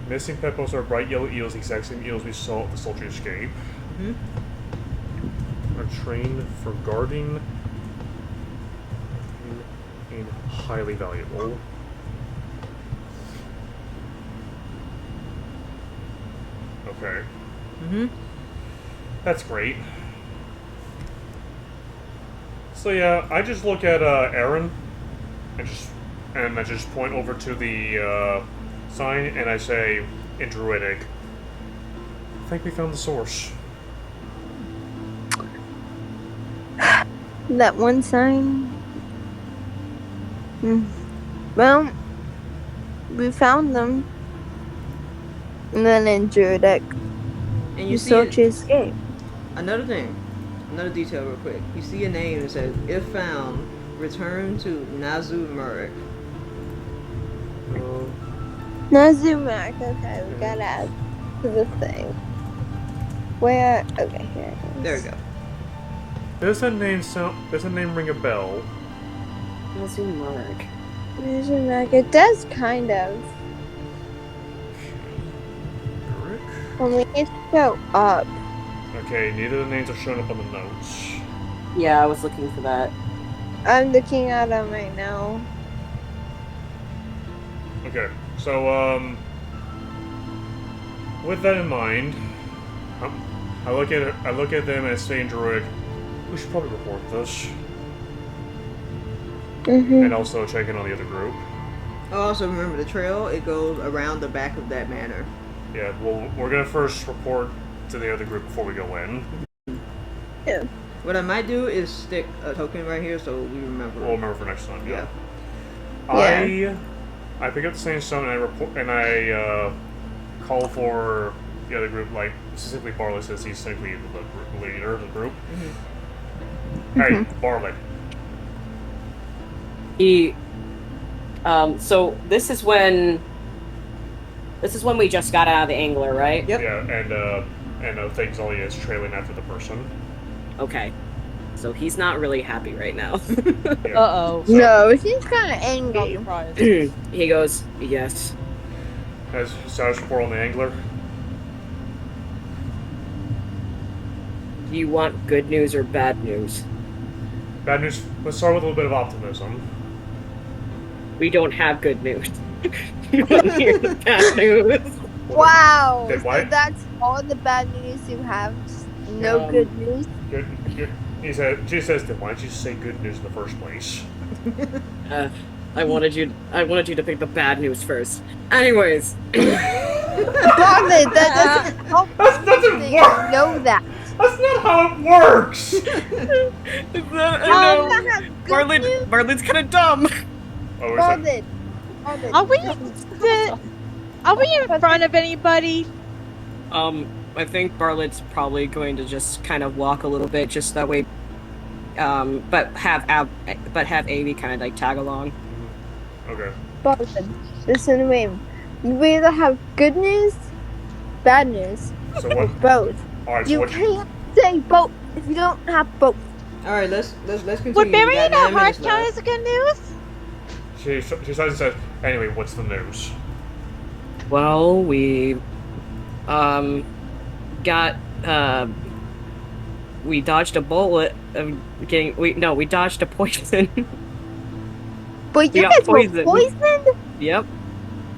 Missing pet posts are bright yellow eels, the exact same eels we saw at the Sultry Escape. Are trained for guarding and highly valuable. Okay. That's great. So yeah, I just look at Aaron and I just point over to the sign and I say in Druidic, I think we found the source. That one sign. Well, we found them. And then in Druidic, And you You see sought to escape. another thing, another detail real quick. You see a name that says, if found, return to Nazu Murik. Nazumak. Okay, we gotta add to the thing. Where? Okay, here it is. There we go. Does that name ring a bell? Nazumark. Nazumak. It does kind of. Rick? Well, we need to go up. Okay, neither of the names are showing up on the notes. Yeah, I was looking for that. I'm looking at them right now. Okay, so, with that in mind, I look at them as saying, Druid, we should probably report this. And also check in on the other group. Oh, also remember the trail, it goes around the back of that manor. Yeah, well, we're gonna first report to the other group before we go in. Yeah. What I might do is stick a token right here so we remember. We'll remember for next time, yeah. I pick up the same stone and I report, and I, call for the other group, like, specifically Barlet, since he's technically the leader of the group. Hey, Barlet. So this is when we just got out of the angler, right? Yep. Yeah, and things Zolia is trailing after the person. Okay. So he's not really happy right now. Yeah. Uh-oh. So, No, he's kind of Not angry. surprised. He goes, yes. has status report on the angler. Do you want good news or bad news? Bad news. Let's start with a little bit of optimism. We don't have good news. You want to hear the bad news? Wow. Then So what? that's all the bad news you have? Just no good news? Good. She says, then why don't you say good news in the first place? I wanted you to pick the bad news first. Anyways. Barlet, that doesn't help That doesn't anything. work. You know that. That's not how it works! Bartlett's kind of dumb. Oh, is Barlet. Are we in front of anybody? I think Bartlett's probably going to just kind of walk a little bit, just that way. But have Avy kind of like tag along. Okay. Barlet, listen to me. You either have good news, bad news, So or what? both. Alright, so You what? can't say both if you don't have both. Alright, let's continue. Would We burying got 9 a heart minutes count left. as a good news? She starts and says, anyway, what's the news? Well, we got we dodged a bullet of we dodged a poison. But We you got guys were poisoned. poisoned? Yep.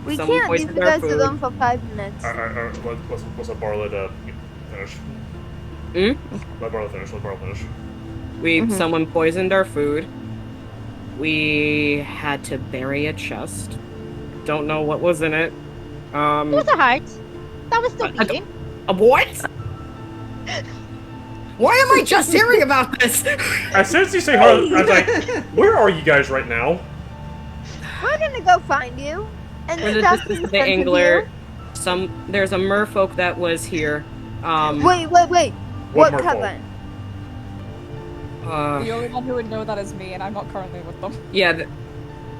We Someone can't leave poisoned you our guys food. alone for 5 minutes. Let's let Barlet finish. Let Barlet finish. Someone poisoned our food. We had to bury a chest. Don't know what was in it. It was a heart. That was still I don't- beating. A what? Why am I just hearing about this? As soon as you say her, I was like, where are you guys right now? We're gonna go find you. And This that's is in the front of angler. There's a merfolk that was here. you. Wait. What merfolk? coven? The only one who would know that is me, and I'm not currently with them. Yeah,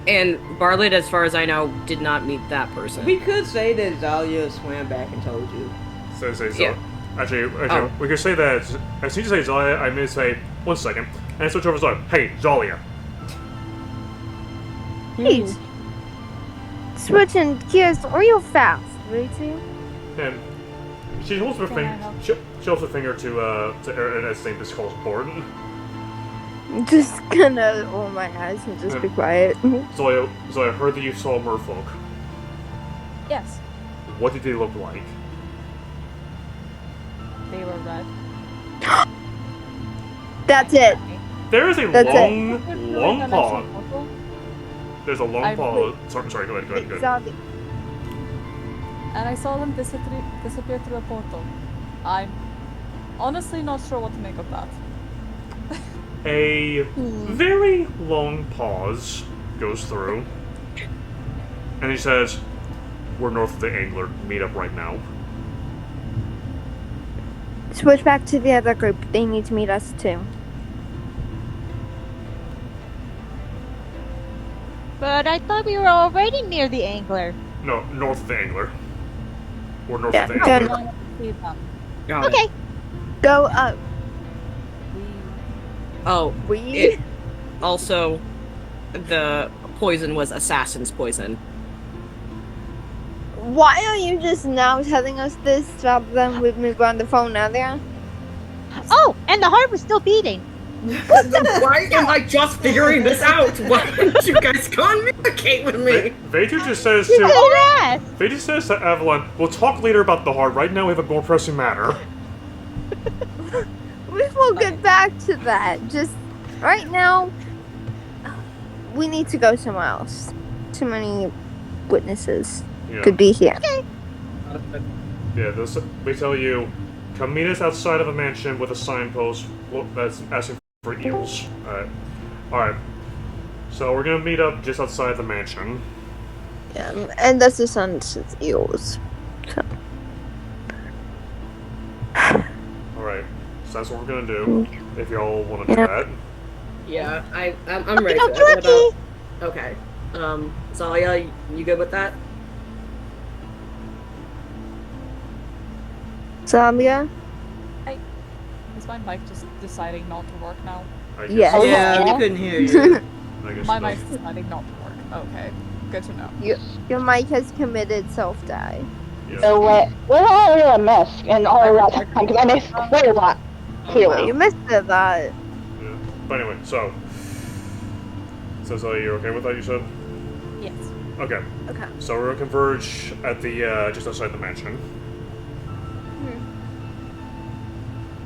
and Bartlett, as far as I know, did not meet that person. We could say that Zalia swam back and told you. So say Yeah. Actually, Oh. we could say that as soon as you say Zalia, I may say, 1 second, and I switch over to Zalia. Hey, Zalia. Please. Switching gears real fast, really? And she holds her Can I finger. help? She holds her finger to Aaron as saying this calls Borden. I'm just gonna roll my eyes and just be quiet. Zalia, I heard that you saw merfolk. Yes, What did they look like? they were red. That's it. There is a That's long pause. There's a long I- pause. Sorry, go ahead. Exactly. And I saw them disappear through a portal. I'm honestly not sure what to make of that. A very long pause goes through, and he says, "We're north of the angler. Meet up right now." switch back to the other group. They need to meet us too. But I thought we were already near the angler. No, north of the angler. Or north Yeah, of the then- angler. See them. Got it. Okay. Go up. Oh, We. it, also, the poison was assassin's poison. Why are you just now telling us this rather than we move on the phone earlier? Oh, and the heart was still beating. Why am I just figuring this out? Why don't you guys communicate with me? Vatu just says You to don't ask. Vatu says to Evelyn, "We'll talk later about the heart. Right now, we have a more pressing matter." We will get back to that. Just right now, we need to go somewhere else. Too many witnesses Yeah. could be here. Yeah, we tell you, come meet us outside of a mansion with a signpost that's asking for eels. Alright. So we're gonna meet up just outside the mansion. Yeah, and that's the sun's eels. So. Alright. So that's what we're gonna do. If y'all wanna do Yeah. that. Yeah, I'm ready Okie for that. What dokie. about- Okay. Zalia, you good with that? Zambia? Is my mic just deciding not to work now? I guess. Yes. Yeah, we couldn't hear you. I guess My it mic's does. deciding not to work. Okay, good to know. Your mic has committed self-die. Yeah. So what all did I miss in all of that time? Because I missed quite a lot, clearly. You missed it, that. Yeah. But anyway, so Zoe, you're okay with that, you said? Yes. Okay. Okay. So we're gonna converge at the just outside the mansion.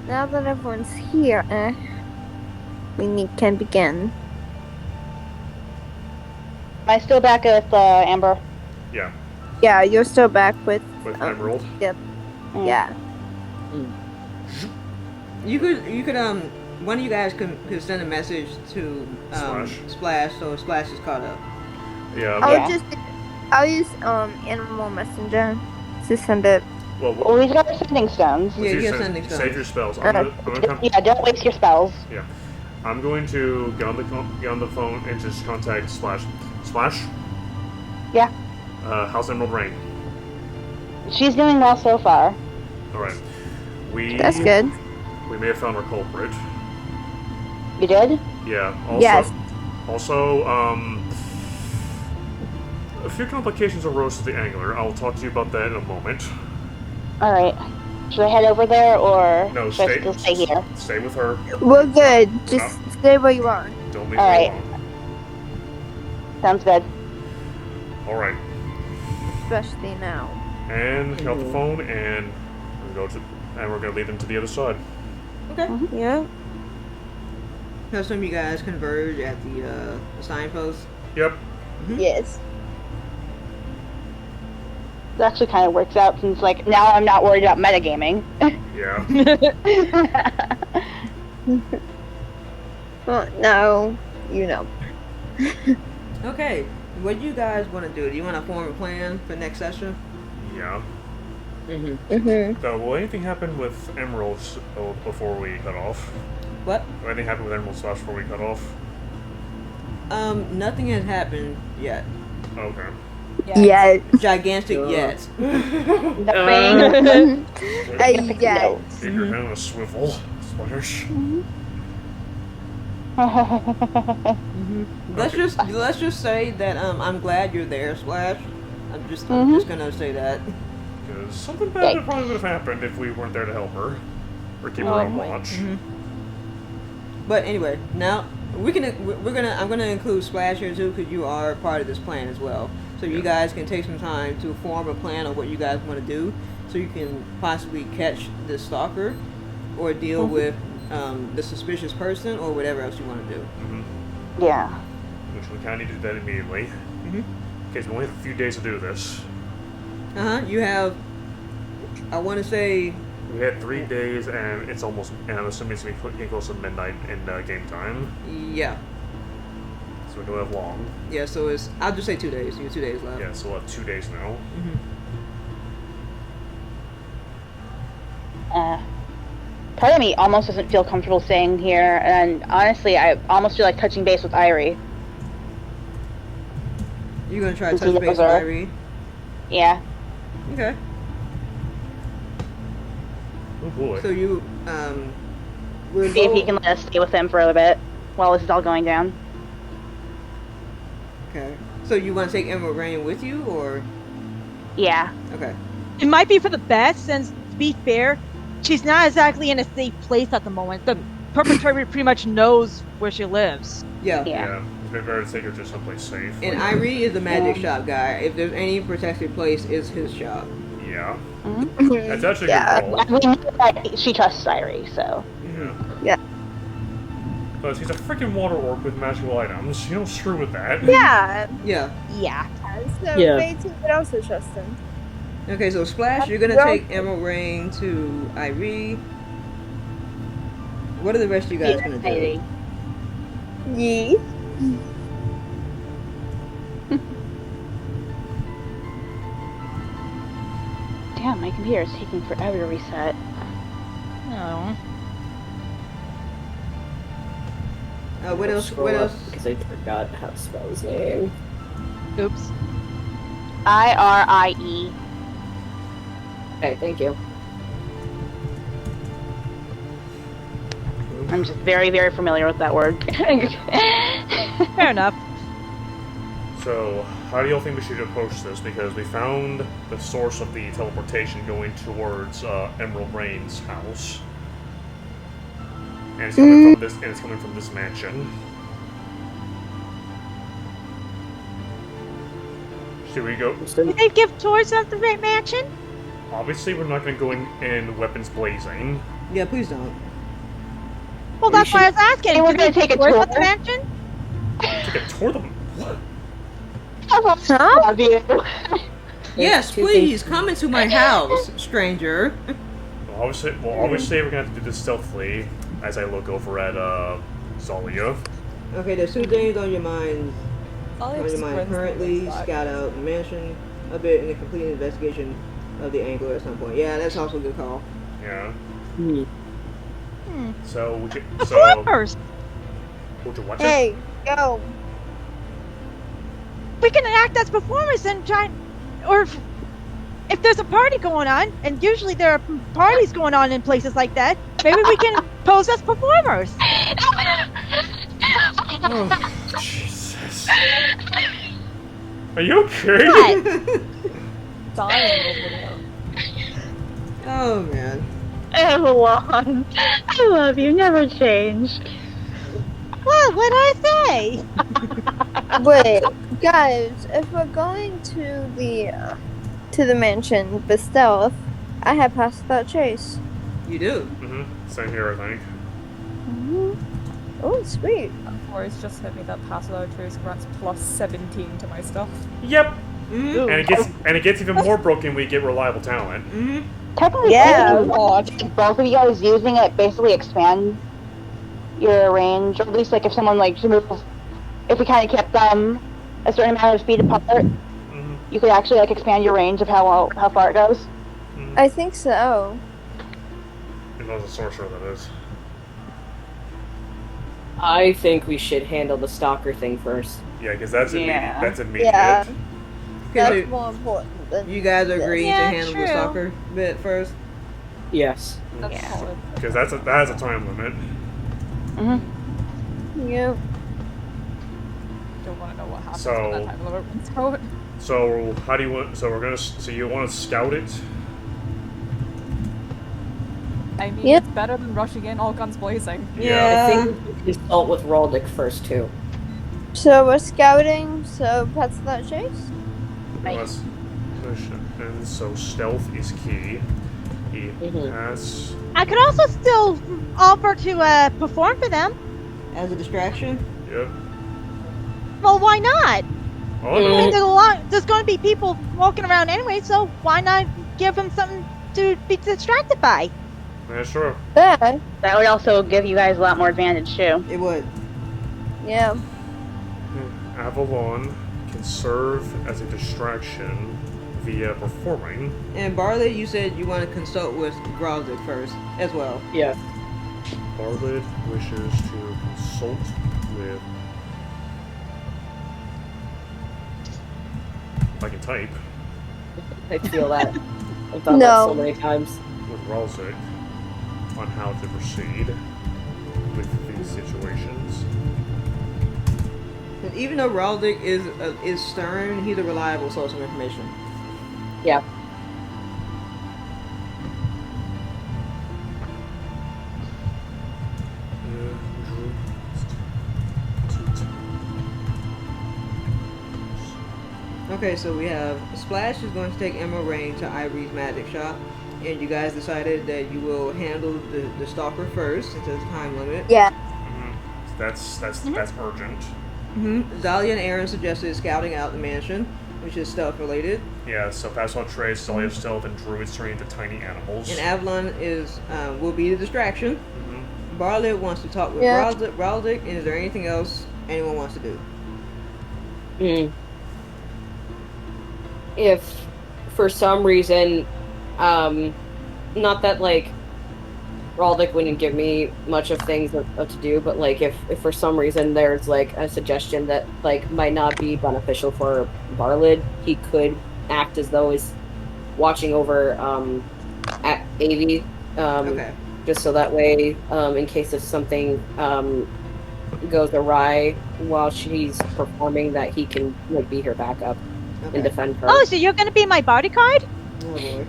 Now that everyone's here, we can begin. Am I still back with Amber? Yeah. Yeah, you're still back with. With Emerald. Mm. Yeah. You could one of you guys could send a message to Splash, so Splash is caught up. Yeah. I'll use Animal Messenger to send it. Well, he's got sending stones. Yeah, you have sending stones. Save your spells. I'm gonna Yeah, don't waste your spells. Yeah. I'm going to get on the phone and just contact Splash. Splash? Yeah. How's Emerald Rain? She's doing well so far. Alright. That's good. We may have found our culprit. You did? Yeah. Also, Yes. Also, a few complications arose with the angler. I'll talk to you about that in a moment. Alright. Should I head over there, or No, should I still stay here? Stay with her. We're good. Just stay where you are. Don't leave Alright. her alone. Sounds good. Alright. Especially now. And get off the phone, and we're gonna lead them to the other side. Okay. Yeah. I assume you guys converge at the signpost. Yep. Yes. It actually kind of works out since, like, now I'm not worried about metagaming. Yeah. Well, no, you know. Okay. What do you guys want to do? Do you want to form a plan for next session? Yeah. Mm-hmm. Will anything happen with Emeralds before we cut off? What? Will anything happen with Emerald Slash before we cut off? Nothing has happened yet. Okay. Yeah. Gigantic yet. Nothing. Yeah. Keep your head on a swivel, Splash. Let's just say that I'm glad you're there, Splash. I'm just gonna say that. Because something bad probably would have happened if we weren't there to help her. Or keep her on watch. But anyway, now I'm gonna include Splash here too, because you are part of this plan as well. So you guys can take some time to form a plan on what you guys want to do, so you can possibly catch the stalker, or deal with the suspicious person, or whatever else you want to do. Yeah. Which we kind of need to do that immediately. Because we only have a few days to do this. You have, I want to say, We had 3 days, and it's almost, and I'm assuming it's getting close to midnight in game time. yeah. So we don't have long. Yeah, so I'll just say 2 days. You have 2 days left. Yeah, so we'll have 2 days now. part of me almost doesn't feel comfortable staying here, and honestly, I almost feel like touching base with Irie. You gonna try to Since he touch base with knows her. Irie? Yeah. Okay. Oh boy. So you we'll See if he go- can let us stay with him for a little bit while this is all going down. Okay. So you want to take Emerald Rain with you, or Yeah. okay? It might be for the best, since, to be fair, she's not exactly in a safe place at the moment. The perpetrator pretty much knows where she lives. Yeah. Yeah. It's been better to take her to someplace safe. And Irie is the magic shop guy. If there's any protected place, it's his shop. Yeah. Mhm. That's actually Yeah. a good call. We know that she trusts Irie, so. Yeah. Yeah. But he's a freaking water orc with magical items. You don't screw with that. Yeah. Yeah. Yeah. So Yeah. Faith would also trust him. Okay, so Splash, you're gonna take Emerald Rain to Irie. What are the rest of you guys gonna do? Irie. Yee. Damn, my computer is taking forever to reset. Oh. What else? Scroll What up else? Because I forgot how to spell his name. Oops. Irie. Okay, thank you. I'm just very, very familiar with that word. Fair enough. So, how do y'all think we should approach this? Because we found the source of the teleportation going towards Emerald Rain's house, and it's coming from this. And it's coming from this mansion. Should we go? Did they give tours of the mansion? Obviously, we're not going to go in weapons blazing. Yeah, please don't. Well, We that's why I was asking. And we're Did they gonna take a tours of tour? the mansion? Take a tour of them. What? Huh? Love you. Yes, two please come into my house, stranger. Well, obviously, we're going to have to do this stealthily. As I look over at Zalia. Okay, there's two things on your mind. Ollie On just your mind grins and currently: goes back. scout out the mansion a bit and a complete investigation of the angler at some point. Yeah, that's also a good call. Yeah. Hmm. So we could. So. Performers. Would you watch it? Hey, go. We can act as performers and try, or if there's a party going on, and usually there are parties going on in places like that, maybe we can pose as performers. Oh, Jesus. Are you okay? What? Dying over there. Oh man. Evelyn, I love you. Never change. What? What'd I say? Wait, guys, if we're going to the mansion, the stealth, I have passed that chase. You do. Mm-hmm. Same here, I think. Oh, sweet. Or it's just hit me that pass without trace grants plus 17 to my stuff. Yep. Mm-hmm. And it gets even more broken when we get reliable talent. Mm-hmm. Technically, Yeah. both of you guys using it basically expands your range, or at least like if someone like to move, if we kind of kept them a certain amount of feet apart, Mm-hmm. you could actually like expand your range of how far it goes. Mm-hmm. I think so. If I was a sorcerer, that is. I think we should handle the stalker thing first. Yeah, because that's immediate. Yeah. That's immediate. Yeah. That's Okay, more important than. you guys agree Yeah, to handle true. the stalker bit first? Yes. That's Yeah. solid. Because that has a time limit. Mm-hmm. Yep. Don't want to know what happens So- when that time limit runs out. So how do you want? So we're gonna. So you want to scout it? I mean, Yep. it's better than rushing in all guns blazing. Yeah. I think we can consult with Raldic first, too. So we're scouting, so pass that chase? Right. And so stealth is key. He Mhm. has. I could also still offer to perform for them. As a distraction? Yep. Well, why not? Oh I mean, no. there's going to be people walking around anyway, so why not give them something to be distracted by? That's true. There. That would also give you guys a lot more advantage too. It would. Yeah. Avalon can serve as a distraction via performing. And Barley, you said you want to consult with Graldic first, as well. Yeah. Barlett wishes to consult with. I can type. I feel that. I've thought that No. so many times. With Ralzik on how to proceed with these situations. And even though Graldic is stern, he's a reliable source of information. Yeah. Okay, so we have Splash is going to take Emerald Rain to Ivory's magic shop, and you guys decided that you will handle the stalker first since there's a time limit. Yeah. That's urgent. Dahlia and Aaron suggested scouting out the mansion, which is stealth related, Yeah, so pass on trace, Stellar Stealth, and druids turning into tiny animals. and Avalon is will be the distraction. Mhm. Barlet wants to talk with Yeah. Raldic, and is there anything else anyone wants to do? If for some reason, not that like Raldic wouldn't give me much of things of to do, but like if for some reason there's like a suggestion that like might not be beneficial for Barlid, he could act as though he's watching over at Avi, Okay. just so that way, in case if something goes awry while she's performing, that he can like be her backup and Okay. defend her. Oh, so you're gonna be my bodyguard? Oh boy.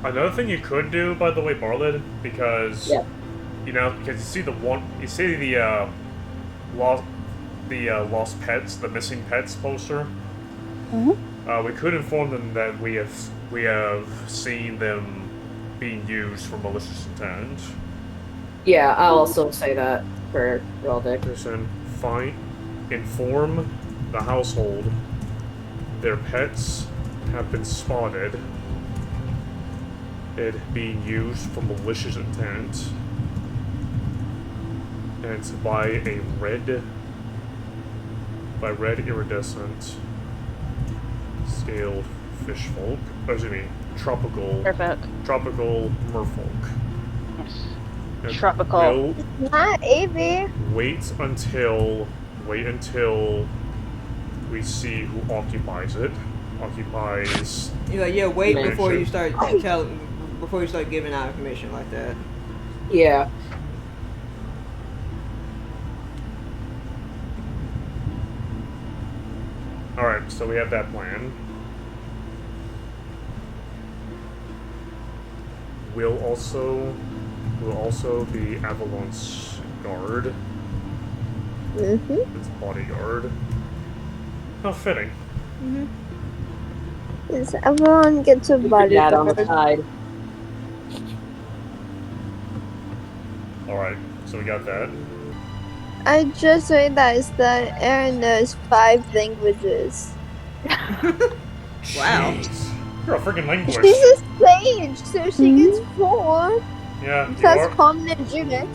Another thing you could do, by the way, Barlid, because Yeah. because you see the lost pets, the missing pets poster. We could inform them that we have seen them being used for malicious intent. Yeah, I'll also say that for Raldic. Listen, inform the household their pets have been spotted it being used for malicious intent, and to buy a red iridescent scaled fish folk, tropical merfolk. Yes. And Tropical. Not Avi. Wait until we see who occupies it. You're like, yeah, wait Mansion. before you start before you start giving out information like that. Yeah. Alright, so we have that plan. We'll also be Avalon's guard. Its bodyguard. How fitting. Yes, everyone gets a Dad on the bodyguard. side. Alright, so we got that. I just realized that Aaron knows 5 languages. Wow. Jeez. You're a freaking linguist. She's a sage, so she gets 4. Yeah, you Plus are. common and Judith.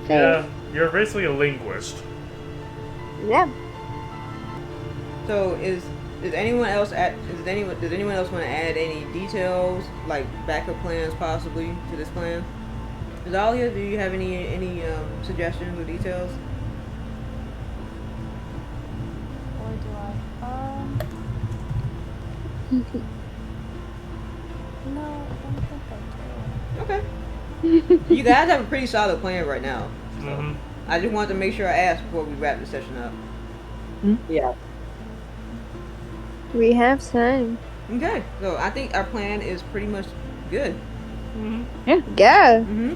Yeah, you're basically a linguist. Yeah. So does anyone else want to add any details, like backup plans possibly to this plan? Dahlia, do you have any suggestions or details? Or do I? No, I don't think I do. Okay. You guys have a pretty solid plan right now. Mm-hmm. I just wanted to make sure I asked before we wrap the session up. Yeah. We have time. Okay, so I think our plan is pretty much good. Yeah. Mm-hmm.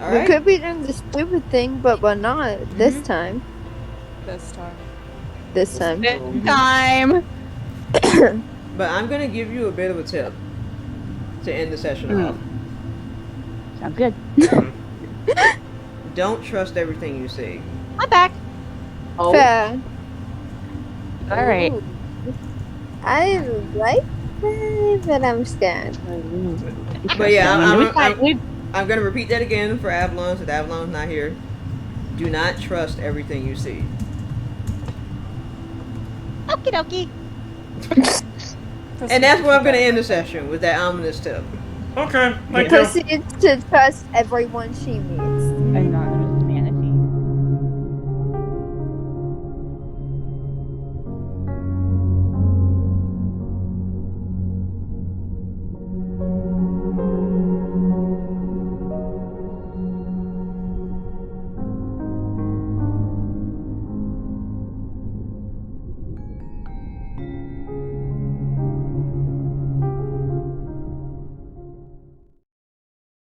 All We right. could be doing the stupid thing, but we're not this time. This time. This time. Time. But I'm gonna give you a bit of a tip to end the session off. Sounds good. Don't trust everything you see. I'm back. Oh, Fair. All right. Ooh. I like that, but I'm scared. But yeah, I'm We- I'm gonna repeat that again for Avalon, since Avalon's not here. Do not trust everything you see. Okie dokie. And that's where I'm going to end the session with that ominous tip. Okay, thank you. Proceeds to trust everyone she meets.